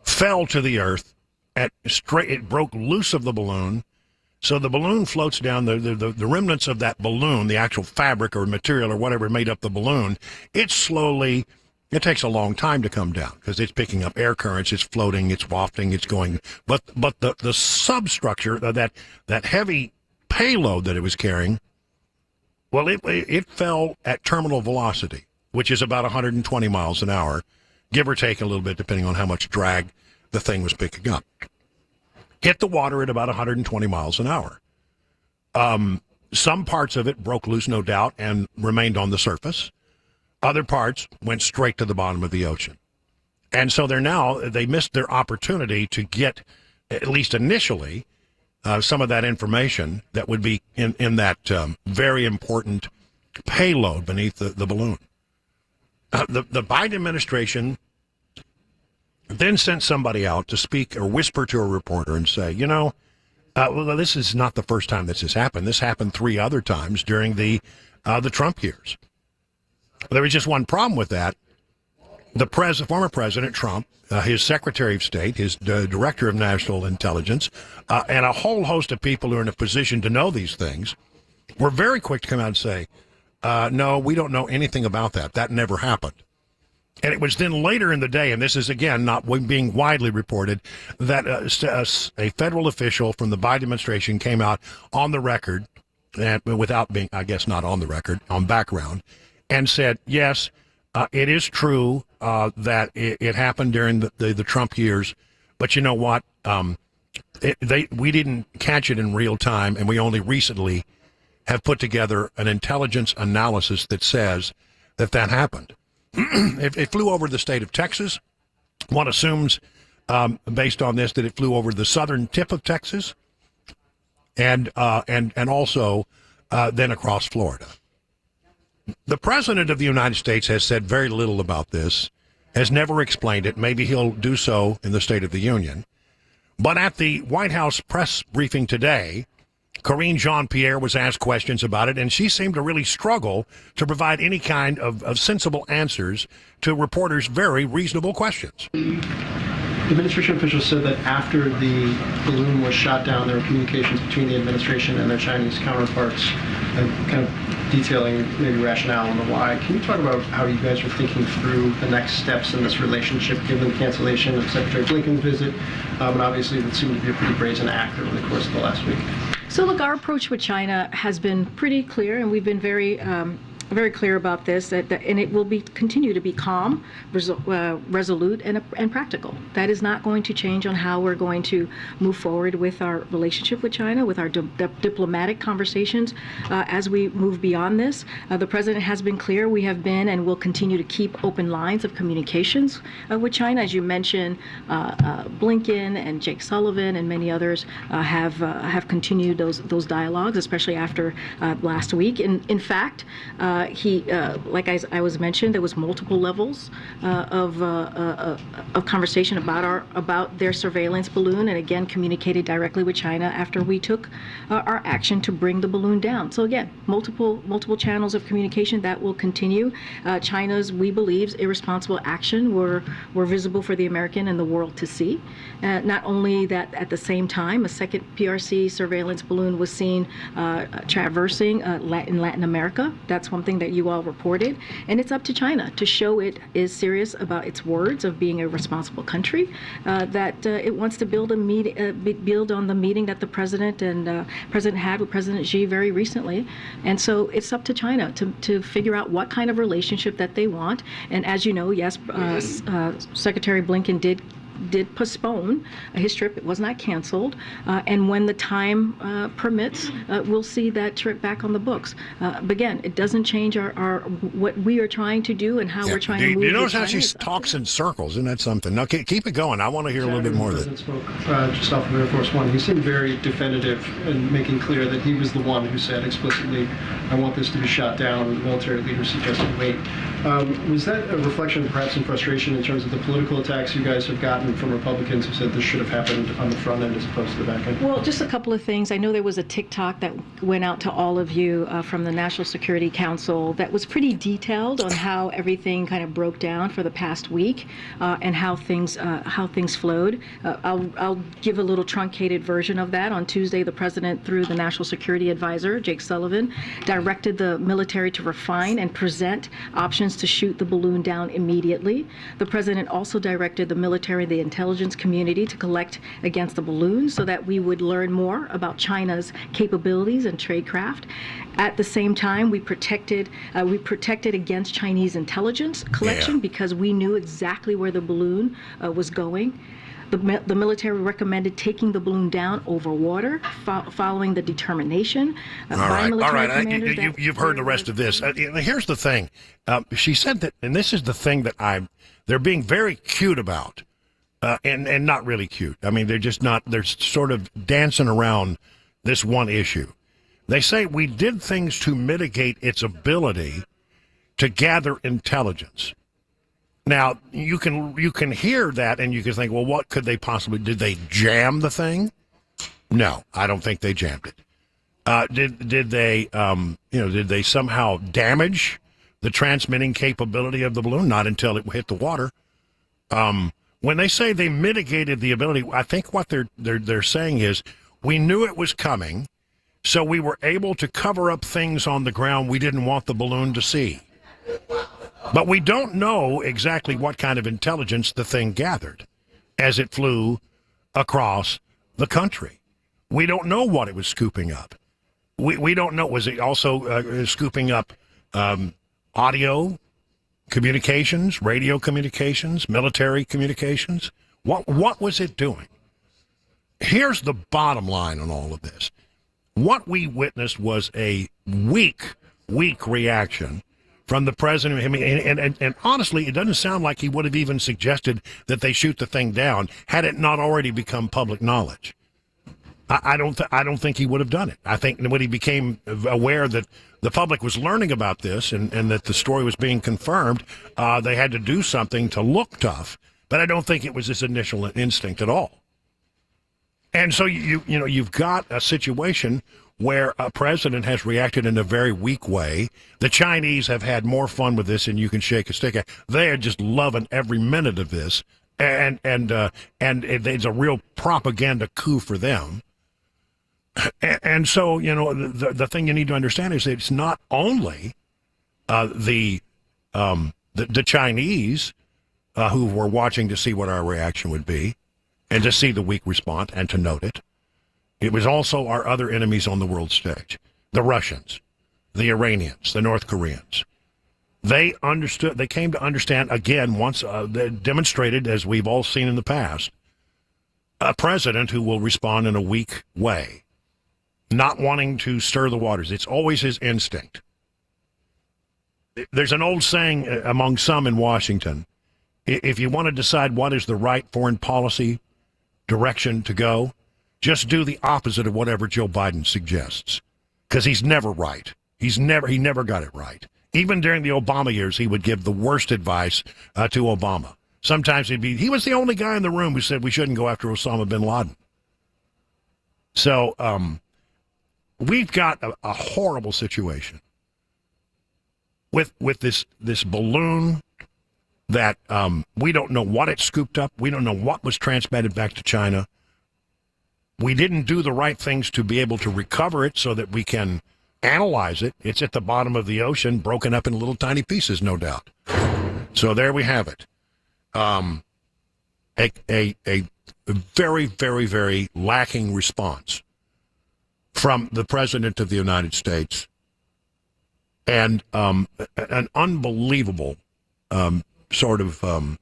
[SPEAKER 1] fell to the earth. It broke loose of the balloon, so the balloon floats down. The remnants of that balloon, the actual fabric or material or whatever made up the balloon, it takes a long time to come down because it's picking up air currents, it's floating, it's wafting, it's going. But the substructure, that heavy payload that it was carrying, well, it fell at terminal velocity, which is about 120 miles an hour, give or take a little bit, depending on how much drag the thing was picking up. Hit the water at about 120 miles an hour. Some parts of it broke loose, no doubt, and remained on the surface. Other parts went straight to the bottom of the ocean. And so they missed their opportunity to get, at least initially, some of that information that would be in that very important payload beneath the balloon. The Biden administration then sent somebody out to speak or whisper to a reporter and say, well, this is not the first time this has happened. This happened 3 other times during the Trump years. There was just one problem with that. the former President Trump, his Secretary of State, his Director of National Intelligence, and a whole host of people who are in a position to know these things were very quick to come out and say, no, we don't know anything about that. That never happened. And it was then later in the day, and this is, again, not being widely reported, that a federal official from the Biden administration came out on the record, and without being, I guess, not on the record, on background, and said, yes, it is true that it happened during the Trump years, but you know what? We didn't catch it in real time, and we only recently have put together an intelligence analysis that says that happened. It flew over the state of Texas. One assumes, based on this, that it flew over the southern tip of Texas, and also then across Florida. The President of the United States has said very little about this, has never explained it. Maybe he'll do so in the State of the Union. But at the White House press briefing today, Karine Jean-Pierre was asked questions about it, and she seemed to really struggle to provide any kind of sensible answers to reporters' very reasonable questions.
[SPEAKER 18] Administration officials said that after the balloon was shot down, there were communications between the administration and their Chinese counterparts, kind of detailing maybe rationale on the why. Can you talk about how you guys are thinking through the next steps in this relationship, given the cancellation of Secretary Blinken's visit, and obviously that seemed to be a pretty brazen act over the course of the last week?
[SPEAKER 6] So look, our approach with China has been pretty clear, and we've been very clear about this, and it will continue to be calm, resolute, and practical. That is not going to change on how we're going to move forward with our relationship with China, with our diplomatic conversations as we move beyond this. The President has been clear. We have been and will continue to keep open lines of communications with China. As you mentioned, Blinken and Jake Sullivan and many others have continued those dialogues, especially after last week. In fact, like I was mentioned, there was multiple levels of conversation about their surveillance balloon, and again communicated directly with China after we took our action to bring the balloon down. So again, multiple channels of communication that will continue. China's, we believe, irresponsible action were visible for the American and the world to see. Not only that, at the same time, a second PRC surveillance balloon was seen traversing in Latin America. That's one thing that you all reported, and it's up to China to show it is serious about its words of being a responsible country, that it wants to build on the meeting that the President had with President Xi very recently. And so it's up to China to figure out what kind of relationship that they want. And as you know, yes, Secretary Blinken did postpone his trip. It was not canceled. And when the time permits, we'll see that trip back on the books. But again, it doesn't change our what we are trying to do and how we're trying to move.
[SPEAKER 1] You notice how she talks in circles? Isn't that something? Now, keep it going. I want to hear a little bit more of it.
[SPEAKER 18] Spoke just off of Air Force One. He seemed very definitive in making clear that he was the one who said explicitly, I want this to be shot down. The military leaders suggested wait. Was that a reflection of perhaps some frustration in terms of the political attacks you guys have gotten from Republicans who said this should have happened on the front end as opposed to the back end?
[SPEAKER 6] Well, just a couple of things. I know there was a TikTok that went out to all of you from the National Security Council that was pretty detailed on how everything kind of broke down for the past week and how things flowed. I'll give a little truncated version of that. On Tuesday, the President, through the National Security Advisor, Jake Sullivan, directed the military to refine and present options to shoot the balloon down immediately. The President also directed the military and the intelligence community to collect against the balloon so that we would learn more about China's capabilities and tradecraft. At the same time, we protected against Chinese intelligence collection because we knew exactly where the balloon was going. The military recommended taking the balloon down over water, following the determination by military commanders.
[SPEAKER 1] You've heard the rest of this. Here's the thing. She said that, and this is the thing that they're being very cute about, and not really cute. I mean, they're just not. They're sort of dancing around this one issue. They say we did things to mitigate its ability to gather intelligence. Now, you can hear that and you can think, well, what could they possibly, did they jam the thing? No, I don't think they jammed it. Did they somehow damage the transmitting capability of the balloon, not until it hit the water. When they say they mitigated the ability, I think what they're saying is we knew it was coming, so we were able to cover up things on the ground we didn't want the balloon to see. But we don't know exactly what kind of intelligence the thing gathered as it flew across the country. We don't know what it was scooping up. We don't know. Was it also scooping up audio communications, radio communications, military communications? What was it doing? Here's the bottom line on all of this. What we witnessed was a weak reaction from the president. I mean, and honestly, it doesn't sound like he would have even suggested that they shoot the thing down had it not already become public knowledge. I don't think he would have done it. I think when he became aware that the public was learning about this and that the story was being confirmed, they had to do something to look tough. But I don't think it was his initial instinct at all. And so you've got a situation where a president has reacted in a very weak way. The Chinese have had more fun with this than you can shake a stick at. They are just loving every minute of this, and it's a real propaganda coup for them. And so, the thing you need to understand is that it's not only the Chinese who were watching to see what our reaction would be and to see the weak response and to note it. It was also our other enemies on the world stage, the Russians, the Iranians, the North Koreans. They understood, they came to understand, again, once they demonstrated, as we've all seen in the past, a president who will respond in a weak way, not wanting to stir the waters. It's always his instinct. There's an old saying among some in Washington, if you want to decide what is the right foreign policy direction to go, just do the opposite of whatever Joe Biden suggests, because he's never right. He never got it right. Even during the Obama years, he would give the worst advice to Obama. Sometimes he was the only guy in the room who said we shouldn't go after Osama bin Laden. So we've got a horrible situation with this balloon that we don't know what it scooped up. We don't know what was transmitted back to China. We didn't do the right things to be able to recover it so that we can analyze it. It's at the bottom of the ocean, broken up in little tiny pieces, no doubt. So there we have it. A very, very, very lacking response from the President of the United States, and an unbelievable sort of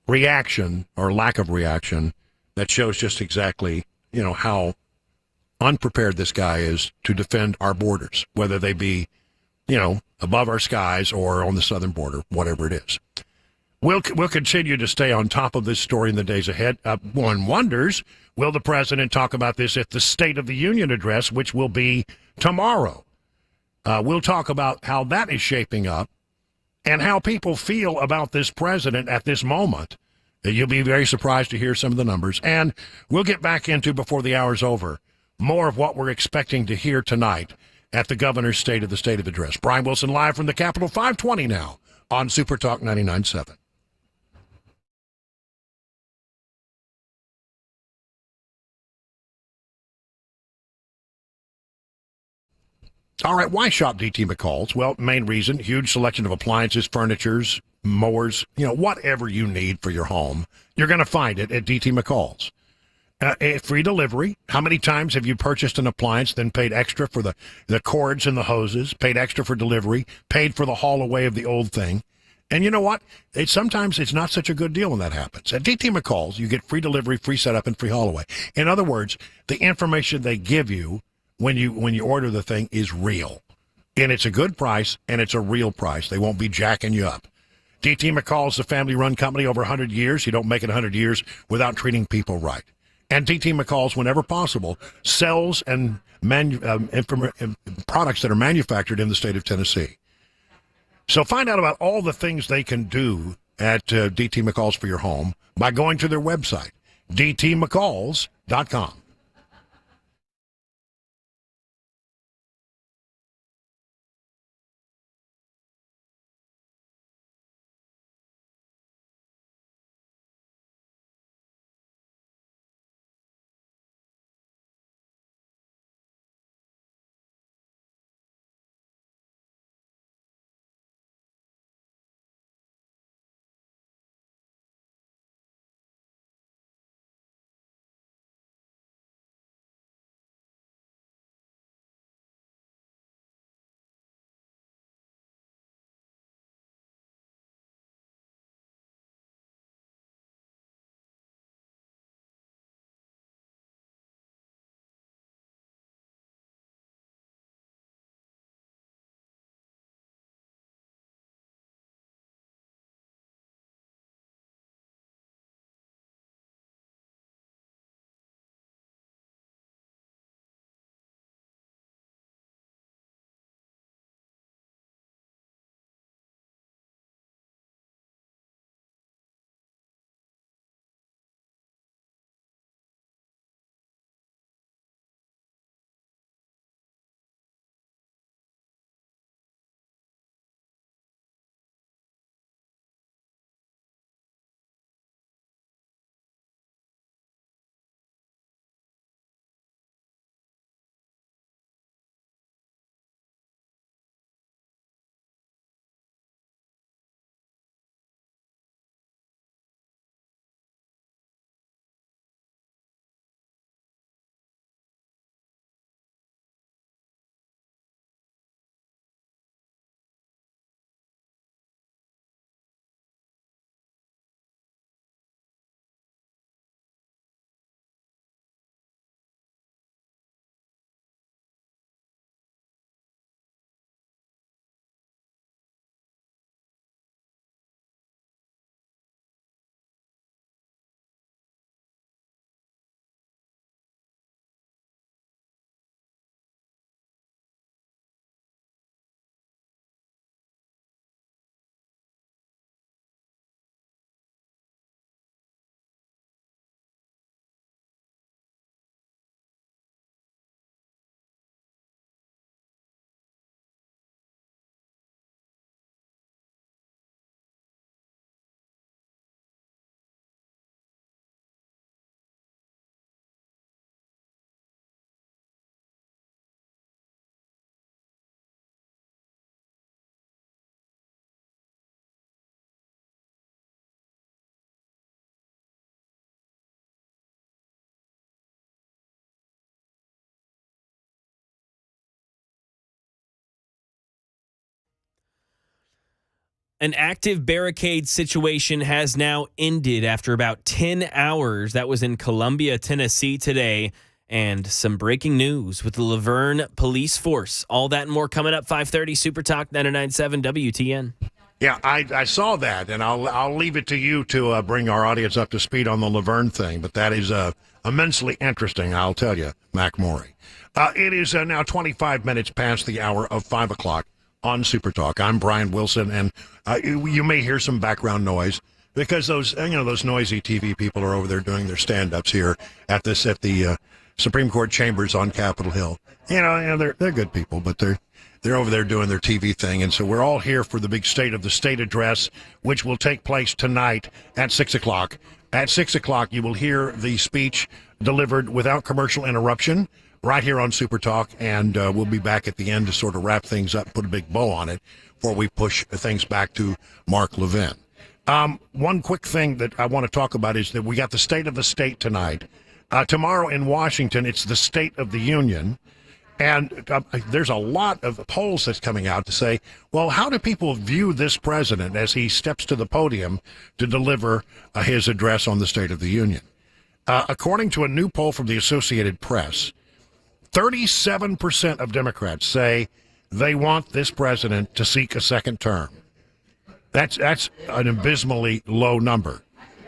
[SPEAKER 1] reaction or lack of reaction that shows just exactly how unprepared this guy is to defend our borders, whether they be, above our skies or on the southern border, whatever it is. We'll continue to stay on top of this story in the days ahead. One wonders, will the president talk about this at the State of the Union address, which will be tomorrow? We'll talk about how that is shaping up and how people feel about this president at this moment. You'll be very surprised to hear some of the numbers. And we'll get back into, before the hour's over, more of what we're expecting to hear tonight at the governor's State of the State of Address. Brian Wilson live from the Capitol, 520 now on SuperTalk 99.7. All right, why shop DT McCall's? Well, main reason, huge selection of appliances, furnitures, mowers, whatever you need for your home, you're going to find it at DT McCall's. Free delivery. How many times have you purchased an appliance, then paid extra for the cords and the hoses, paid extra for delivery, paid for the haul away of the old thing? And you know what? Sometimes it's not such a good deal when that happens. At DT McCall's, you get free delivery, free setup, and free haul away. In other words, the information they give you when you order the thing is real. And it's a good price, and it's a real price. They won't be jacking you up. DT McCall's a family-run company over 100 years. You don't make it 100 years without treating people right. And DT McCall's, whenever possible, sells and products that are manufactured in the state of Tennessee. So find out about all the things they can do at DT McCall's for your home by going to their website, dtmccalls.com.
[SPEAKER 2] An active barricade situation has now ended after about 10 hours. That was in Columbia, Tennessee today. And some breaking news with the Laverne police force. All that and more coming up, 5:30, Super Talk 99.7 WTN.
[SPEAKER 1] Yeah, I saw that, and I'll leave it to you to bring our audience up to speed on the Laverne thing. But that is immensely interesting, I'll tell you, Mac Morey. It is now 25 minutes past the hour of 5 o'clock on Super Talk. I'm Brian Wilson, and you may hear some background noise because those noisy TV people are over there doing their stand-ups here at the Supreme Court chambers on Capitol Hill. They're good people, but they're over there doing their TV thing. And so we're all here for the big State of the State address, which will take place tonight at 6 o'clock. At 6 o'clock, you will hear the speech delivered without commercial interruption right here on Super Talk. And we'll be back at the end to sort of wrap things up, put a big bow on it before we push things back to Mark Levin. One quick thing that I want to talk about is that we got the State of the State tonight. Tomorrow in Washington, it's the State of the Union. And there's a lot of polls that's coming out to say, well, how do people view this president as he steps to the podium to deliver his address on the State of the Union? According to a new poll from the Associated Press, 37% of Democrats say they want this president to seek a second term. That's an abysmally low number,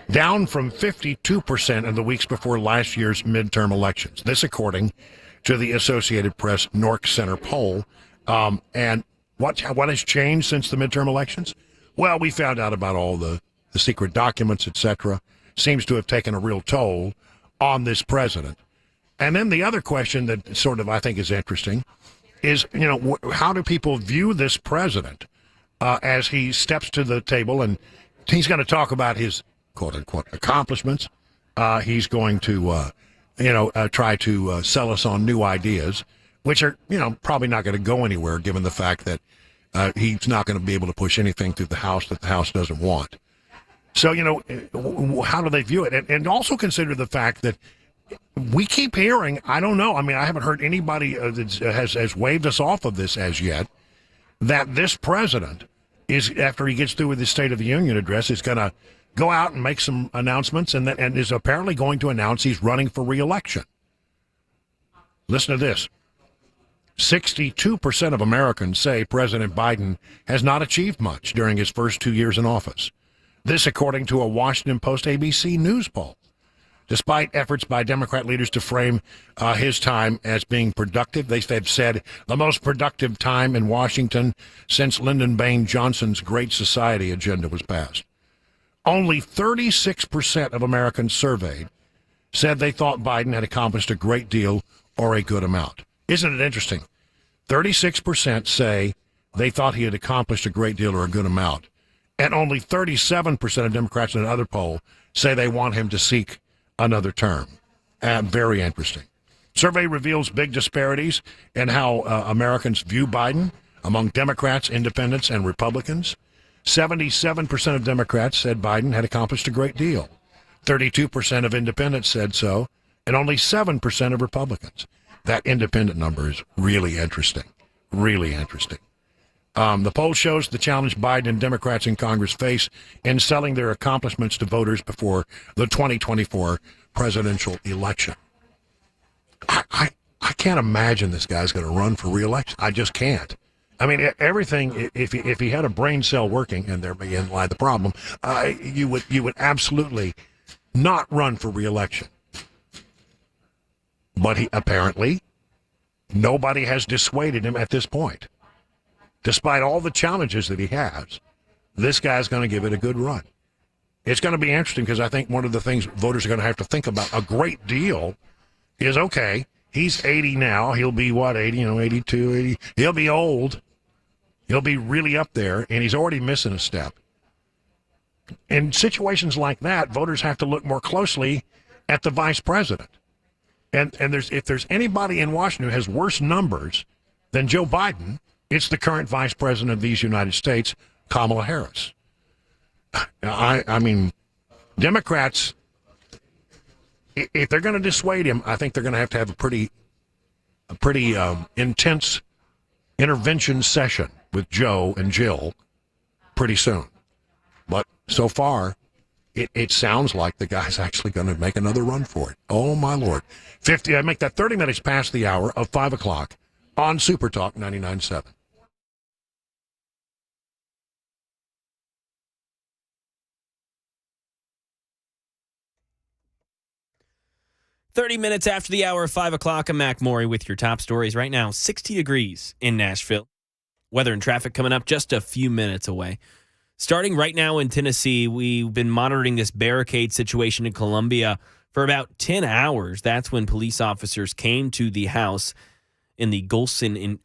[SPEAKER 1] down from 52% in the weeks before last year's midterm elections. This according to the Associated Press Nork Center poll. And what has changed since the midterm elections? Well, we found out about all the secret documents, etc. Seems to have taken a real toll on this president. And then the other question that sort of I think is interesting is, how do people view this president as he steps to the table and he's going to talk about his quote-unquote accomplishments. He's going to, try to sell us on new ideas, which are, probably not going to go anywhere given the fact that he's not going to be able to push anything through the House that the House doesn't want. So, how do they view it? And also consider the fact that we keep hearing, I don't know, I haven't heard anybody that has waved us off of this as yet, that this president is, after he gets through with his State of the Union address, is going to go out and make some announcements and is apparently going to announce he's running for re-election. Listen to this. 62% of Americans say President Biden has not achieved much during his first 2 years in office. This according to a Washington Post ABC News poll. Despite efforts by Democrat leaders to frame his time as being productive, they've said the most productive time in Washington since Lyndon Baines Johnson's Great Society agenda was passed. Only 36% of Americans surveyed said they thought Biden had accomplished a great deal or a good amount. Isn't it interesting? 36% say they thought he had accomplished a great deal or a good amount. And only 37% of Democrats in another poll say they want him to seek another term. Very interesting. Survey reveals big disparities in how Americans view Biden among Democrats, independents, and Republicans. 77% of Democrats said Biden had accomplished a great deal. 32% of independents said so, and only 7% of Republicans. That independent number is really interesting. Really interesting. The poll shows the challenge Biden and Democrats in Congress face in selling their accomplishments to voters before the 2024 presidential election. I can't imagine this guy's going to run for re-election. I just can't. Everything, if he had a brain cell working, and there may lie the problem, you would absolutely not run for re-election. But apparently, nobody has dissuaded him at this point. Despite all the challenges that he has, this guy's going to give it a good run. It's going to be interesting because I think one of the things voters are going to have to think about a great deal is, okay, he's 80 now. He'll be, 82, 80. He'll be old. He'll be really up there, and he's already missing a step. In situations like that, voters have to look more closely at the vice president. And if there's anybody in Washington who has worse numbers than Joe Biden, it's the current vice president of these United States, Kamala Harris. Democrats, if they're going to dissuade him, I think they're going to have a pretty intense intervention session with Joe and Jill pretty soon. But so far, it sounds like the guy's actually going to make another run for it. Oh, my Lord. I make that 30 minutes past the hour of 5 o'clock on SuperTalk 99.7.
[SPEAKER 2] Minutes after the hour of 5 o'clock, I'm Mac Maury with your top stories. Right now, 60 degrees in Nashville. Weather and traffic coming up just a few minutes away. Starting right now in Tennessee, we've been monitoring this barricade situation in Columbia for about 10 hours. That's when police officers came to the house in the Golson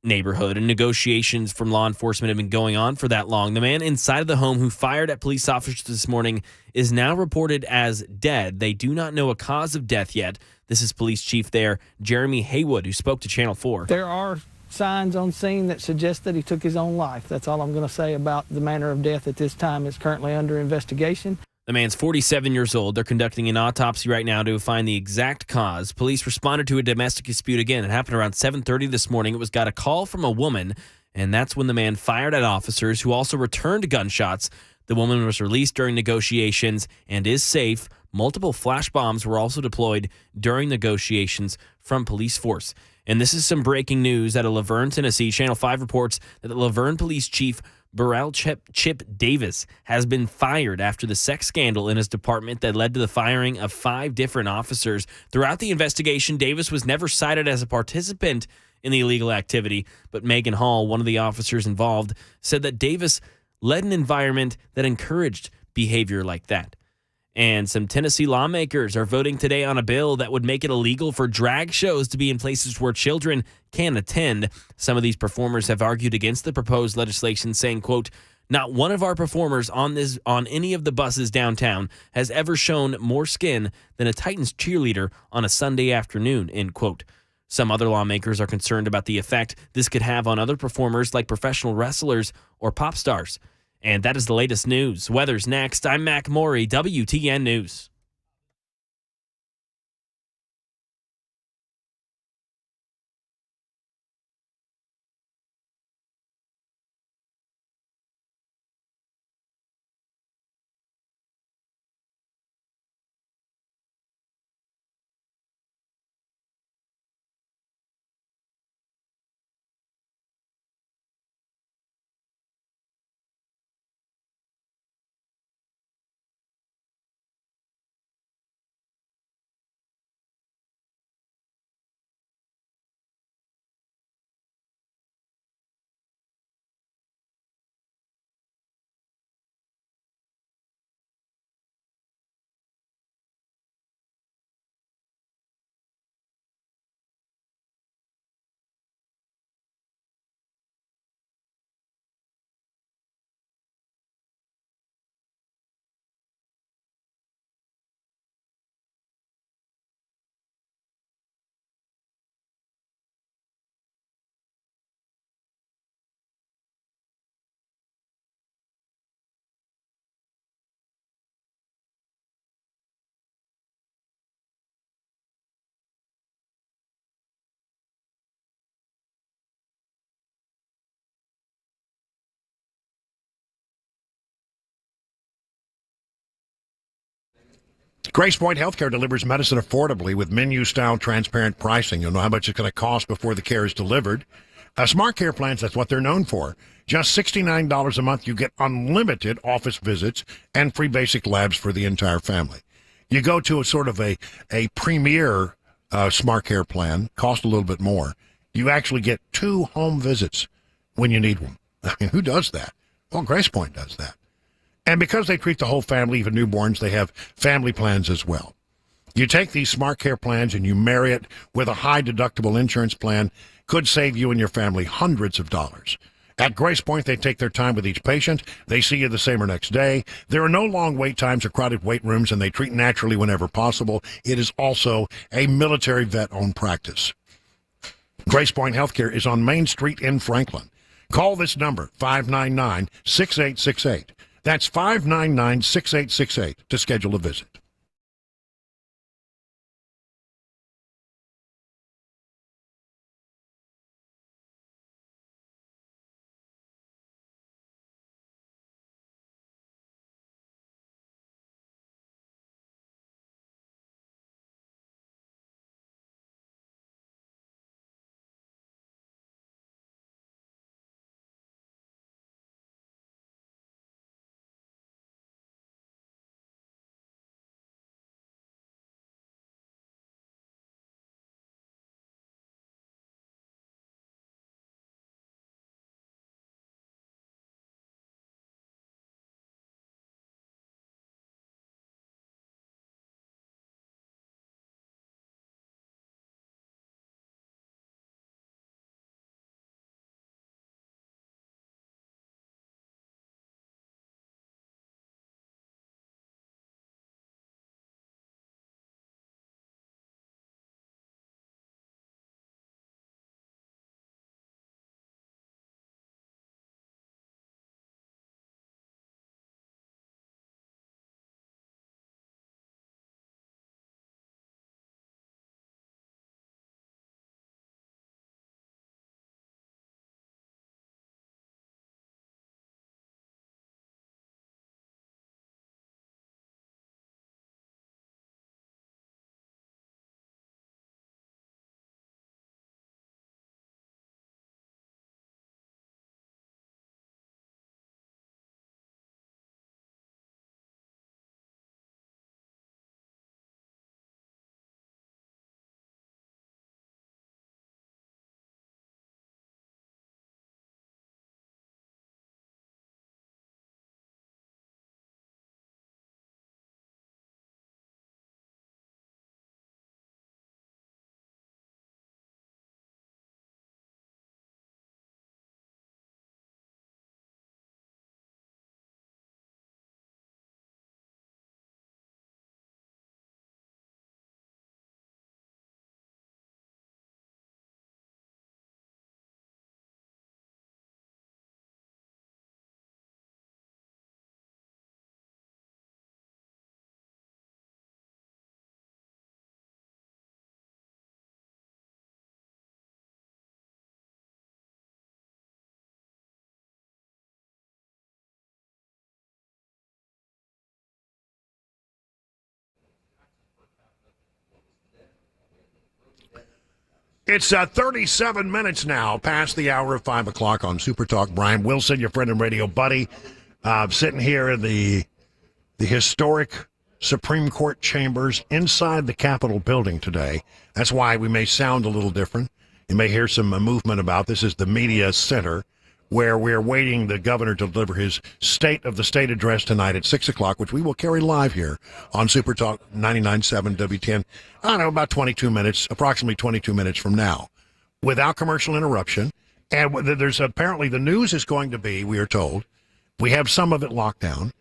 [SPEAKER 2] neighborhood, and negotiations from law enforcement have been going on for that long. The man inside of the home who fired at police officers this morning is now reported as dead. They do not know a cause of death yet. This is police chief there, Jeremy Haywood, who spoke to Channel 4.
[SPEAKER 19] There are signs on scene that suggest that he took his own life. That's all I'm going to say about the manner of death at this time. It's currently under investigation.
[SPEAKER 2] The man's 47 years old. They're conducting an autopsy right now to find the exact cause. Police responded to a domestic dispute again. It happened around 7:30 this morning. It got a call from a woman, and that's when the man fired at officers who also returned gunshots. The woman was released during negotiations and is safe. Multiple flash bombs were also deployed during negotiations from police force. And this is some breaking news out of Laverne, Tennessee. Channel 5 reports that the Laverne police chief, Burrell Chip Davis, has been fired after the sex scandal in his department that led to the firing of 5 different officers. Throughout the investigation, Davis was never cited as a participant in the illegal activity, but Megan Hall, one of the officers involved, said that Davis led an environment that encouraged behavior like that. And some Tennessee lawmakers are voting today on a bill that would make it illegal for drag shows to be in places where children can attend. Some of these performers have argued against the proposed legislation, saying, quote, "Not one of our performers on any of the buses downtown has ever shown more skin than a Titans cheerleader on a Sunday afternoon," end quote. Some other lawmakers are concerned about the effect this could have on other performers like professional wrestlers or pop stars. And that is the latest news. Weather's next. I'm Mac Maury, WTN News.
[SPEAKER 1] Grace Point Healthcare delivers medicine affordably with menu-style transparent pricing. You'll know how much it's going to cost before the care is delivered. Smart Care plans, that's what they're known for. Just $69 a month, you get unlimited office visits and free basic labs for the entire family. You go to a sort of a premier Smart Care plan, cost a little bit more. You actually get 2 home visits when you need one. I mean, who does that? Well, Grace Point does that. And because they treat the whole family, even newborns, they have family plans as well. You take these Smart Care plans and you marry it with a high deductible insurance plan, could save you and your family hundreds of dollars. At Grace Point, they take their time with each patient. They see you the same or next day. There are no long wait times or crowded wait rooms, and they treat naturally whenever possible. It is also a military vet-owned practice. Grace Point Healthcare is on Main Street in Franklin. Call this number, 599-6868. That's 599-6868 to schedule a visit. It's 37 minutes now past the hour of 5 o'clock on SuperTalk. Brian Wilson, your friend and radio buddy, sitting here in the historic Supreme Court chambers inside the Capitol building today. That's why we may sound a little different. You may hear some movement about this. Is the media center where we're waiting the governor to deliver his State of the State address tonight at 6 o'clock, which we will carry live here on SuperTalk 99.7 W10. I don't know, about 22 minutes, approximately 22 minutes from now, without commercial interruption. And there's apparently the news is going to be, we are told, we have some of it locked down,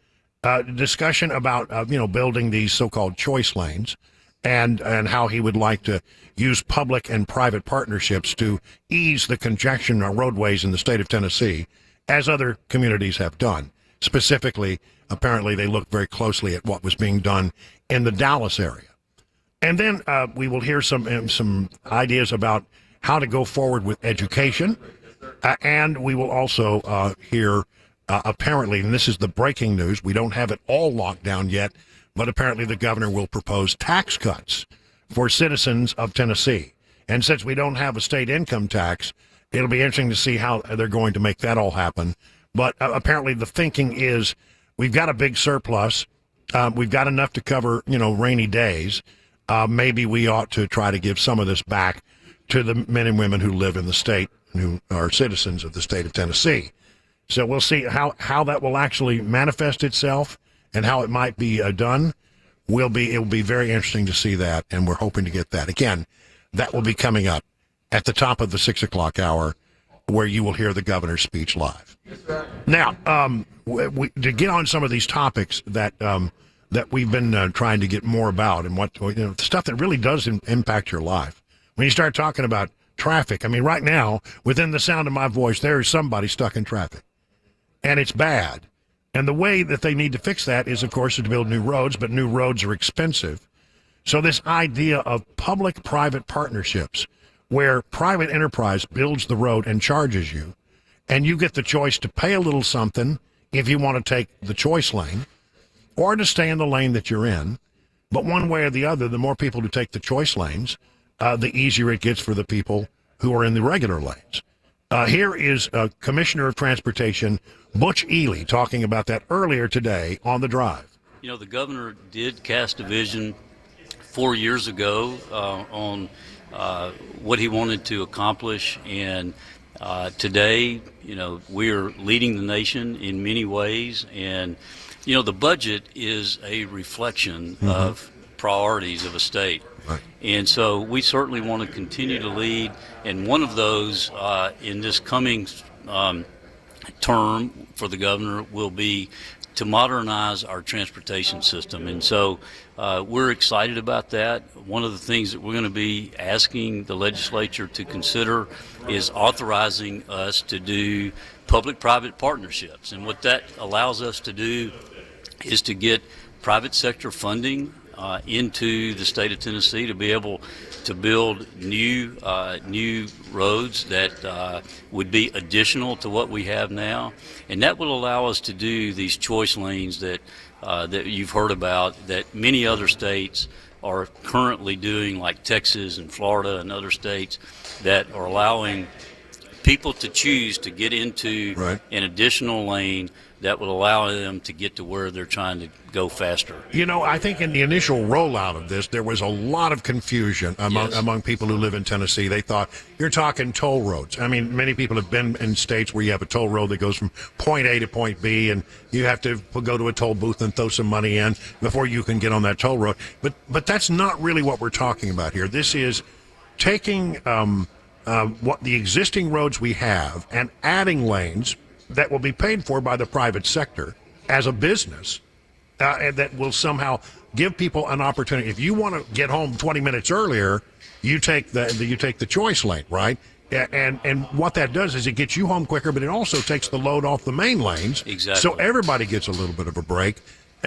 [SPEAKER 1] discussion about, building these so-called choice lanes and how he would like to use public and private partnerships to ease the congestion on roadways in the state of Tennessee, as other communities have done. Specifically, apparently, they looked very closely at what was being done in the Dallas area. And then we will hear some ideas about how to go forward with education. And we will also hear, apparently, and this is the breaking news, we don't have it all locked down yet, but apparently the governor will propose tax cuts for citizens of Tennessee. And since we don't have a state income tax, it'll be interesting to see how they're going to make that all happen. But apparently the thinking is we've got a big surplus. We've got enough to cover, rainy days. Maybe we ought to try to give some of this back to the men and women who live in the state, who are citizens of the state of Tennessee. So we'll see how that will actually manifest itself and how it might be done. It will be very interesting to see that, and we're hoping to get that. Again, that will be coming up at the top of the 6 o'clock hour, where you will hear the governor's speech live. Now, to get on some of these topics that we've been trying to get more about, and what stuff that really does impact your life. When you start talking about traffic, I mean, right now, within the sound of my voice, there is somebody stuck in traffic, and it's bad. And the way that they need to fix that is, of course, to build new roads, but new roads are expensive. So this idea of public-private partnerships, where private enterprise builds the road and charges you, and you get the choice to pay a little something if you want to take the choice lane, or to stay in the lane that you're in. But one way or the other, the more people who take the choice lanes, the easier it gets for the people who are in the regular lanes. Here is Commissioner of Transportation Butch Ely talking about that earlier today on The Drive.
[SPEAKER 7] The governor did cast a vision 4 years ago on what he wanted to accomplish, and today, we're leading the nation in many ways, and the budget is a reflection of priorities of a state.
[SPEAKER 1] Right.
[SPEAKER 7] And so we certainly want to continue to lead, and one of those in this coming term for the governor will be to modernize our transportation system. And so we're excited about that. One of the things that we're going to be asking the legislature to consider is authorizing us to do public-private partnerships. And what that allows us to do is to get private sector funding into the state of Tennessee to be able to build new roads that would be additional to what we have now, and that will allow us to do these choice lanes that you've heard about, that many other states are currently doing, like Texas and Florida and other states that are allowing people to choose to get into an additional lane that will allow them to get to where they're trying to go faster.
[SPEAKER 1] I think in the initial rollout of this, there was a lot of confusion among people who live in Tennessee. They thought, you're talking toll roads. I mean, many people have been in states where you have a toll road that goes from point A to point B, and you have to go to a toll booth and throw some money in before you can get on that toll road. But that's not really what we're talking about here. This is taking what the existing roads we have and adding lanes that will be paid for by the private sector as a business, and that will somehow give people an opportunity. If you want to get home 20 minutes earlier, you take the choice lane, right? And what that does is it gets you home quicker, but it also takes the load off the main lanes.
[SPEAKER 7] Exactly.
[SPEAKER 1] So everybody gets a little bit of a break.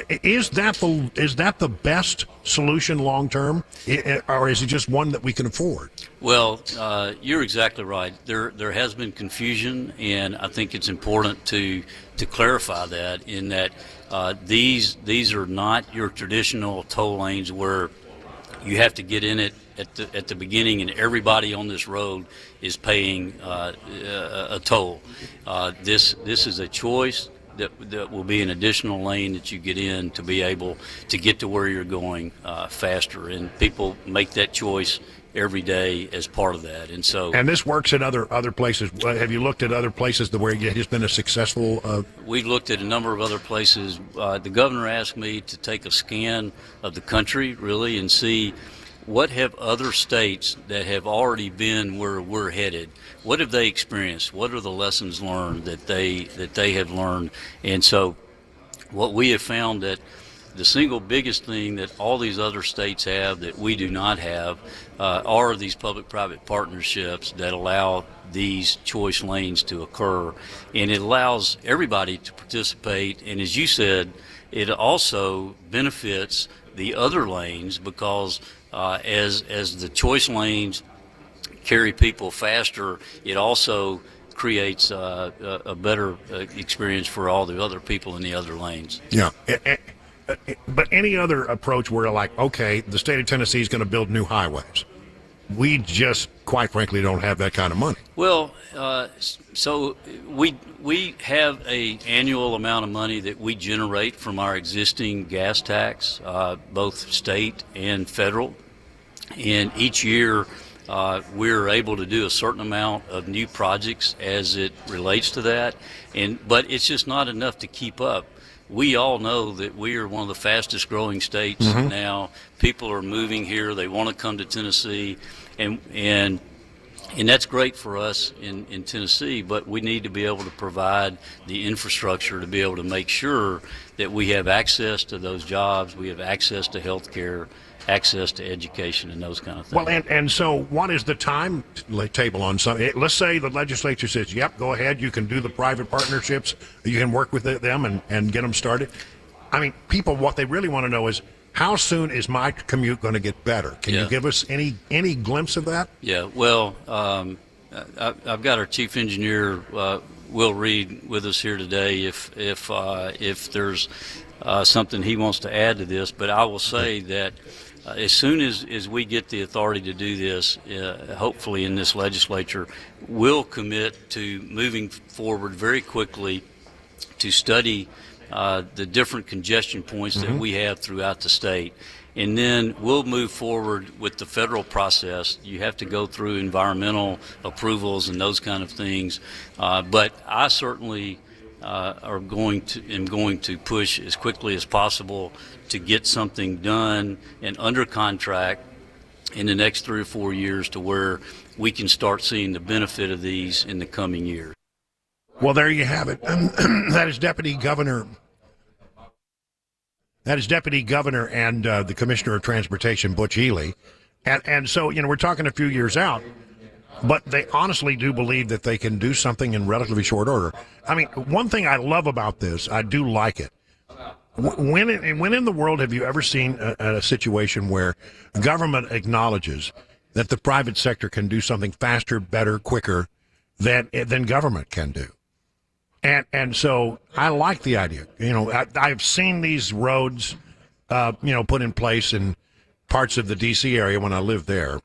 [SPEAKER 1] Is that the best solution long term, or is it just one that we can afford?
[SPEAKER 7] Well, you're exactly right. There has been confusion, and I think it's important to clarify that, in that these are not your traditional toll lanes where you have to get in it at the beginning, and everybody on this road is paying a toll. This is a choice that will be an additional lane that you get in to be able to get to where you're going faster, and people make that choice every day as part of that. And
[SPEAKER 1] this works in other places. Have you looked at other places where it has been a successful?
[SPEAKER 7] We've looked at a number of other places. The governor asked me to take a scan of the country, really, and see what have other states that have already been where we're headed, what have they experienced? What are the lessons learned that they have learned? And so what we have found that the single biggest thing that all these other states have that we do not have are these public-private partnerships that allow these choice lanes to occur. And it allows everybody to participate. And as you said, it also benefits the other lanes because as the choice lanes carry people faster, it also creates a better experience for all the other people in the other lanes.
[SPEAKER 1] Yeah. But any other approach where, like, okay, the state of Tennessee is going to build new highways. We just, quite frankly, don't have that kind of money.
[SPEAKER 7] Well, so we have a annual amount of money that we generate from our existing gas tax, both state and federal. And each year we're able to do a certain amount of new projects as it relates to that. But it's just not enough to keep up. We all know that we are one of the fastest growing states now. People are moving here. They want to come to Tennessee. And that's great for us in Tennessee, but we need to be able to provide the infrastructure to be able to make sure that we have access to those jobs, we have access to health care, access to education, and those kind of things.
[SPEAKER 1] Well, and so what is the timetable on something? Let's say the legislature says, yep, go ahead, you can do the private partnerships, you can work with them and get them started. I mean, people, what they really want to know is, how soon is my commute going to get better? Can you give us any glimpse of that?
[SPEAKER 7] Yeah, well, I've got our chief engineer, Will Reed, with us here today if there's something he wants to add to this. But I will say that as soon as we get the authority to do this, hopefully in this legislature, we'll commit to moving forward very quickly to study the different congestion points that we have throughout the state. And then we'll move forward with the federal process. You have to go through environmental approvals and those kind of things. But I certainly am going to push as quickly as possible to get something done and under contract in the next 3 or 4 years to where we can start seeing the benefit of these in the coming years.
[SPEAKER 1] Well, there you have it. That is Deputy Governor and the Commissioner of Transportation, Butch Ely. And so, we're talking a few years out, but they honestly do believe that they can do something in relatively short order. I mean, one thing I love about this, I do like it. When in the world have you ever seen a situation where government acknowledges that the private sector can do something faster, better, quicker than government can do? And so I like the idea. I've seen these roads, put in place in parts of the D.C. area when I lived there,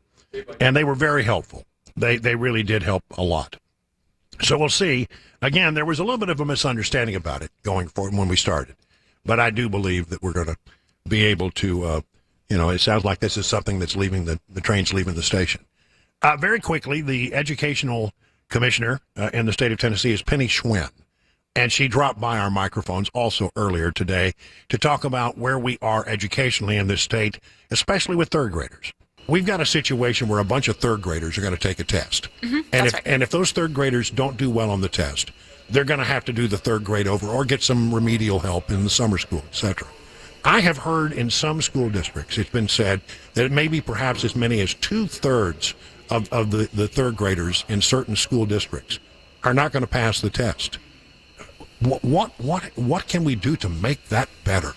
[SPEAKER 1] and they were very helpful. They really did help a lot. So we'll see. Again, there was a little bit of a misunderstanding about it going forward when we started, but I do believe that we're going to be able to. It sounds like this is something that's leaving the train's leaving the station. Very quickly, the educational commissioner in the state of Tennessee is Penny Schwinn. And she dropped by our microphones also earlier today to talk about where we are educationally in this state, especially with third graders. We've got a situation where a bunch of third graders are going to take a test. And if those third graders don't do well on the test, they're going to have to do the third grade over or get some remedial help in the summer school, etc. I have heard in some school districts, it's been said that it may be perhaps as many as 2/3 of the third graders in certain school districts are not going to pass the test. What can we do to make that better?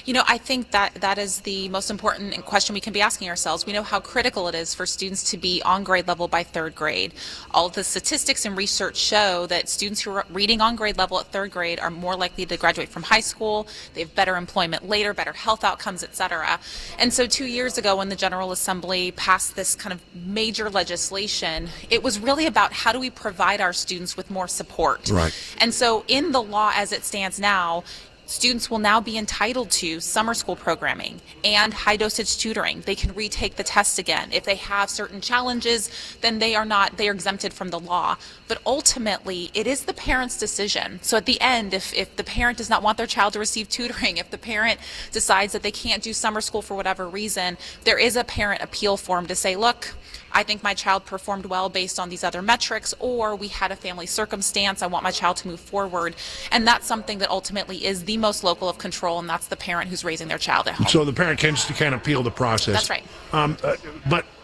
[SPEAKER 11] I think that is the most important question we can be asking ourselves. We know how critical it is for students to be on grade level by third grade. All of the statistics and research show that students who are reading on grade level at third grade are more likely to graduate from high school. They have better employment later, better health outcomes, etc. And so 2 years ago when the General Assembly passed this kind of major legislation, it was really about how do we provide our students with more support.
[SPEAKER 1] Right.
[SPEAKER 11] And so in the law as it stands now, students will now be entitled to summer school programming and high dosage tutoring. They can retake the test again. If they have certain challenges, then they are exempted from the law. But ultimately, it is the parent's decision. So at the end, if the parent does not want their child to receive tutoring, if the parent decides that they can't do summer school for whatever reason, there is a parent appeal form to say, look, I think my child performed well based on these other metrics, or we had a family circumstance, I want my child to move forward. And that's something that ultimately is the most local of control, and that's the parent who's raising their child at home.
[SPEAKER 1] So the parent can appeal the process.
[SPEAKER 11] That's right.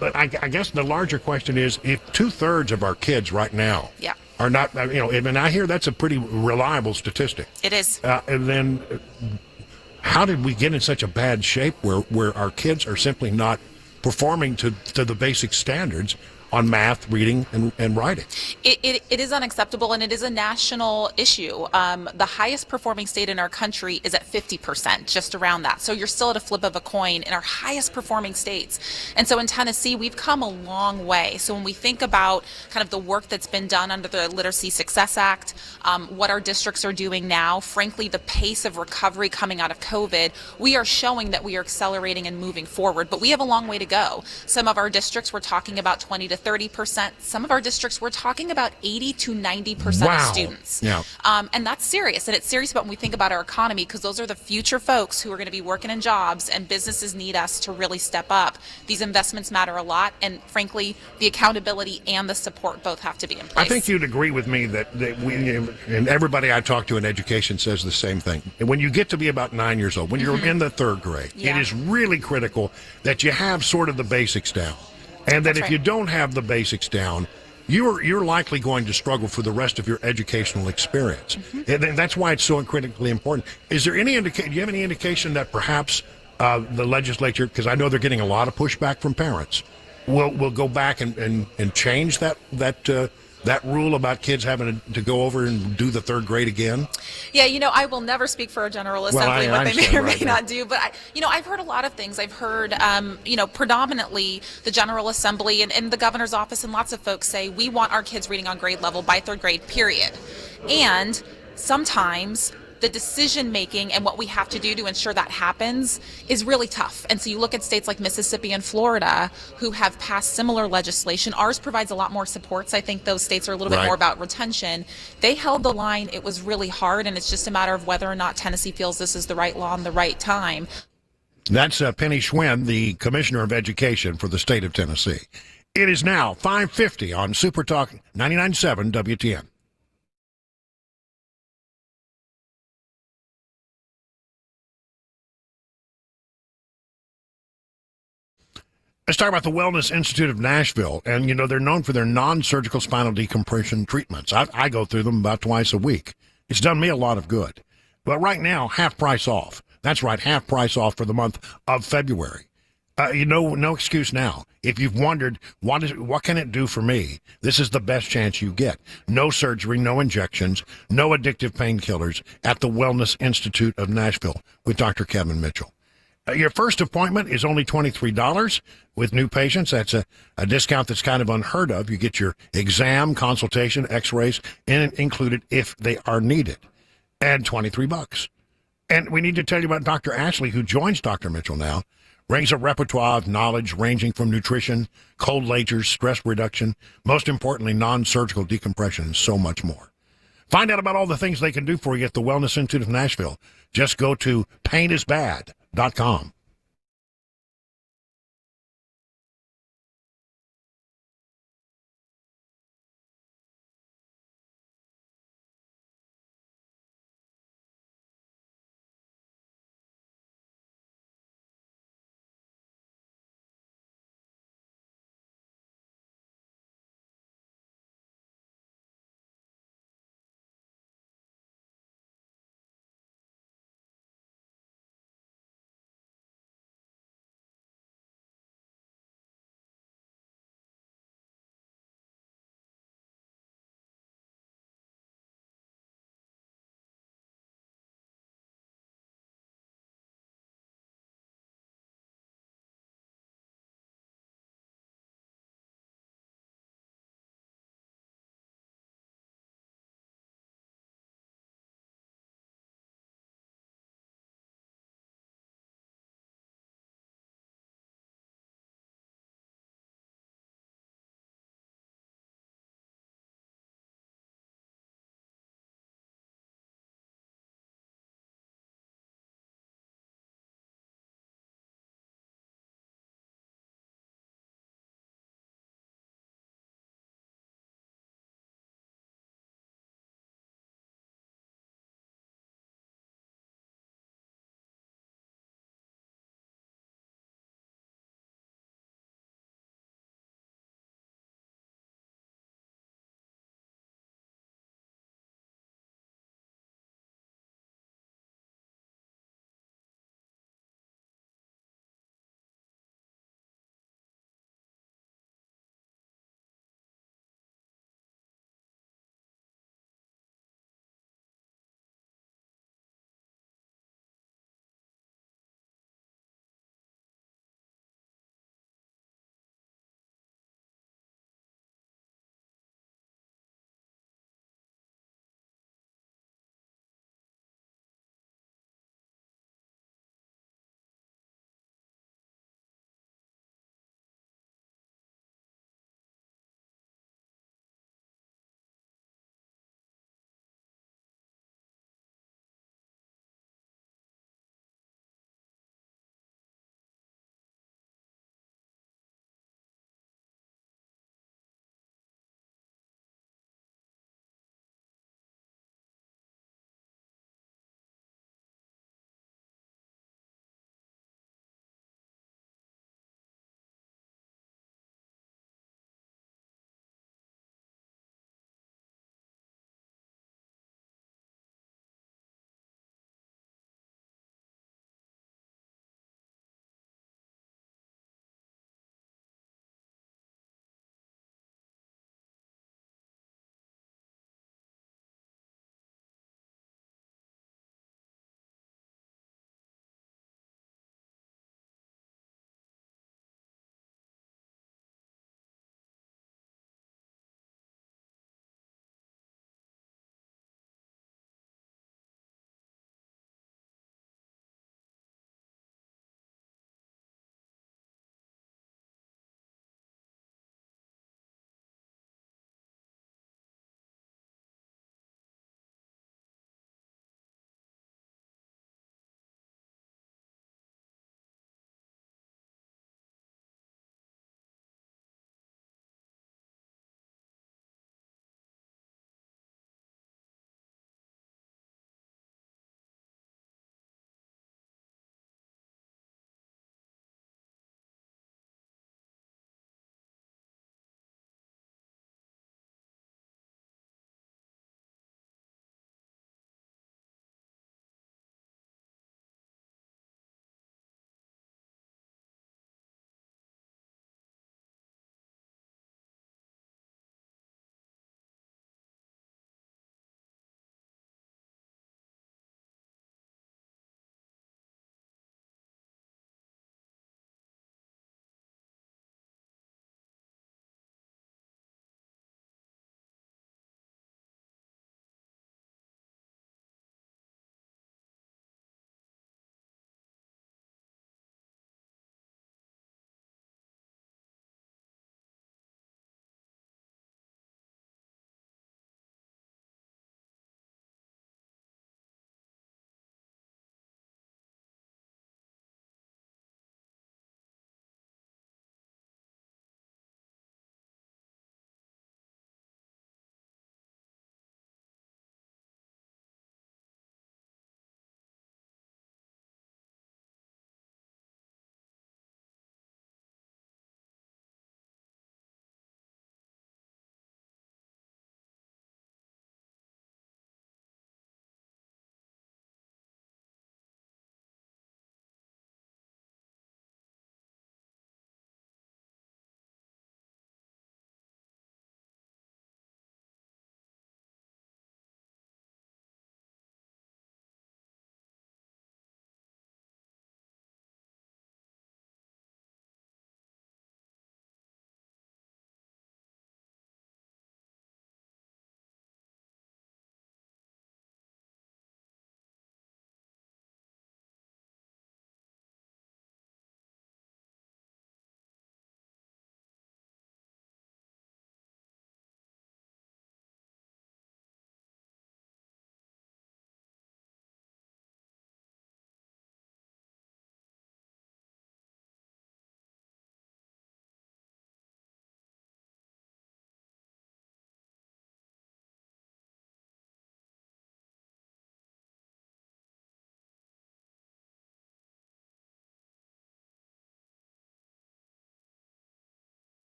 [SPEAKER 1] But I guess the larger question is, if 2/3 of our kids right now are not, and I hear that's a pretty reliable statistic.
[SPEAKER 11] It is.
[SPEAKER 1] And then how did we get in such a bad shape where our kids are simply not performing to the basic standards on math, reading, and writing?
[SPEAKER 11] It is unacceptable, and it is a national issue. The highest performing state in our country is at 50%, just around that. So you're still at a flip of a coin in our highest performing states. And so in Tennessee, we've come a long way. So when we think about kind of the work that's been done under the Literacy Success Act, what our districts are doing now, frankly, the pace of recovery coming out of COVID, we are showing that we are accelerating and moving forward. But we have a long way to go. Some of our districts, we're talking about 20 to 30%. Some of our districts, we're talking about 80 to 90% of students.
[SPEAKER 1] Yeah.
[SPEAKER 11] And that's serious. And it's serious about when we think about our economy, because those are the future folks who are going to be working in jobs, and businesses need us to really step up. These investments matter a lot. And frankly, the accountability and the support both have to be in place.
[SPEAKER 1] I think you'd agree with me that we, and everybody I talk to in education says the same thing. And when you get to be about 9 years old, when you're in the third grade, it is really critical that you have sort of the basics down. And that if you don't have the basics down, you're likely going to struggle for the rest of your educational experience. And that's why it's so critically important. Is there any do you have any indication that perhaps the legislature, because I know they're getting a lot of pushback from parents, will go back and change that rule about kids having to go over and do the third grade again?
[SPEAKER 11] Yeah, I will never speak for a General Assembly, what they may or may not do. But, I've heard a lot of things. I've heard, predominantly the General Assembly and the governor's office and lots of folks say, we want our kids reading on grade level by third grade, period. And sometimes the decision making and what we have to do to ensure that happens is really tough. And so you look at states like Mississippi and Florida who have passed similar legislation. Ours provides a lot more supports. I think those states are a little bit more about retention. They held the line. It was really hard, and it's just a matter of whether or not Tennessee feels this is the right law and the right time.
[SPEAKER 1] That's Penny Schwinn, the Commissioner of Education for the state of Tennessee. It is now 5:50 on SuperTalk 99.7 WTN. Let's talk about the Wellness Institute of Nashville. And, they're known for their non-surgical spinal decompression treatments. I go through them about twice a week. It's done me a lot of good. But right now, half price off. That's right, half price off for the month of February. No excuse now. If you've wondered, what can it do for me? This is the best chance you get. No surgery, no injections, no addictive painkillers at the Wellness Institute of Nashville with Dr. Kevin Mitchell. Your first appointment is only $23 with new patients. That's a discount that's kind of unheard of. You get your exam, consultation, x-rays, and included if they are needed. And $23. And we need to tell you about Dr. Ashley, who joins Dr. Mitchell now. Brings a repertoire of knowledge ranging from nutrition, cold lasers, stress reduction, most importantly, non-surgical decompression, and so much more. Find out about all the things they can do for you at the Wellness Institute of Nashville. Just go to paintisbad.com.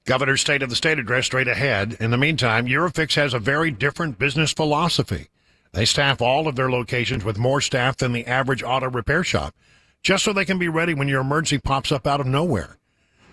[SPEAKER 1] Governor's State of the State address straight ahead. In the meantime, Eurofix has a very different business philosophy. They staff all of their locations with more staff than the average auto repair shop, just so they can be ready when your emergency pops up out of nowhere.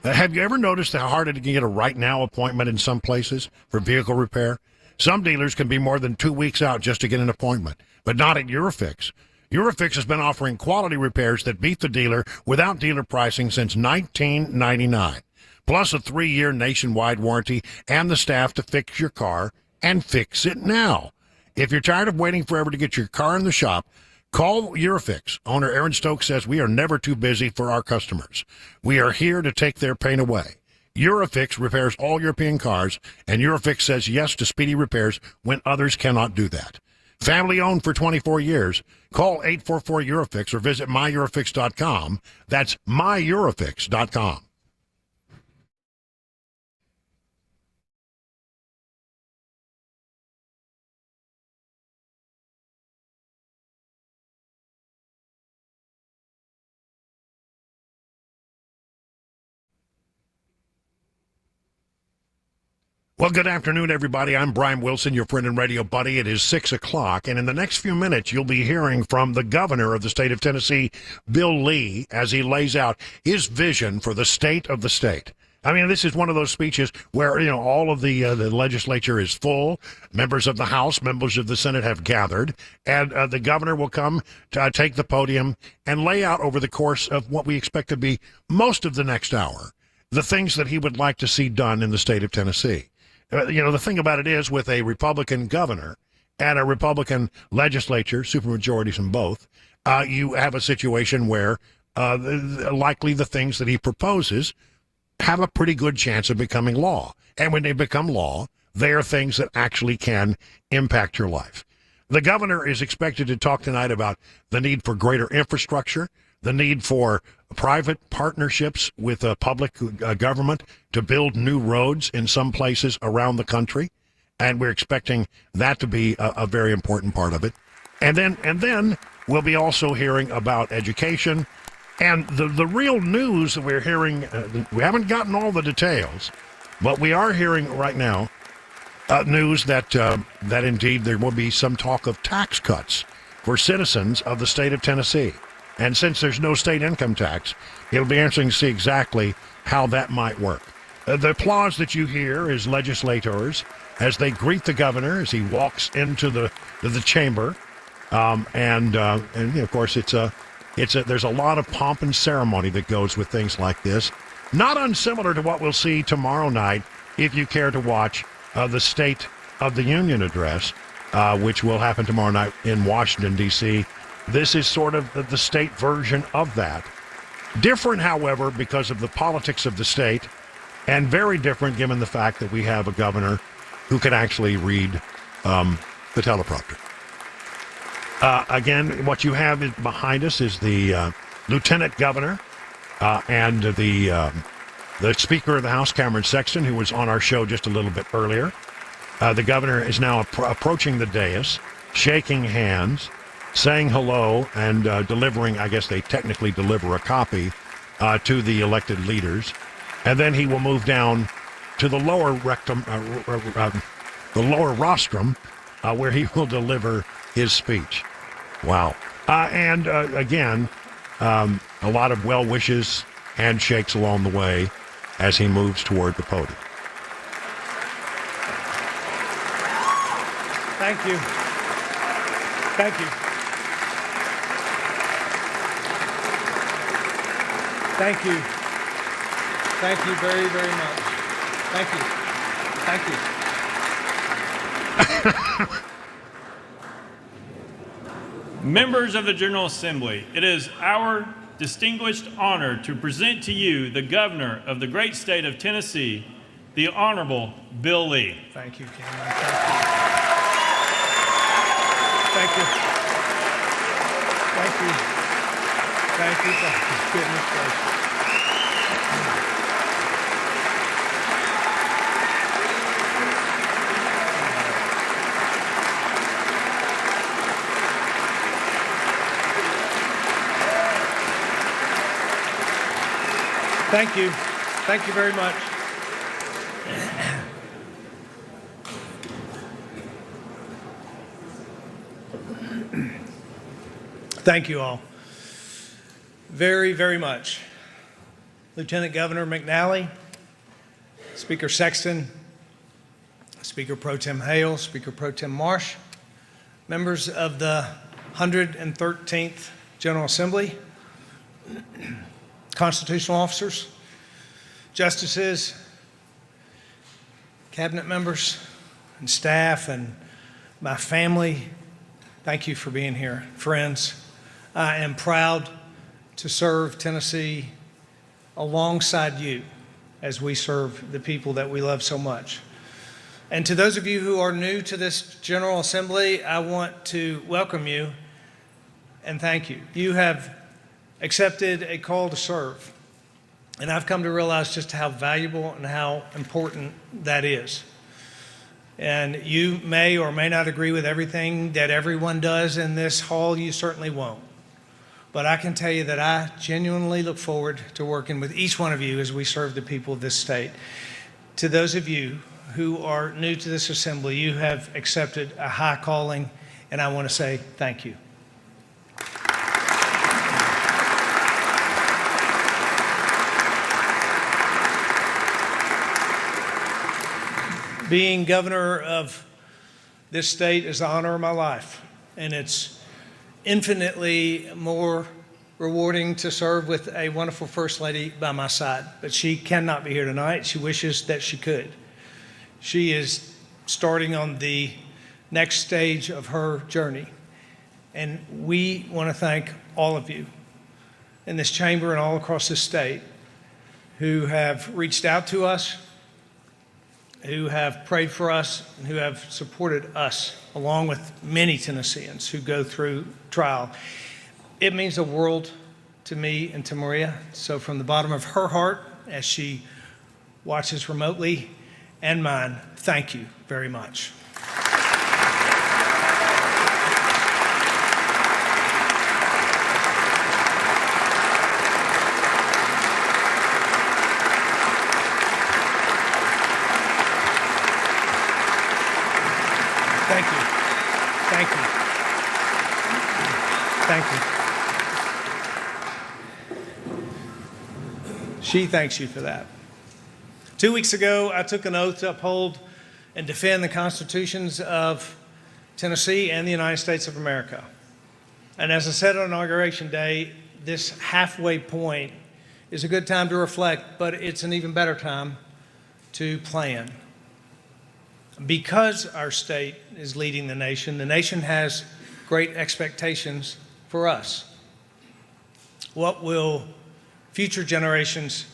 [SPEAKER 1] Have you ever noticed how hard it can get a right now appointment in some places for vehicle repair? Some dealers can be more than 2 weeks out just to get an appointment, but not at Eurofix. Eurofix has been offering quality repairs that beat the dealer without dealer pricing since 1999, plus a 3-year nationwide warranty and the staff to fix your car and fix it now. If you're tired of waiting forever to get your car in the shop, call Eurofix. Owner Aaron Stokes says we are never too busy for our customers. We are here to take their pain away. Eurofix repairs all European cars, and Eurofix says yes to speedy repairs when others cannot do that. Family owned for 24 years. Call 844-EUROFIX or visit myEurofix.com. That's myEurofix.com. Well, good afternoon, everybody. I'm Brian Wilson, your friend and radio buddy. It is 6 o'clock, and in the next few minutes, you'll be hearing from the governor of the state of Tennessee, Bill Lee, as he lays out his vision for the state of the state. I mean, this is one of those speeches where, all of the legislature is full. Members of the House, members of the Senate have gathered, and the governor will come to take the podium and lay out over the course of what we expect to be most of the next hour the things that he would like to see done in the state of Tennessee. The thing about it is, with a Republican governor and a Republican legislature, supermajorities in both, you have a situation where likely the things that he proposes have a pretty good chance of becoming law. And when they become law, they are things that actually can impact your life. The governor is expected to talk tonight about the need for greater infrastructure, the need for private partnerships with public government to build new roads in some places around the country, and we're expecting that to be a very important part of it. And then we'll be also hearing about education, and the real news that we're hearing. We haven't gotten all the details, but we are hearing right now news that indeed there will be some talk of tax cuts for citizens of the state of Tennessee. And since there's no state income tax, it'll be interesting to see exactly how that might work. The applause that you hear is legislators as they greet the governor as he walks into the chamber, and of course there's a lot of pomp and ceremony that goes with things like this. Not unsimilar to what we'll see tomorrow night if you care to watch the State of the Union address, which will happen tomorrow night in Washington, D.C. This is sort of the state version of that. Different, however, because of the politics of the state, and very different given the fact that we have a governor who can actually read the teleprompter. Again, what you have behind us is the lieutenant governor and the Speaker of the House, Cameron Sexton, who was on our show just a little bit earlier. The governor is now approaching the dais, shaking hands, saying hello, and delivering, I guess they technically deliver a copy to the elected leaders. And then he will move down to the lower rostrum, where he will deliver his speech. Wow. And again, a lot of well wishes, handshakes along the way as he moves toward the podium.
[SPEAKER 20] Thank you. Thank you. Thank you. Thank you very, very much. Thank you. Thank you.
[SPEAKER 16] Members of the General Assembly, it is our distinguished honor to present to you the governor of the great state of Tennessee, the Honorable Bill Lee.
[SPEAKER 20] Thank you, Cameron. Thank you. Thank you. Thank you. Thank you. Goodness gracious. Thank you. Thank you very much. Thank you all very, very much. Lieutenant Governor McNally, Speaker Sexton, Speaker Pro Tem Hale, Speaker Pro Tem Marsh, members of the 113th General Assembly, constitutional officers, justices, cabinet members, and staff, and my family, thank you for being here. Friends, I am proud to serve Tennessee alongside you as we serve the people that we love so much. And to those of you who are new to this General Assembly, I want to welcome you and thank you. You have accepted a call to serve, and I've come to realize just how valuable and how important that is. And you may or may not agree with everything that everyone does in this hall. You certainly won't. But I can tell you that I genuinely look forward to working with each one of you as we serve the people of this state. To those of you who are new to this assembly, you have accepted a high calling, and I want to say thank you. Being governor of this state is the honor of my life, and it's infinitely more rewarding to serve with a wonderful First Lady by my side. But she cannot be here tonight. She wishes that she could. She is starting on the next stage of her journey, and we want to thank all of you in this chamber and all across the state who have reached out to us, who have prayed for us, and who have supported us, along with many Tennesseans who go through trial. It means the world to me and to Maria. So from the bottom of her heart, as she watches remotely, and mine, thank you very much. Thank you. Thank you. Thank you. She thanks you for that. 2 weeks ago, I took an oath to uphold and defend the constitutions of Tennessee and the United States of America. And as I said on Inauguration Day, this halfway point is a good time to reflect, but it's an even better time to plan. Because our state is leading the nation has great expectations for us. What will future generations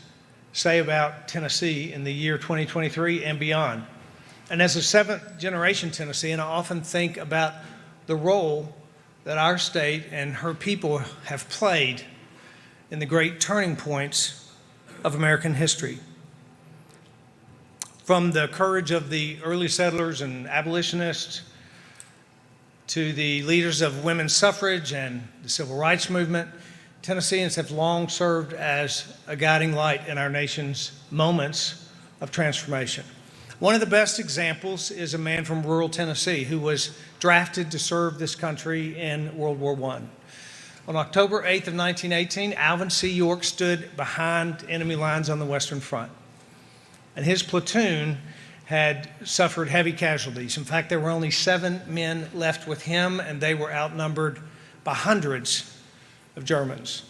[SPEAKER 20] say about Tennessee in the year 2023 and beyond? And as a seventh generation Tennessean, I often think about the role that our state and her people have played in the great turning points of American history. From the courage of the early settlers and abolitionists to the leaders of women's suffrage and the civil rights movement, Tennesseans have long served as a guiding light in our nation's moments of transformation. One of the best examples is a man from rural Tennessee who was drafted to serve this country in World War I. On October 8th of 1918, Alvin C. York stood behind enemy lines on the Western Front. And his platoon had suffered heavy casualties. In fact, there were only 7 men left with him, and they were outnumbered by hundreds of Germans.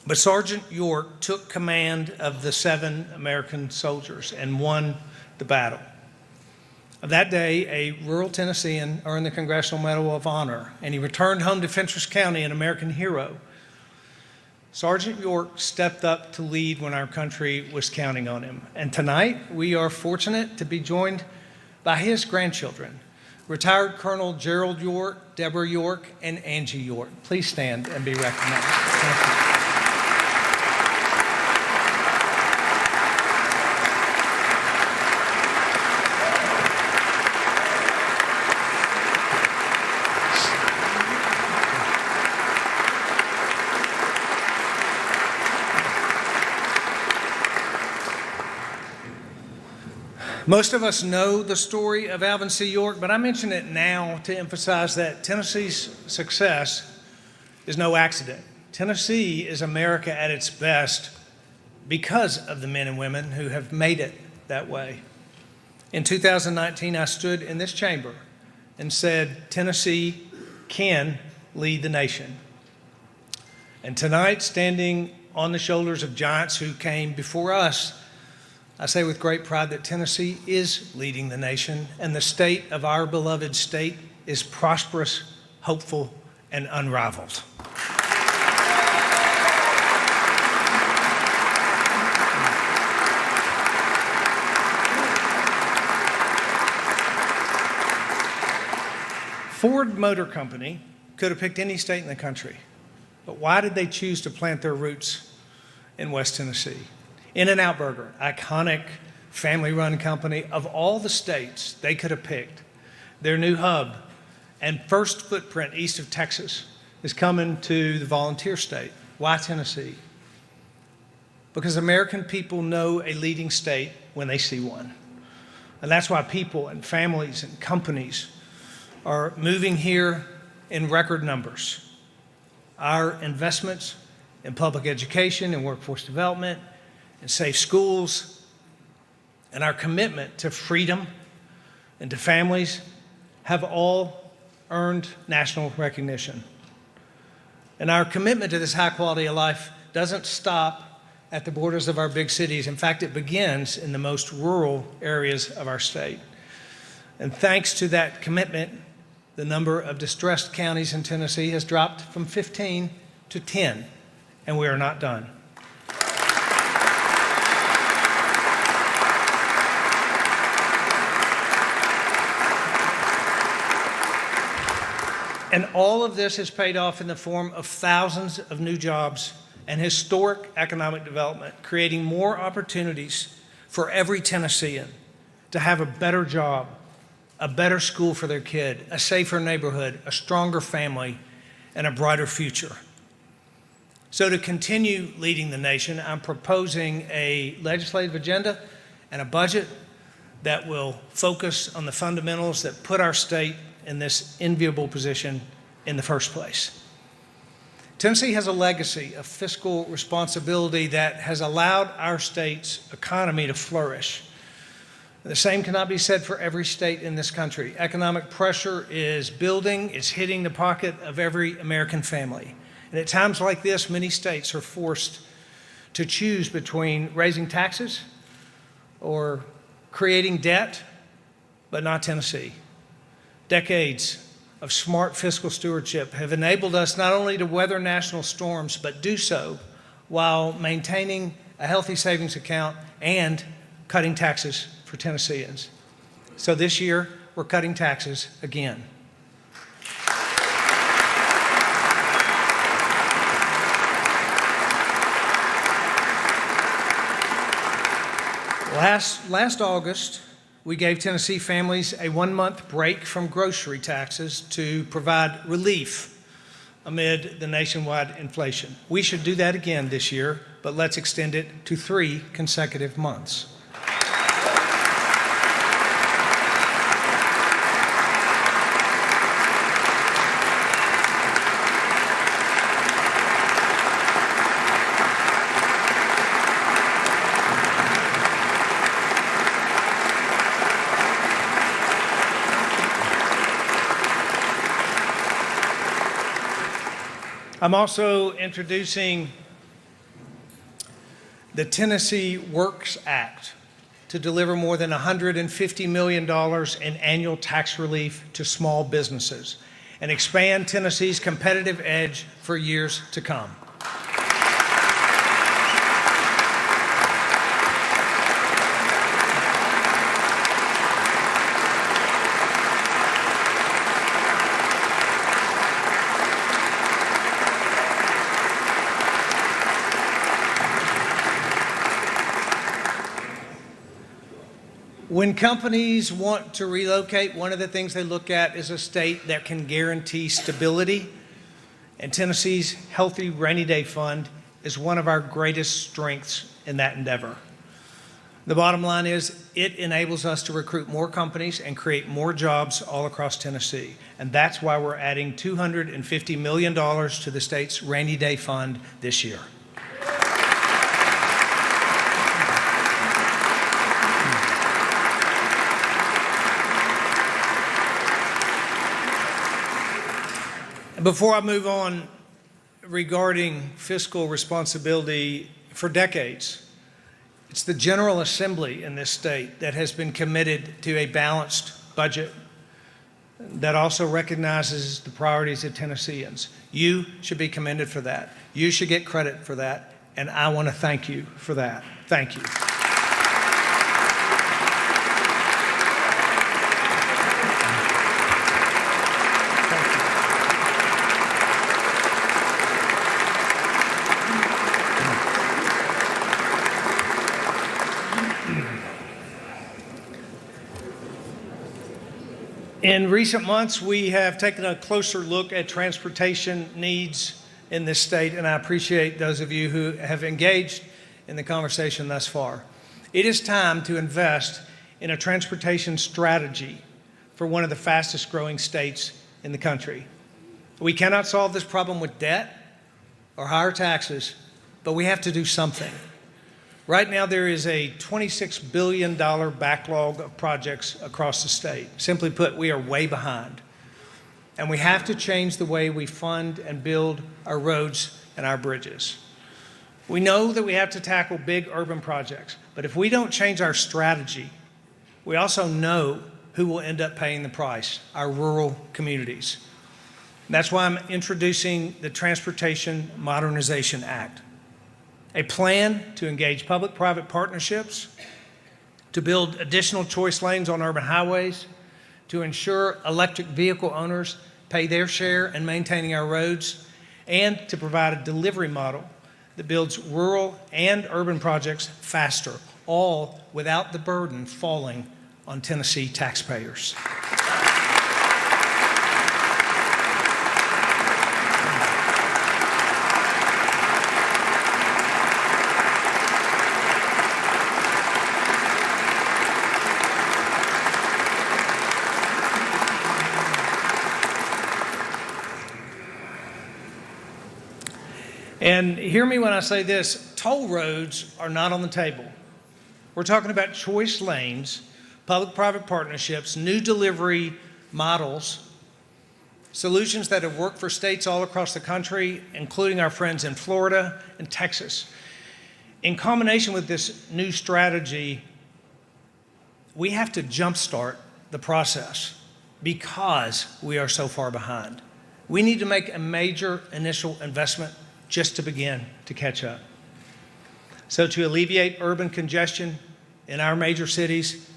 [SPEAKER 20] But Sergeant York took command of the 7 American soldiers and won the battle. That day, a rural Tennessean earned the Congressional Medal of Honor, and he returned home to Fentress County an American hero. Sergeant York stepped up to lead when our country was counting on him. And tonight, we are fortunate to be joined by his grandchildren, retired Colonel Gerald York, Deborah York, and Angie York. Please stand and be recognized. Thank you. Most of us know the story of Alvin C. York, but I mention it now to emphasize that Tennessee's success is no accident. Tennessee is America at its best because of the men and women who have made it that way. In 2019, I stood in this chamber and said, Tennessee can lead the nation. And tonight, standing on the shoulders of giants who came before us, I say with great pride that Tennessee is leading the nation, and the state of our beloved state is prosperous, hopeful, and unrivaled. Ford Motor Company could have picked any state in the country, but why did they choose to plant their roots in West Tennessee? In-N-Out Burger, iconic family-run company, of all the states they could have picked, their new hub and first footprint east of Texas is coming to the volunteer state. Why Tennessee? Because American people know a leading state when they see one. And that's why people and families and companies are moving here in record numbers. Our investments in public education and workforce development and safe schools and our commitment to freedom and to families have all earned national recognition. And our commitment to this high quality of life doesn't stop at the borders of our big cities. In fact, it begins in the most rural areas of our state. And thanks to that commitment, the number of distressed counties in Tennessee has dropped from 15 to 10, and we are not done. And all of this has paid off in the form of thousands of new jobs and historic economic development, creating more opportunities for every Tennessean to have a better job, a better school for their kid, a safer neighborhood, a stronger family, and a brighter future. So to continue leading the nation, I'm proposing a legislative agenda and a budget that will focus on the fundamentals that put our state in this enviable position in the first place. Tennessee has a legacy of fiscal responsibility that has allowed our state's economy to flourish. The same cannot be said for every state in this country. Economic pressure is building, it's hitting the pocket of every American family. And at times like this, many states are forced to choose between raising taxes or creating debt, but not Tennessee. Decades of smart fiscal stewardship have enabled us not only to weather national storms, but do so while maintaining a healthy savings account and cutting taxes for Tennesseans. So this year, we're cutting taxes again. Last August, we gave Tennessee families a 1-month break from grocery taxes to provide relief amid the nationwide inflation. We should do that again this year, but let's extend it to 3 consecutive months. I'm also introducing the Tennessee Works Act to deliver more than $150 million in annual tax relief to small businesses and expand Tennessee's competitive edge for years to come. When companies want to relocate, one of the things they look at is a state that can guarantee stability, and Tennessee's Healthy Rainy Day Fund is one of our greatest strengths in that endeavor. The bottom line is it enables us to recruit more companies and create more jobs all across Tennessee. And that's why we're adding $250 million to the state's rainy day fund this year. Before I move on, regarding fiscal responsibility, for decades, it's the General Assembly in this state that has been committed to a balanced budget that also recognizes the priorities of Tennesseans. You should be commended for that. You should get credit for that, and I want to thank you for that. Thank you. In recent months, we have taken a closer look at transportation needs in this state, and I appreciate those of you who have engaged in the conversation thus far. It is time to invest in a transportation strategy for one of the fastest growing states in the country. We cannot solve this problem with debt or higher taxes, but we have to do something. Right now, there is a $26 billion backlog of projects across the state. Simply put, we are way behind. And we have to change the way we fund and build our roads and our bridges. We know that we have to tackle big urban projects, but if we don't change our strategy, we also know who will end up paying the price, our rural communities. And that's why I'm introducing the Transportation Modernization Act, a plan to engage public-private partnerships, to build additional choice lanes on urban highways, to ensure electric vehicle owners pay their share in maintaining our roads, and to provide a delivery model that builds rural and urban projects faster, all without the burden falling on Tennessee taxpayers. And hear me when I say this, toll roads are not on the table. We're talking about choice lanes, public-private partnerships, new delivery models, solutions that have worked for states all across the country, including our friends in Florida and Texas. In combination with this new strategy, we have to jumpstart the process because we are so far behind. We need to make a major initial investment just to begin to catch up. So to alleviate urban congestion in our major cities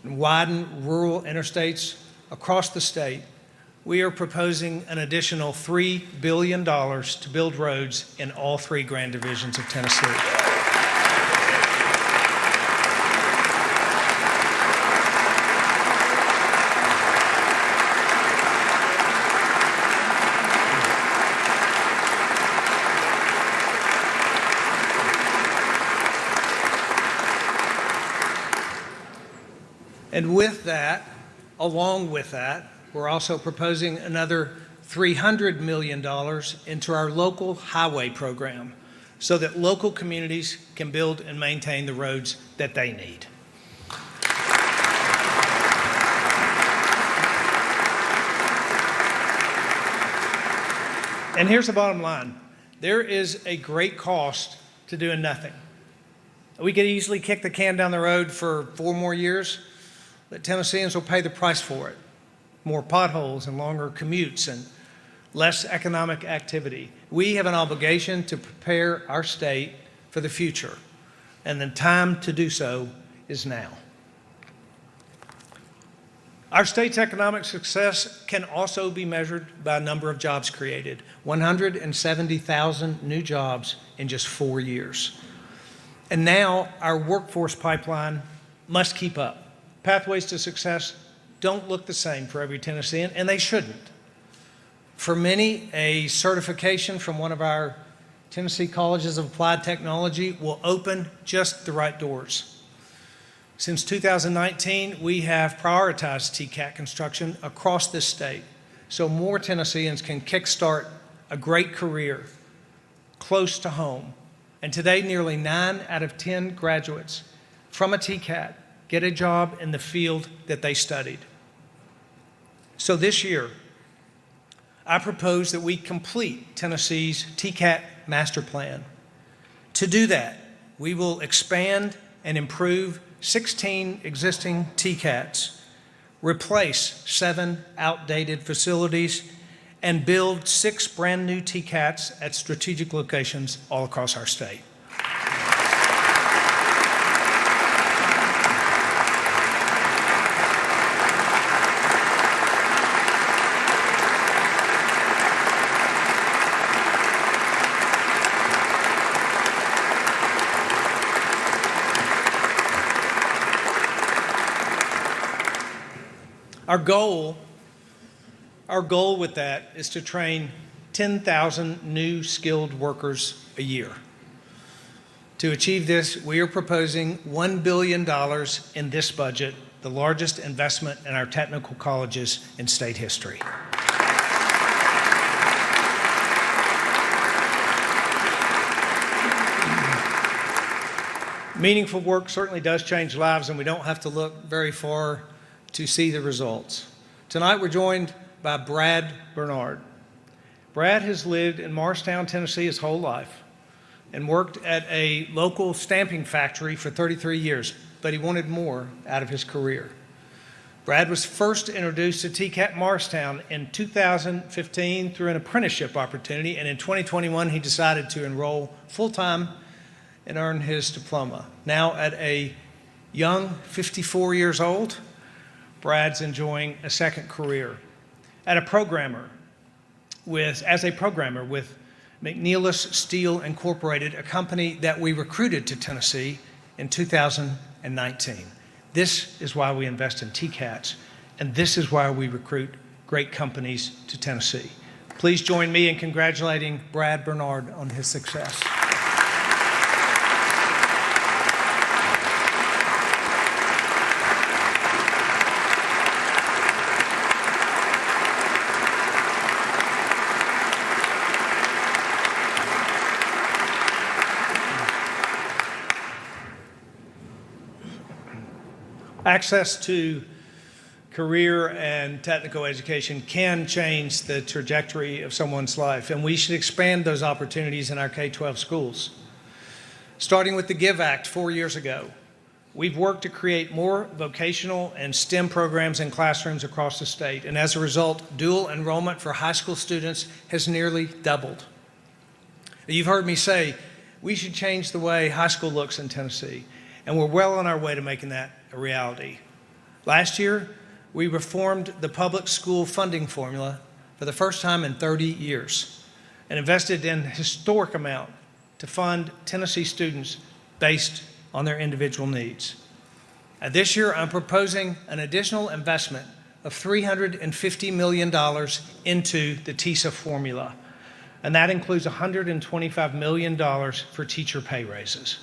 [SPEAKER 20] and widen rural interstates across the state, we are proposing an additional $3 billion to build roads in all three Grand Divisions of Tennessee. And with that, along with that, we're also proposing another $300 million into our local highway program so that local communities can build and maintain the roads that they need. And here's the bottom line. There is a great cost to doing nothing. We could easily kick the can down the road for 4 more years, but Tennesseans will pay the price for it. More potholes and longer commutes and less economic activity. We have an obligation to prepare our state for the future, and the time to do so is now. Our state's economic success can also be measured by a number of jobs created. 170,000 new jobs in just 4 years. And now our workforce pipeline must keep up. Pathways to success don't look the same for every Tennessean, and they shouldn't. For many, a certification from one of our Tennessee colleges of applied technology will open just the right doors. Since 2019, we have prioritized TCAT construction across this state so more Tennesseans can kickstart a great career close to home. And today, nearly 9 out of 10 graduates from a TCAT get a job in the field that they studied. So this year, I propose that we complete Tennessee's TCAT master plan. To do that, we will expand and improve 16 existing TCATs, replace 7 outdated facilities, and build 6 brand new TCATs at strategic locations all across our state. Our goal with that is to train 10,000 new skilled workers a year. To achieve this, we are proposing $1 billion in this budget, the largest investment in our technical colleges in state history. Meaningful work certainly does change lives, and we don't have to look very far to see the results. Tonight we're joined by Brad Bernard. Brad has lived in Morristown, Tennessee his whole life and worked at a local stamping factory for 33 years, but he wanted more out of his career. Brad was first introduced to TCAT Morristown in 2015 through an apprenticeship opportunity, and in 2021 he decided to enroll full-time and earn his diploma. Now at a young 54 years old, Brad's enjoying a second career as a programmer with McNeilus Steel Incorporated, a company that we recruited to Tennessee in 2019. This is why we invest in TCATs, and this is why we recruit great companies to Tennessee. Please join me in congratulating Brad Bernard on his success. Access to career and technical education can change the trajectory of someone's life, and we should expand those opportunities in our K-12 schools. Starting with the GIVE Act 4 years ago, we've worked to create more vocational and STEM programs in classrooms across the state, and as a result, dual enrollment for high school students has nearly doubled. You've heard me say we should change the way high school looks in Tennessee, and we're well on our way to making that a reality. Last year, we reformed the public school funding formula for the first time in 30 years and invested in a historic amount to fund Tennessee students based on their individual needs. And this year, I'm proposing an additional investment of $350 million into the TISA formula, and that includes $125 million for teacher pay raises.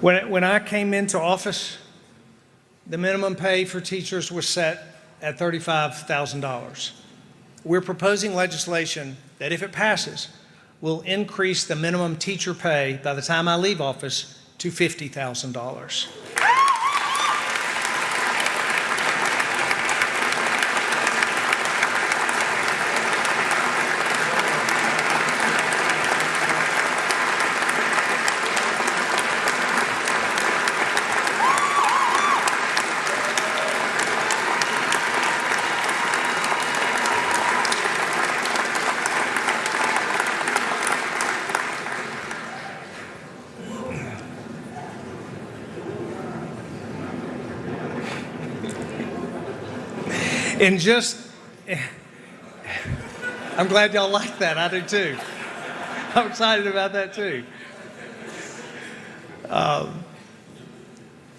[SPEAKER 20] When I came into office, the minimum pay for teachers was set at $35,000. We're proposing legislation that, if it passes, will increase the minimum teacher pay by the time I leave office to $50,000. In just I'm glad y'all like that. I do too. I'm excited about that too.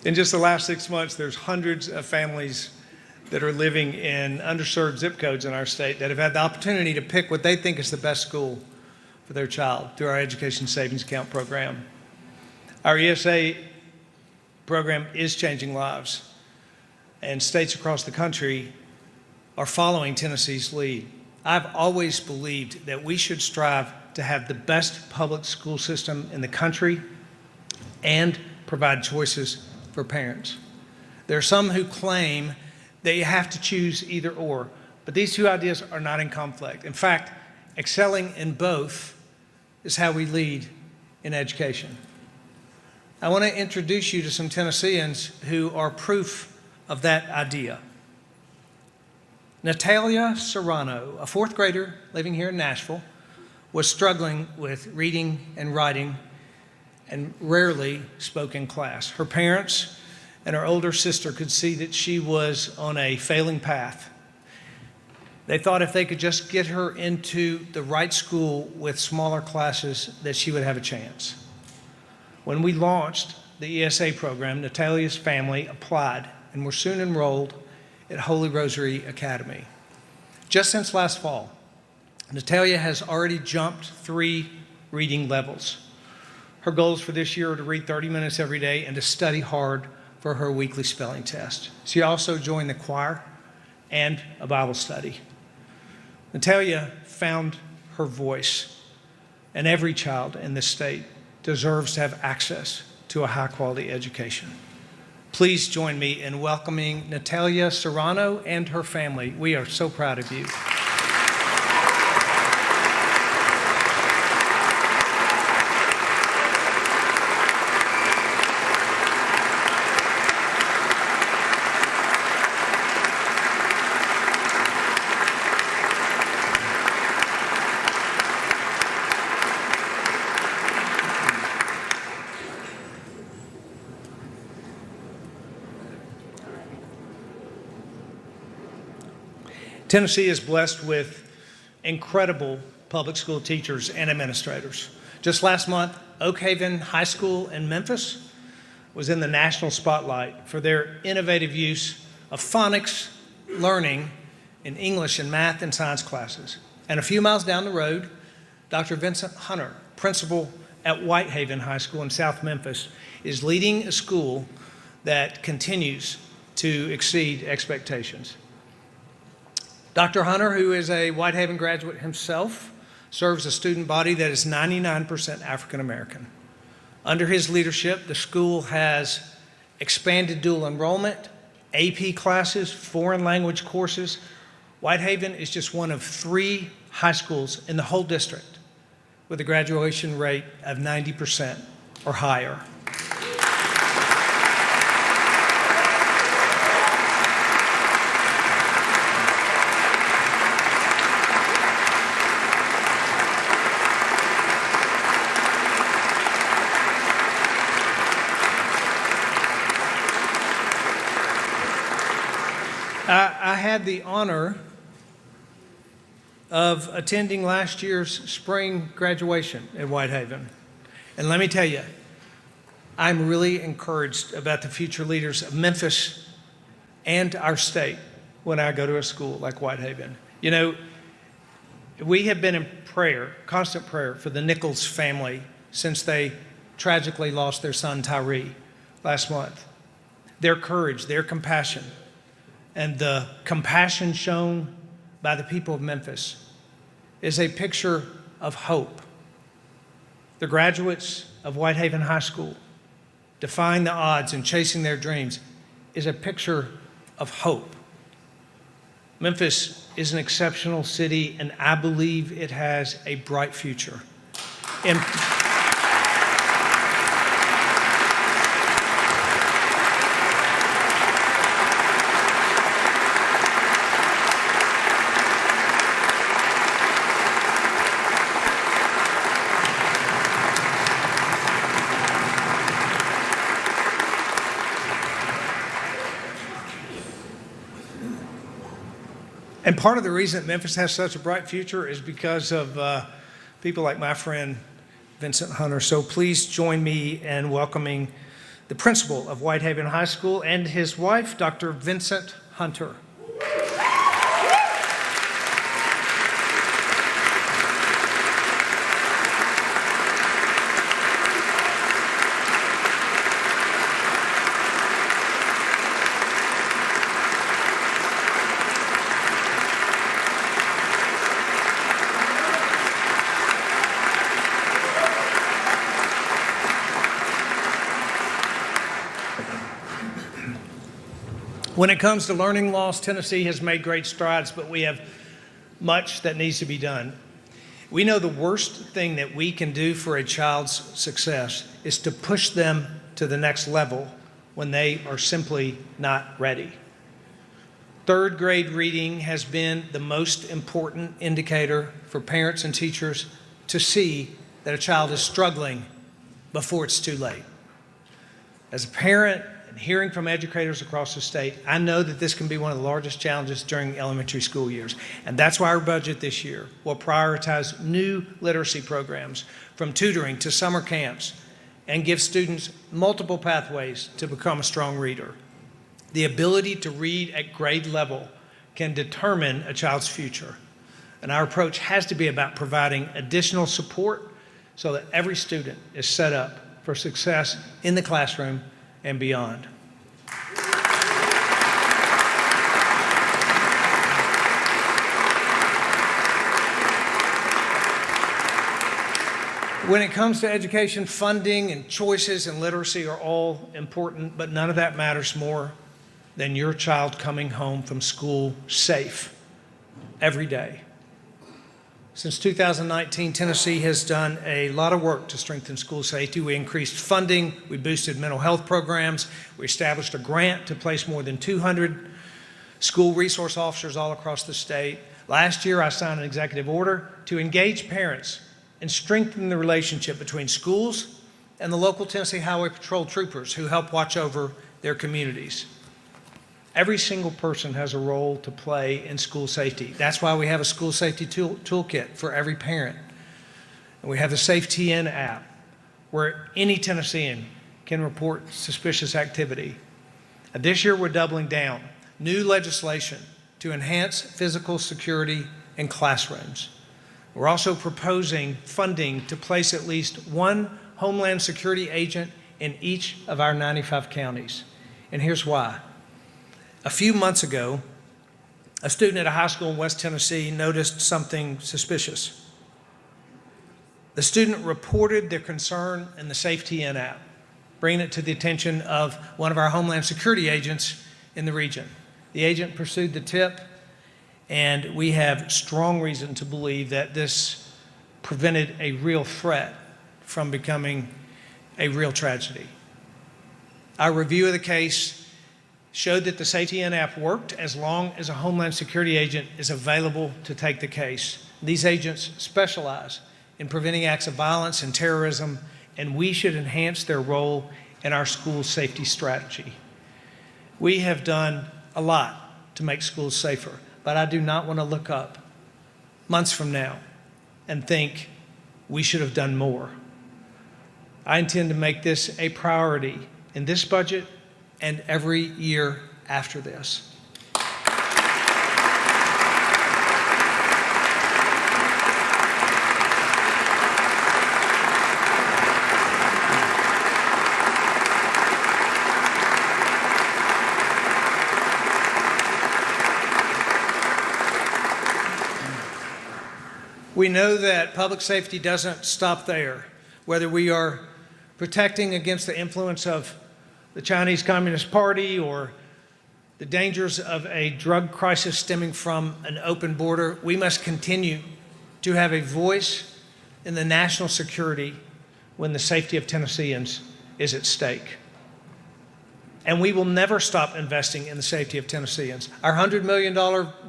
[SPEAKER 20] In just the last 6 months, there's hundreds of families that are living in underserved zip codes in our state that have had the opportunity to pick what they think is the best school for their child through our Education Savings Account program. Our ESA program is changing lives, and states across the country are following Tennessee's lead. I've always believed that we should strive to have the best public school system in the country and provide choices for parents. There are some who claim that you have to choose either or, but these two ideas are not in conflict. In fact, excelling in both is how we lead in education. I want to introduce you to some Tennesseans who are proof of that idea. Natalia Serrano, a fourth grader living here in Nashville, was struggling with reading and writing and rarely spoke in class. Her parents and her older sister could see that she was on a failing path. They thought if they could just get her into the right school with smaller classes, that she would have a chance. When we launched the ESA program, Natalia's family applied and were soon enrolled at Holy Rosary Academy. Just since last fall, Natalia has already jumped 3 reading levels. Her goals for this year are to read 30 minutes every day and to study hard for her weekly spelling test. She also joined the choir and a Bible study. Natalia found her voice, and every child in this state deserves to have access to a high-quality education. Please join me in welcoming Natalia Serrano and her family. We are so proud of you. Tennessee is blessed with incredible public school teachers and administrators. Just last month, Oak Haven High School in Memphis was in the national spotlight for their innovative use of phonics learning in English and math and science classes. And a few miles down the road, Dr. Vincent Hunter, principal at Whitehaven High School in South Memphis, is leading a school that continues to exceed expectations. Dr. Hunter, who is a Whitehaven graduate himself, serves a student body that is 99% African American. Under his leadership, the school has expanded dual enrollment, AP classes, foreign language courses. Whitehaven is just one of 3 high schools in the whole district with a graduation rate of 90% or higher. I had the honor of attending last year's spring graduation at Whitehaven. And let me tell you, I'm really encouraged about the future leaders of Memphis and our state when I go to a school like Whitehaven. You know, we have been in prayer, constant prayer, for the Nichols family since they tragically lost their son Tyree last month. Their courage, their compassion, and the compassion shown by the people of Memphis is a picture of hope. The graduates of Whitehaven High School, defying the odds and chasing their dreams, is a picture of hope. Memphis is an exceptional city, and I believe it has a bright future. And part of the reason that Memphis has such a bright future is because of people like my friend Vincent Hunter. So please join me in welcoming the principal of Whitehaven High School and his wife, Dr. Vincent Hunter. When it comes to learning loss, Tennessee has made great strides, but we have much that needs to be done. We know the worst thing that we can do for a child's success is to push them to the next level when they are simply not ready. Third grade reading has been the most important indicator for parents and teachers to see that a child is struggling before it's too late. As a parent, and hearing from educators across the state, I know that this can be one of the largest challenges during elementary school years. And that's why our budget this year will prioritize new literacy programs, from tutoring to summer camps, and give students multiple pathways to become a strong reader. The ability to read at grade level can determine a child's future. And our approach has to be about providing additional support so that every student is set up for success in the classroom and beyond. When it comes to education, funding and choices and literacy are all important, but none of that matters more than your child coming home from school safe every day. Since 2019, Tennessee has done a lot of work to strengthen school safety. We increased funding, we boosted mental health programs, we established a grant to place more than 200 school resource officers all across the state. Last year, I signed an executive order to engage parents and strengthen the relationship between schools and the local Tennessee Highway Patrol troopers who help watch over their communities. Every single person has a role to play in school safety. That's why we have a school safety toolkit for every parent. And we have the SafeTN app, where any Tennessean can report suspicious activity. And this year, we're doubling down. New legislation to enhance physical security in classrooms. We're also proposing funding to place at least one Homeland Security agent in each of our 95 counties. And here's why. A few months ago, a student at a high school in West Tennessee noticed something suspicious. The student reported their concern in the SafeTN app, bringing it to the attention of one of our Homeland Security agents in the region. The agent pursued the tip, and we have strong reason to believe that this prevented a real threat from becoming a real tragedy. Our review of the case showed that the SafeTN app worked as long as a Homeland Security agent is available to take the case. These agents specialize in preventing acts of violence and terrorism, and we should enhance their role in our school safety strategy. We have done a lot to make schools safer, but I do not want to look up months from now and think we should have done more. I intend to make this a priority in this budget and every year after this. We know that public safety doesn't stop there. Whether we are protecting against the influence of the Chinese Communist Party or the dangers of a drug crisis stemming from an open border, we must continue to have a voice in the national security when the safety of Tennesseans is at stake. And we will never stop investing in the safety of Tennesseans. Our $100 million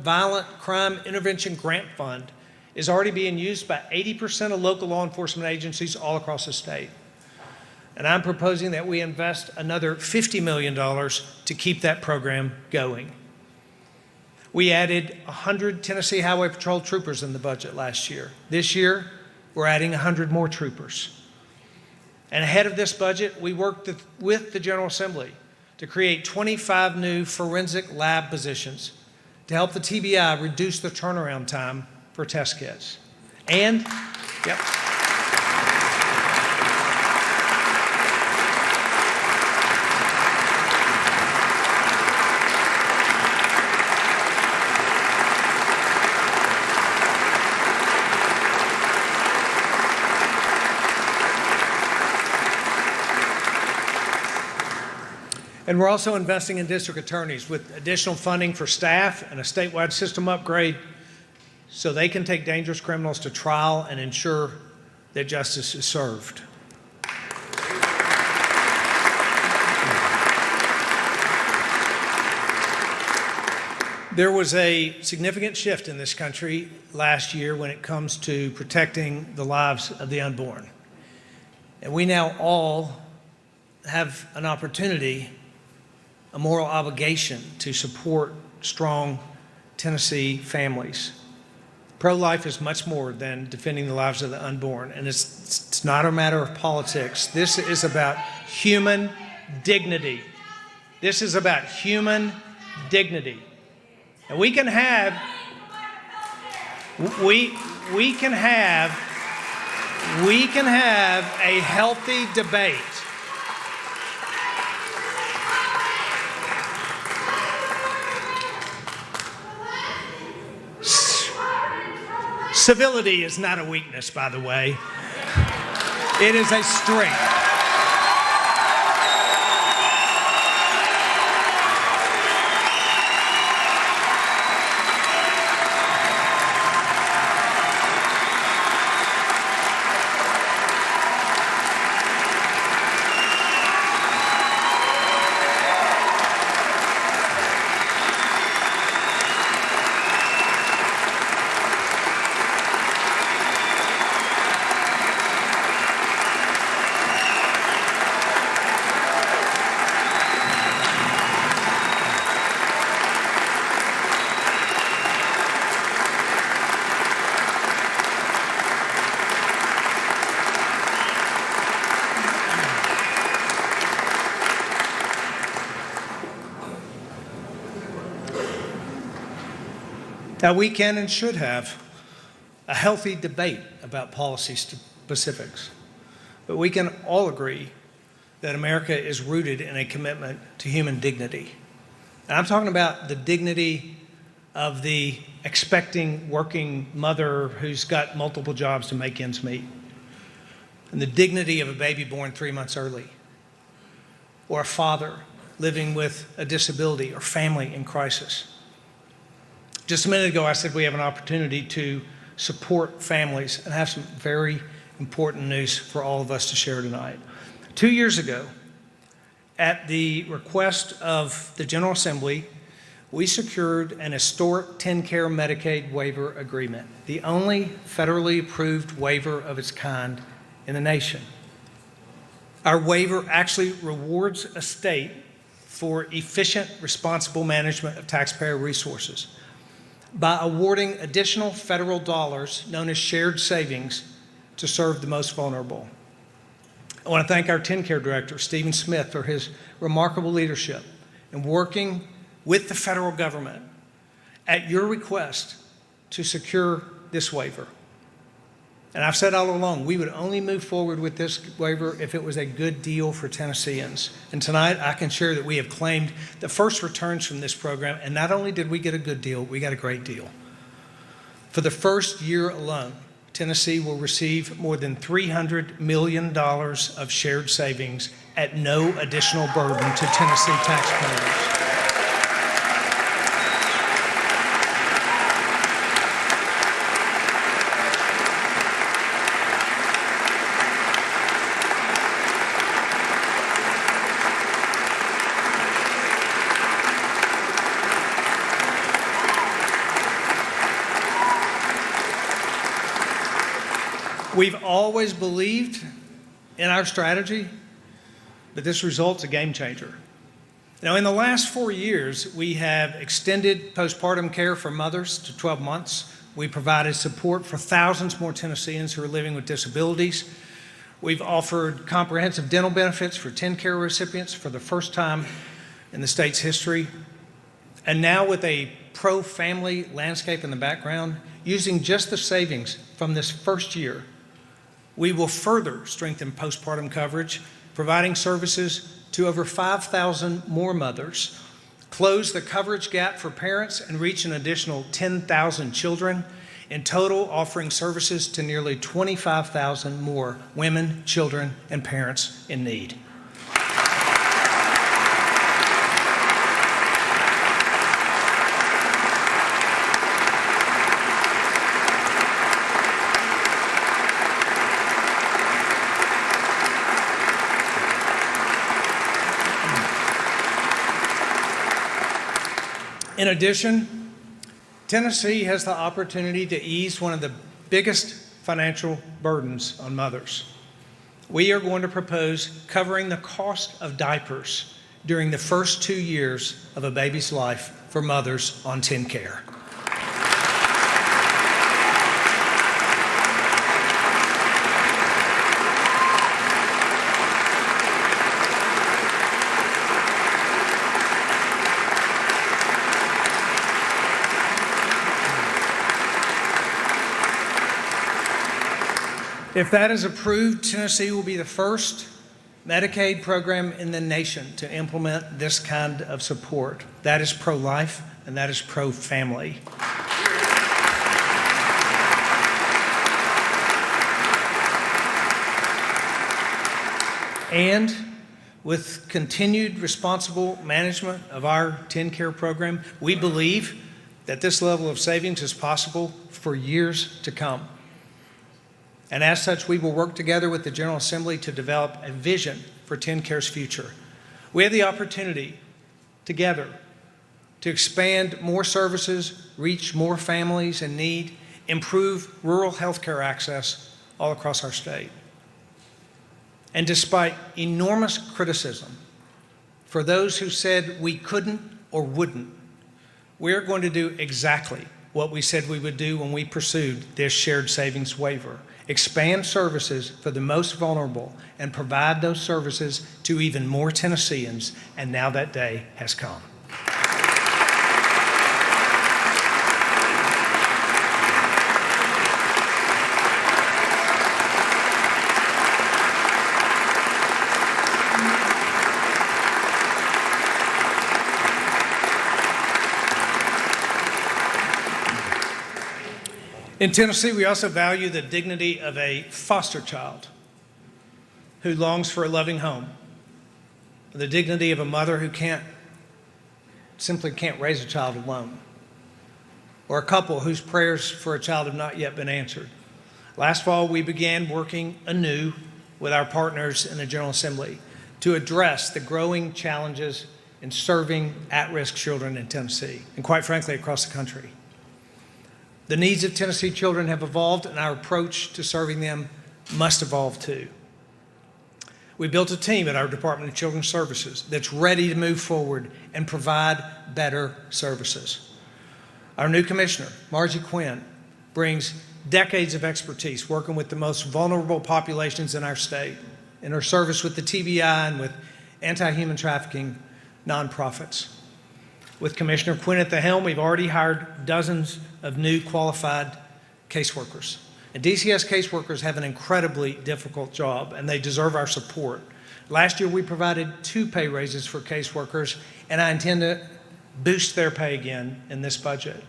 [SPEAKER 20] Violent Crime Intervention Grant Fund is already being used by 80% of local law enforcement agencies all across the state. And I'm proposing that we invest another $50 million to keep that program going. We added 100 Tennessee Highway Patrol troopers in the budget last year. This year, we're adding 100 more troopers. And ahead of this budget, we worked with the General Assembly to create 25 new forensic lab positions to help the TBI reduce the turnaround time for test kits. And, yep. And we're also investing in district attorneys with additional funding for staff and a statewide system upgrade so they can take dangerous criminals to trial and ensure that justice is served. There was a significant shift in this country last year when it comes to protecting the lives of the unborn. And we now all have an opportunity, a moral obligation to support strong Tennessee families. Pro-life is much more than defending the lives of the unborn, and it's not a matter of politics. This is about human dignity. This is about human dignity. And we can have a healthy debate. Civility is not a weakness, by the way. It is a strength. Now, we can and should have a healthy debate about policy specifics, but we can all agree that America is rooted in a commitment to human dignity. And I'm talking about the dignity of the expecting working mother who's got multiple jobs to make ends meet, and the dignity of a baby born 3 months early, or a father living with a disability or family in crisis. Just a minute ago, I said we have an opportunity to support families and have some very important news for all of us to share tonight. 2 years ago, at the request of the General Assembly, we secured an historic TennCare Medicaid waiver agreement, the only federally approved waiver of its kind in the nation. Our waiver actually rewards a state for efficient, responsible management of taxpayer resources by awarding additional federal dollars known as shared savings to serve the most vulnerable. I want to thank our TennCare Director, Stephen Smith, for his remarkable leadership in working with the federal government at your request to secure this waiver. And I've said all along, we would only move forward with this waiver if it was a good deal for Tennesseans. And tonight, I can share that we have claimed the first returns from this program, and not only did we get a good deal, we got a great deal. For the first year alone, Tennessee will receive more than $300 million of shared savings at no additional burden to Tennessee taxpayers. We've always believed in our strategy that this result's a game changer. Now, in the last 4 years, we have extended postpartum care for mothers to 12 months. We provided support for thousands more Tennesseans who are living with disabilities. We've offered comprehensive dental benefits for TennCare recipients for the first time in the state's history. And now, with a pro-family landscape in the background, using just the savings from this first year, we will further strengthen postpartum coverage, providing services to over 5,000 more mothers, close the coverage gap for parents, and reach an additional 10,000 children, in total offering services to nearly 25,000 more women, children, and parents in need. In addition, Tennessee has the opportunity to ease one of the biggest financial burdens on mothers. We are going to propose covering the cost of diapers during the first 2 years of a baby's life for mothers on TennCare. If that is approved, Tennessee will be the first Medicaid program in the nation to implement this kind of support. That is pro-life and that is pro-family. And with continued responsible management of our TennCare program, we believe that this level of savings is possible for years to come. And as such, we will work together with the General Assembly to develop a vision for TennCare's future. We have the opportunity together to expand more services, reach more families in need, improve rural health care access all across our state. And despite enormous criticism for those who said we couldn't or wouldn't, we're going to do exactly what we said we would do when we pursued this shared savings waiver. Expand services for the most vulnerable and provide those services to even more Tennesseans, and now that day has come. In Tennessee, we also value the dignity of a foster child who longs for a loving home, the dignity of a mother who simply can't raise a child alone, or a couple whose prayers for a child have not yet been answered. Last fall, we began working anew with our partners in the General Assembly to address the growing challenges in serving at-risk children in Tennessee, and quite frankly, across the country. The needs of Tennessee children have evolved, and our approach to serving them must evolve too. We built a team at our Department of Children's Services that's ready to move forward and provide better services. Our new commissioner, Margie Quinn, brings decades of expertise working with the most vulnerable populations in our state, in her service with the TBI and with anti-human trafficking nonprofits. With Commissioner Quinn at the helm, we've already hired dozens of new qualified caseworkers. And DCS caseworkers have an incredibly difficult job, and they deserve our support. Last year, we provided 2 pay raises for caseworkers, and I intend to boost their pay again in this budget.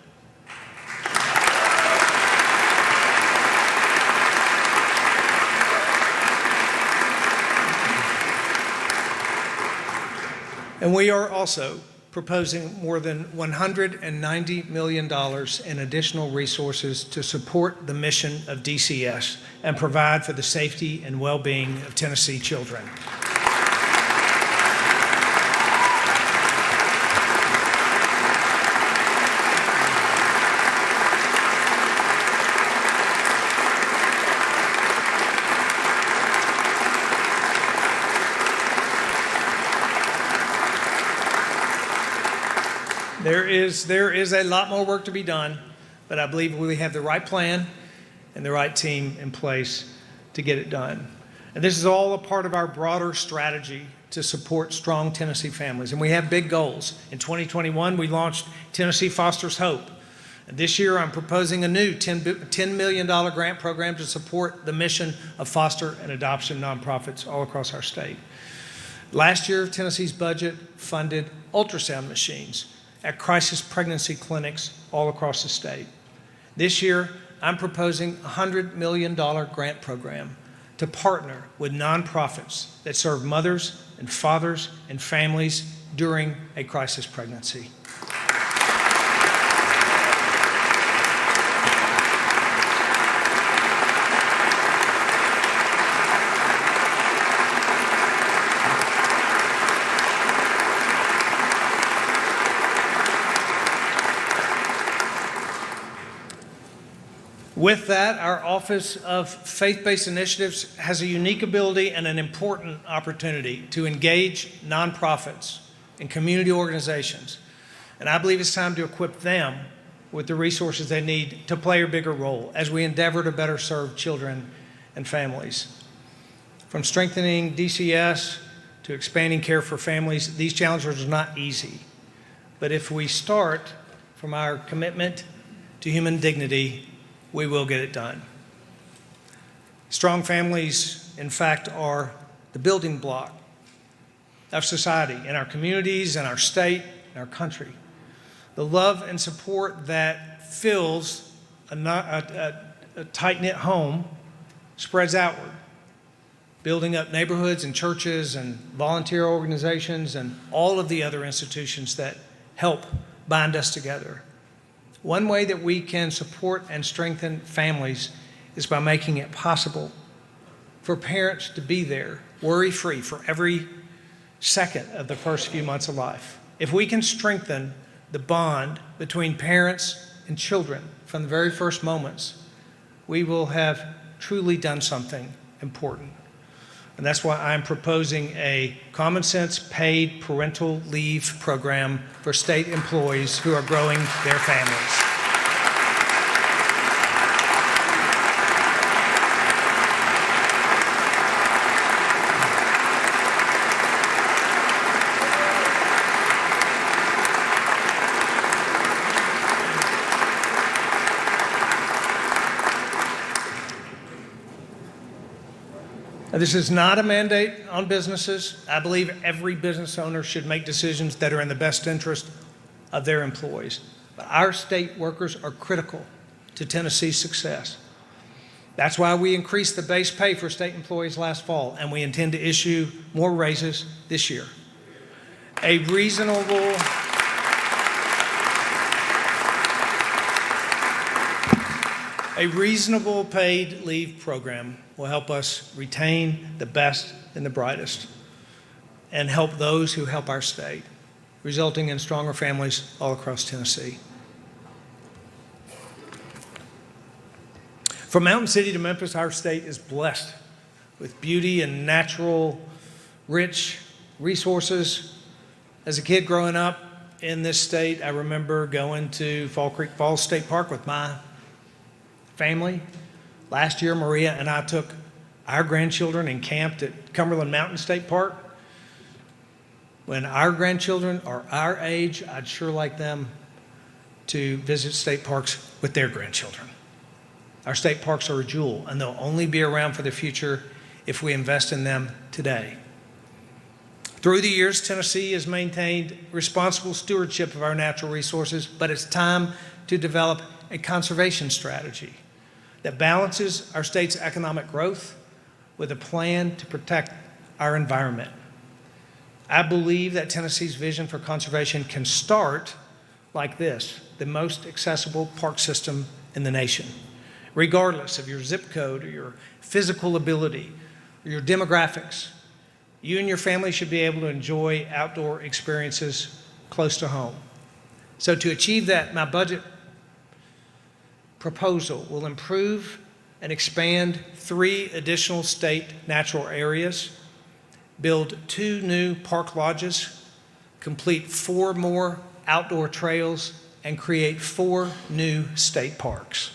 [SPEAKER 20] And we are also proposing more than $190 million in additional resources to support the mission of DCS and provide for the safety and well-being of Tennessee children. There is a lot more work to be done, but I believe we have the right plan and the right team in place to get it done. And this is all a part of our broader strategy to support strong Tennessee families. And we have big goals. In 2021, we launched Tennessee Fosters Hope. And this year, I'm proposing a new $10 million grant program to support the mission of foster and adoption nonprofits all across our state. Last year, Tennessee's budget funded ultrasound machines at crisis pregnancy clinics all across the state. This year, I'm proposing a $100 million grant program to partner with nonprofits that serve mothers and fathers and families during a crisis pregnancy. With that, our Office of Faith-Based Initiatives has a unique ability and an important opportunity to engage nonprofits and community organizations. And I believe it's time to equip them with the resources they need to play a bigger role as we endeavor to better serve children and families. From strengthening DCS to expanding care for families, these challenges are not easy. But if we start from our commitment to human dignity, we will get it done. Strong families, in fact, are the building block of society in our communities, in our state, in our country. The love and support that fills a tight-knit home spreads outward, building up neighborhoods and churches and volunteer organizations and all of the other institutions that help bind us together. One way that we can support and strengthen families is by making it possible for parents to be there, worry-free, for every second of the first few months of life. If we can strengthen the bond between parents and children from the very first moments, we will have truly done something important. And that's why I'm proposing a common sense paid parental leave program for state employees who are growing their families. This is not a mandate on businesses. I believe every business owner should make decisions that are in the best interest of their employees. But our state workers are critical to Tennessee's success. That's why we increased the base pay for state employees last fall, and we intend to issue more raises this year. A reasonable paid leave program will help us retain the best and the brightest and help those who help our state, resulting in stronger families all across Tennessee. From Mountain City to Memphis, our state is blessed with beauty and natural, rich resources. As a kid growing up in this state, I remember going to Fall Creek Falls State Park with my family. Last year, Maria and I took our grandchildren and camped at Cumberland Mountain State Park. When our grandchildren are our age, I'd sure like them to visit state parks with their grandchildren. Our state parks are a jewel, and they'll only be around for the future if we invest in them today. Through the years, Tennessee has maintained responsible stewardship of our natural resources, but it's time to develop a conservation strategy that balances our state's economic growth with a plan to protect our environment. I believe that Tennessee's vision for conservation can start like this: the most accessible park system in the nation. Regardless of your zip code or your physical ability or your demographics, you and your family should be able to enjoy outdoor experiences close to home. So to achieve that, my budget proposal will improve and expand 3 additional state natural areas, build 2 new park lodges, complete 4 more outdoor trails, and create 4 new state parks.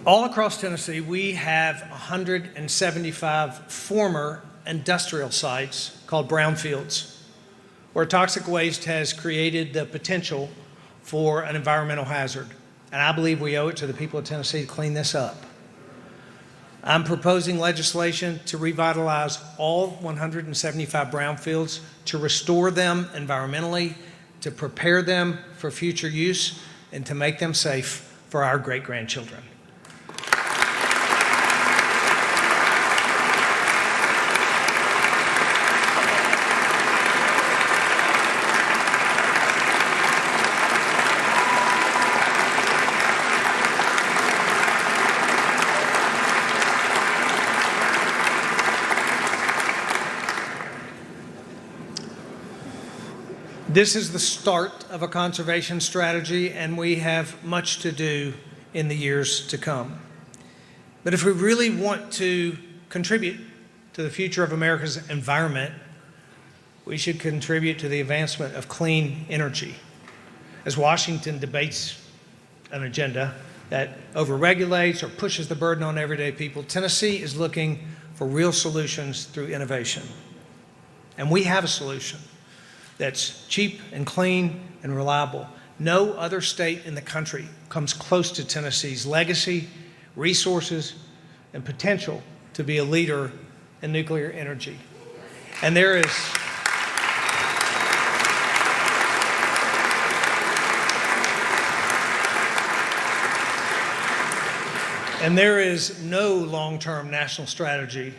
[SPEAKER 20] All across Tennessee, we have 175 former industrial sites called brownfields, where toxic waste has created the potential for an environmental hazard. And I believe we owe it to the people of Tennessee to clean this up. I'm proposing legislation to revitalize all 175 brownfields, to restore them environmentally, to prepare them for future use, and to make them safe for our great-grandchildren. This is the start of a conservation strategy, and we have much to do in the years to come. But if we really want to contribute to the future of America's environment, we should contribute to the advancement of clean energy. As Washington debates an agenda that overregulates or pushes the burden on everyday people, Tennessee is looking for real solutions through innovation. And we have a solution that's cheap and clean and reliable. No other state in the country comes close to Tennessee's legacy, resources, and potential to be a leader in nuclear energy. And there is no long-term national strategy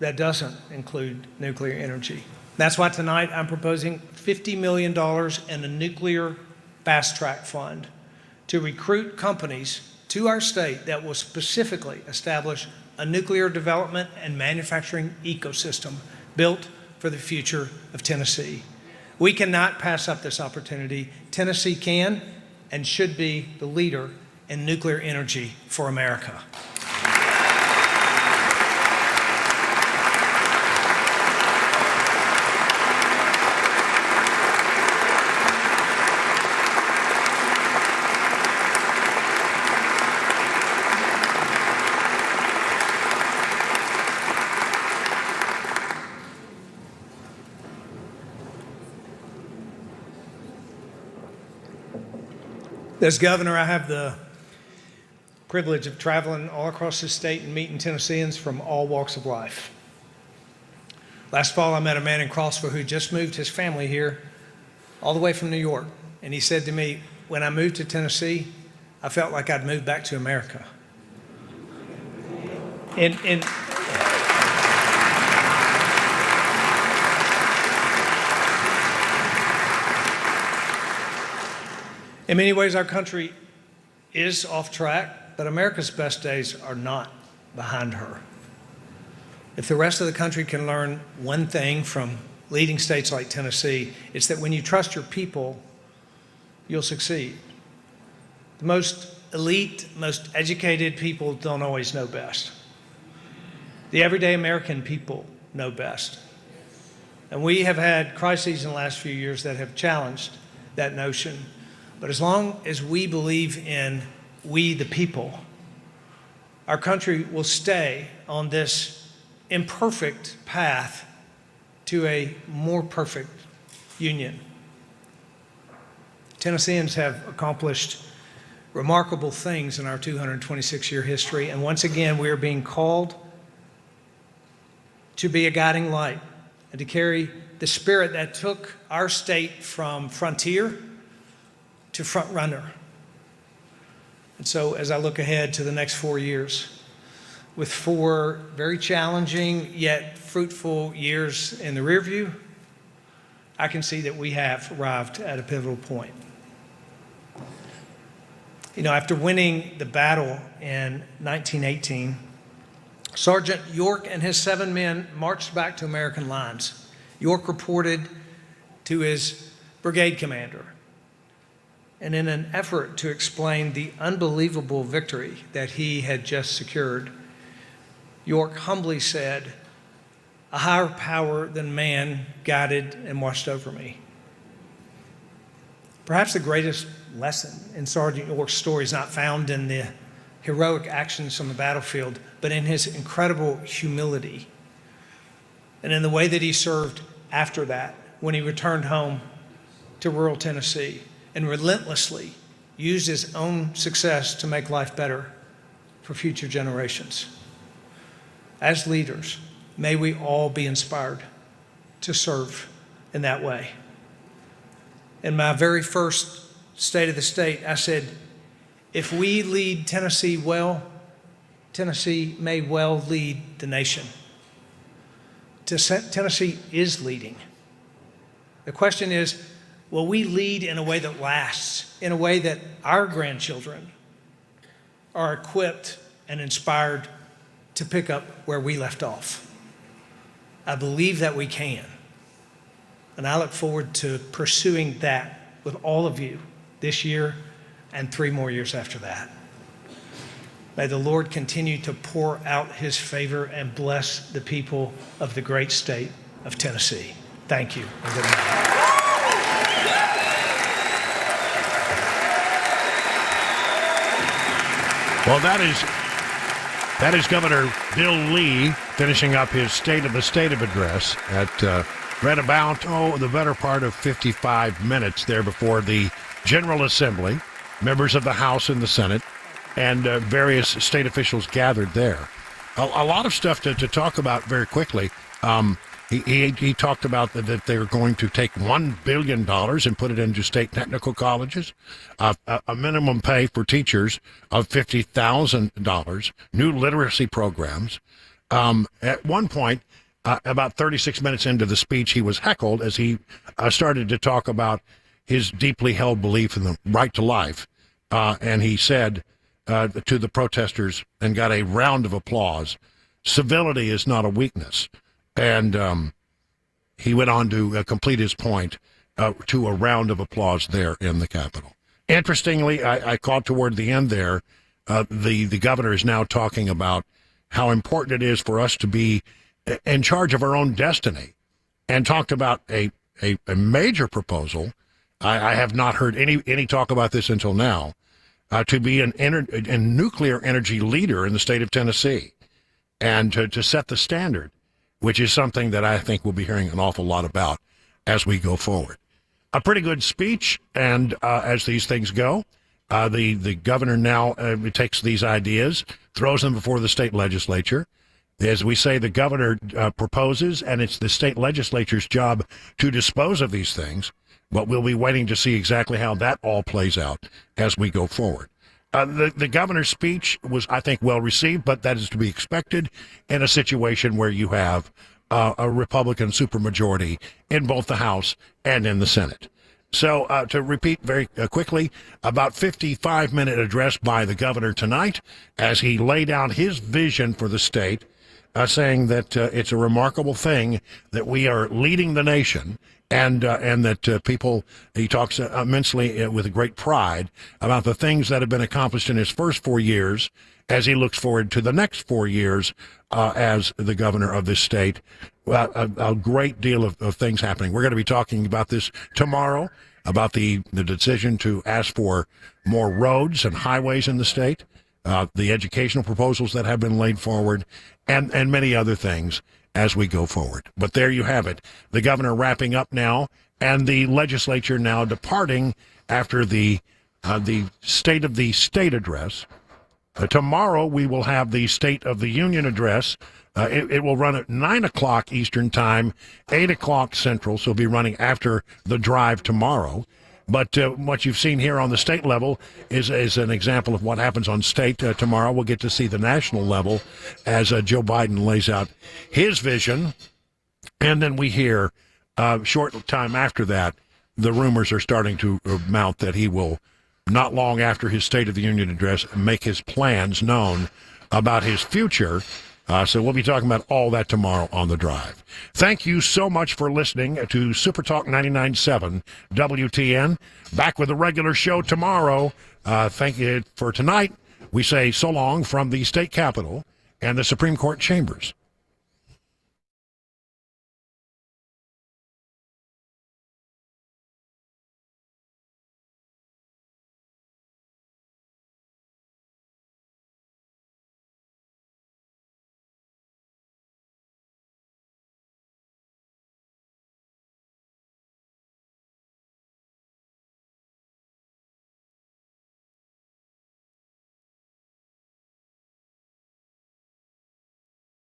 [SPEAKER 20] that doesn't include nuclear energy. That's why tonight I'm proposing $50 million in a nuclear fast-track fund to recruit companies to our state that will specifically establish a nuclear development and manufacturing ecosystem built for the future of Tennessee. We cannot pass up this opportunity. Tennessee can and should be the leader in nuclear energy for America. As governor, I have the privilege of traveling all across the state and meeting Tennesseans from all walks of life. Last fall, I met a man in Crossville who just moved his family here all the way from New York. And he said to me, when I moved to Tennessee, I felt like I'd moved back to America. In many ways, our country is off track, but America's best days are not behind her. If the rest of the country can learn one thing from leading states like Tennessee, it's that when you trust your people, you'll succeed. The most elite, most educated people don't always know best. The everyday American people know best. And we have had crises in the last few years that have challenged that notion. But as long as we believe in we the people, our country will stay on this imperfect path to a more perfect union. Tennesseans have accomplished remarkable things in our 226-year history, and once again we are being called to be a guiding light and to carry the spirit that took our state from frontier to front runner. And so as I look ahead to the next 4 years, with 4 very challenging yet fruitful years in the rear view, I can see that we have arrived at a pivotal point. After winning the battle in 1918, Sergeant York and his 7 men marched back to American lines. York reported to his brigade commander. And in an effort to explain the unbelievable victory that he had just secured, York humbly said, "A higher power than man guided and watched over me." Perhaps the greatest lesson in Sergeant York's story is not found in the heroic actions on the battlefield, but in his incredible humility and in the way that he served after that when he returned home to rural Tennessee and relentlessly used his own success to make life better for future generations. As leaders, may we all be inspired to serve in that way. In my very first State of the State, I said, if we lead Tennessee well, Tennessee may well lead the nation. Tennessee is leading. The question is, will we lead in a way that lasts, in a way that our grandchildren are equipped and inspired to pick up where we left off? I believe that we can. And I look forward to pursuing that with all of you this year and 3 more years after that. May the Lord continue to pour out his favor and bless the people of the great state of Tennessee. Thank you and good night.
[SPEAKER 1] Well, that is Governor Bill Lee finishing up his State of the State address at right about, the better part of 55 minutes there before the General Assembly, members of the House and the Senate, and various state officials gathered there. A lot of stuff to talk about very quickly. He talked about that they were going to take $1 billion and put it into state technical colleges, a minimum pay for teachers of $50,000, new literacy programs. At one point, about 36 minutes into the speech, he was heckled as he started to talk about his deeply held belief in the right to life. And he said to the protesters and got a round of applause, civility is not a weakness. And he went on to complete his point to a round of applause there in the Capitol. Interestingly, I caught toward the end there, the governor is now talking about how important it is for us to be in charge of our own destiny, and talked about a major proposal. I have not heard any talk about this until now, to be a nuclear energy leader in the state of Tennessee, and to set the standard, which is something that I think we'll be hearing an awful lot about as we go forward. A pretty good speech, and as these things go, the governor now takes these ideas, throws them before the state legislature. As we say, the governor proposes, and it's the state legislature's job to dispose of these things, but we'll be waiting to see exactly how that all plays out as we go forward. The governor's speech was, I think, well received, but that is to be expected in a situation where you have a Republican supermajority in both the House and in the Senate. So to repeat very quickly, about 55-minute address by the governor tonight as he laid out his vision for the state, saying that it's a remarkable thing that we are leading the nation, and that people, he talks immensely with great pride about the things that have been accomplished in his first 4 years as he looks forward to the next 4 years as the governor of this state. A great deal of things happening. We're going to be talking about this tomorrow, about the decision to ask for more roads and highways in the state, the educational proposals that have been laid forward, and many other things as we go forward. But there you have it. The governor wrapping up now, and the legislature now departing after the State of the State address. Tomorrow we will have the State of the Union address. It will run at 9 o'clock Eastern Time, 8 o'clock Central, so it'll be running after the drive tomorrow. But what you've seen here on the state level is an example of what happens on state. Tomorrow we'll get to see the national level as Joe Biden lays out his vision. And then we hear, short time after that, the rumors are starting to mount that he will not long after his State of the Union address, make his plans known about his future. So we'll be talking about all that tomorrow on The Drive. Thank you so much for listening to Super Talk 99.7 WTN. Back with a regular show tomorrow. Thank you for tonight. We say so long from the state capitol and the Supreme Court chambers.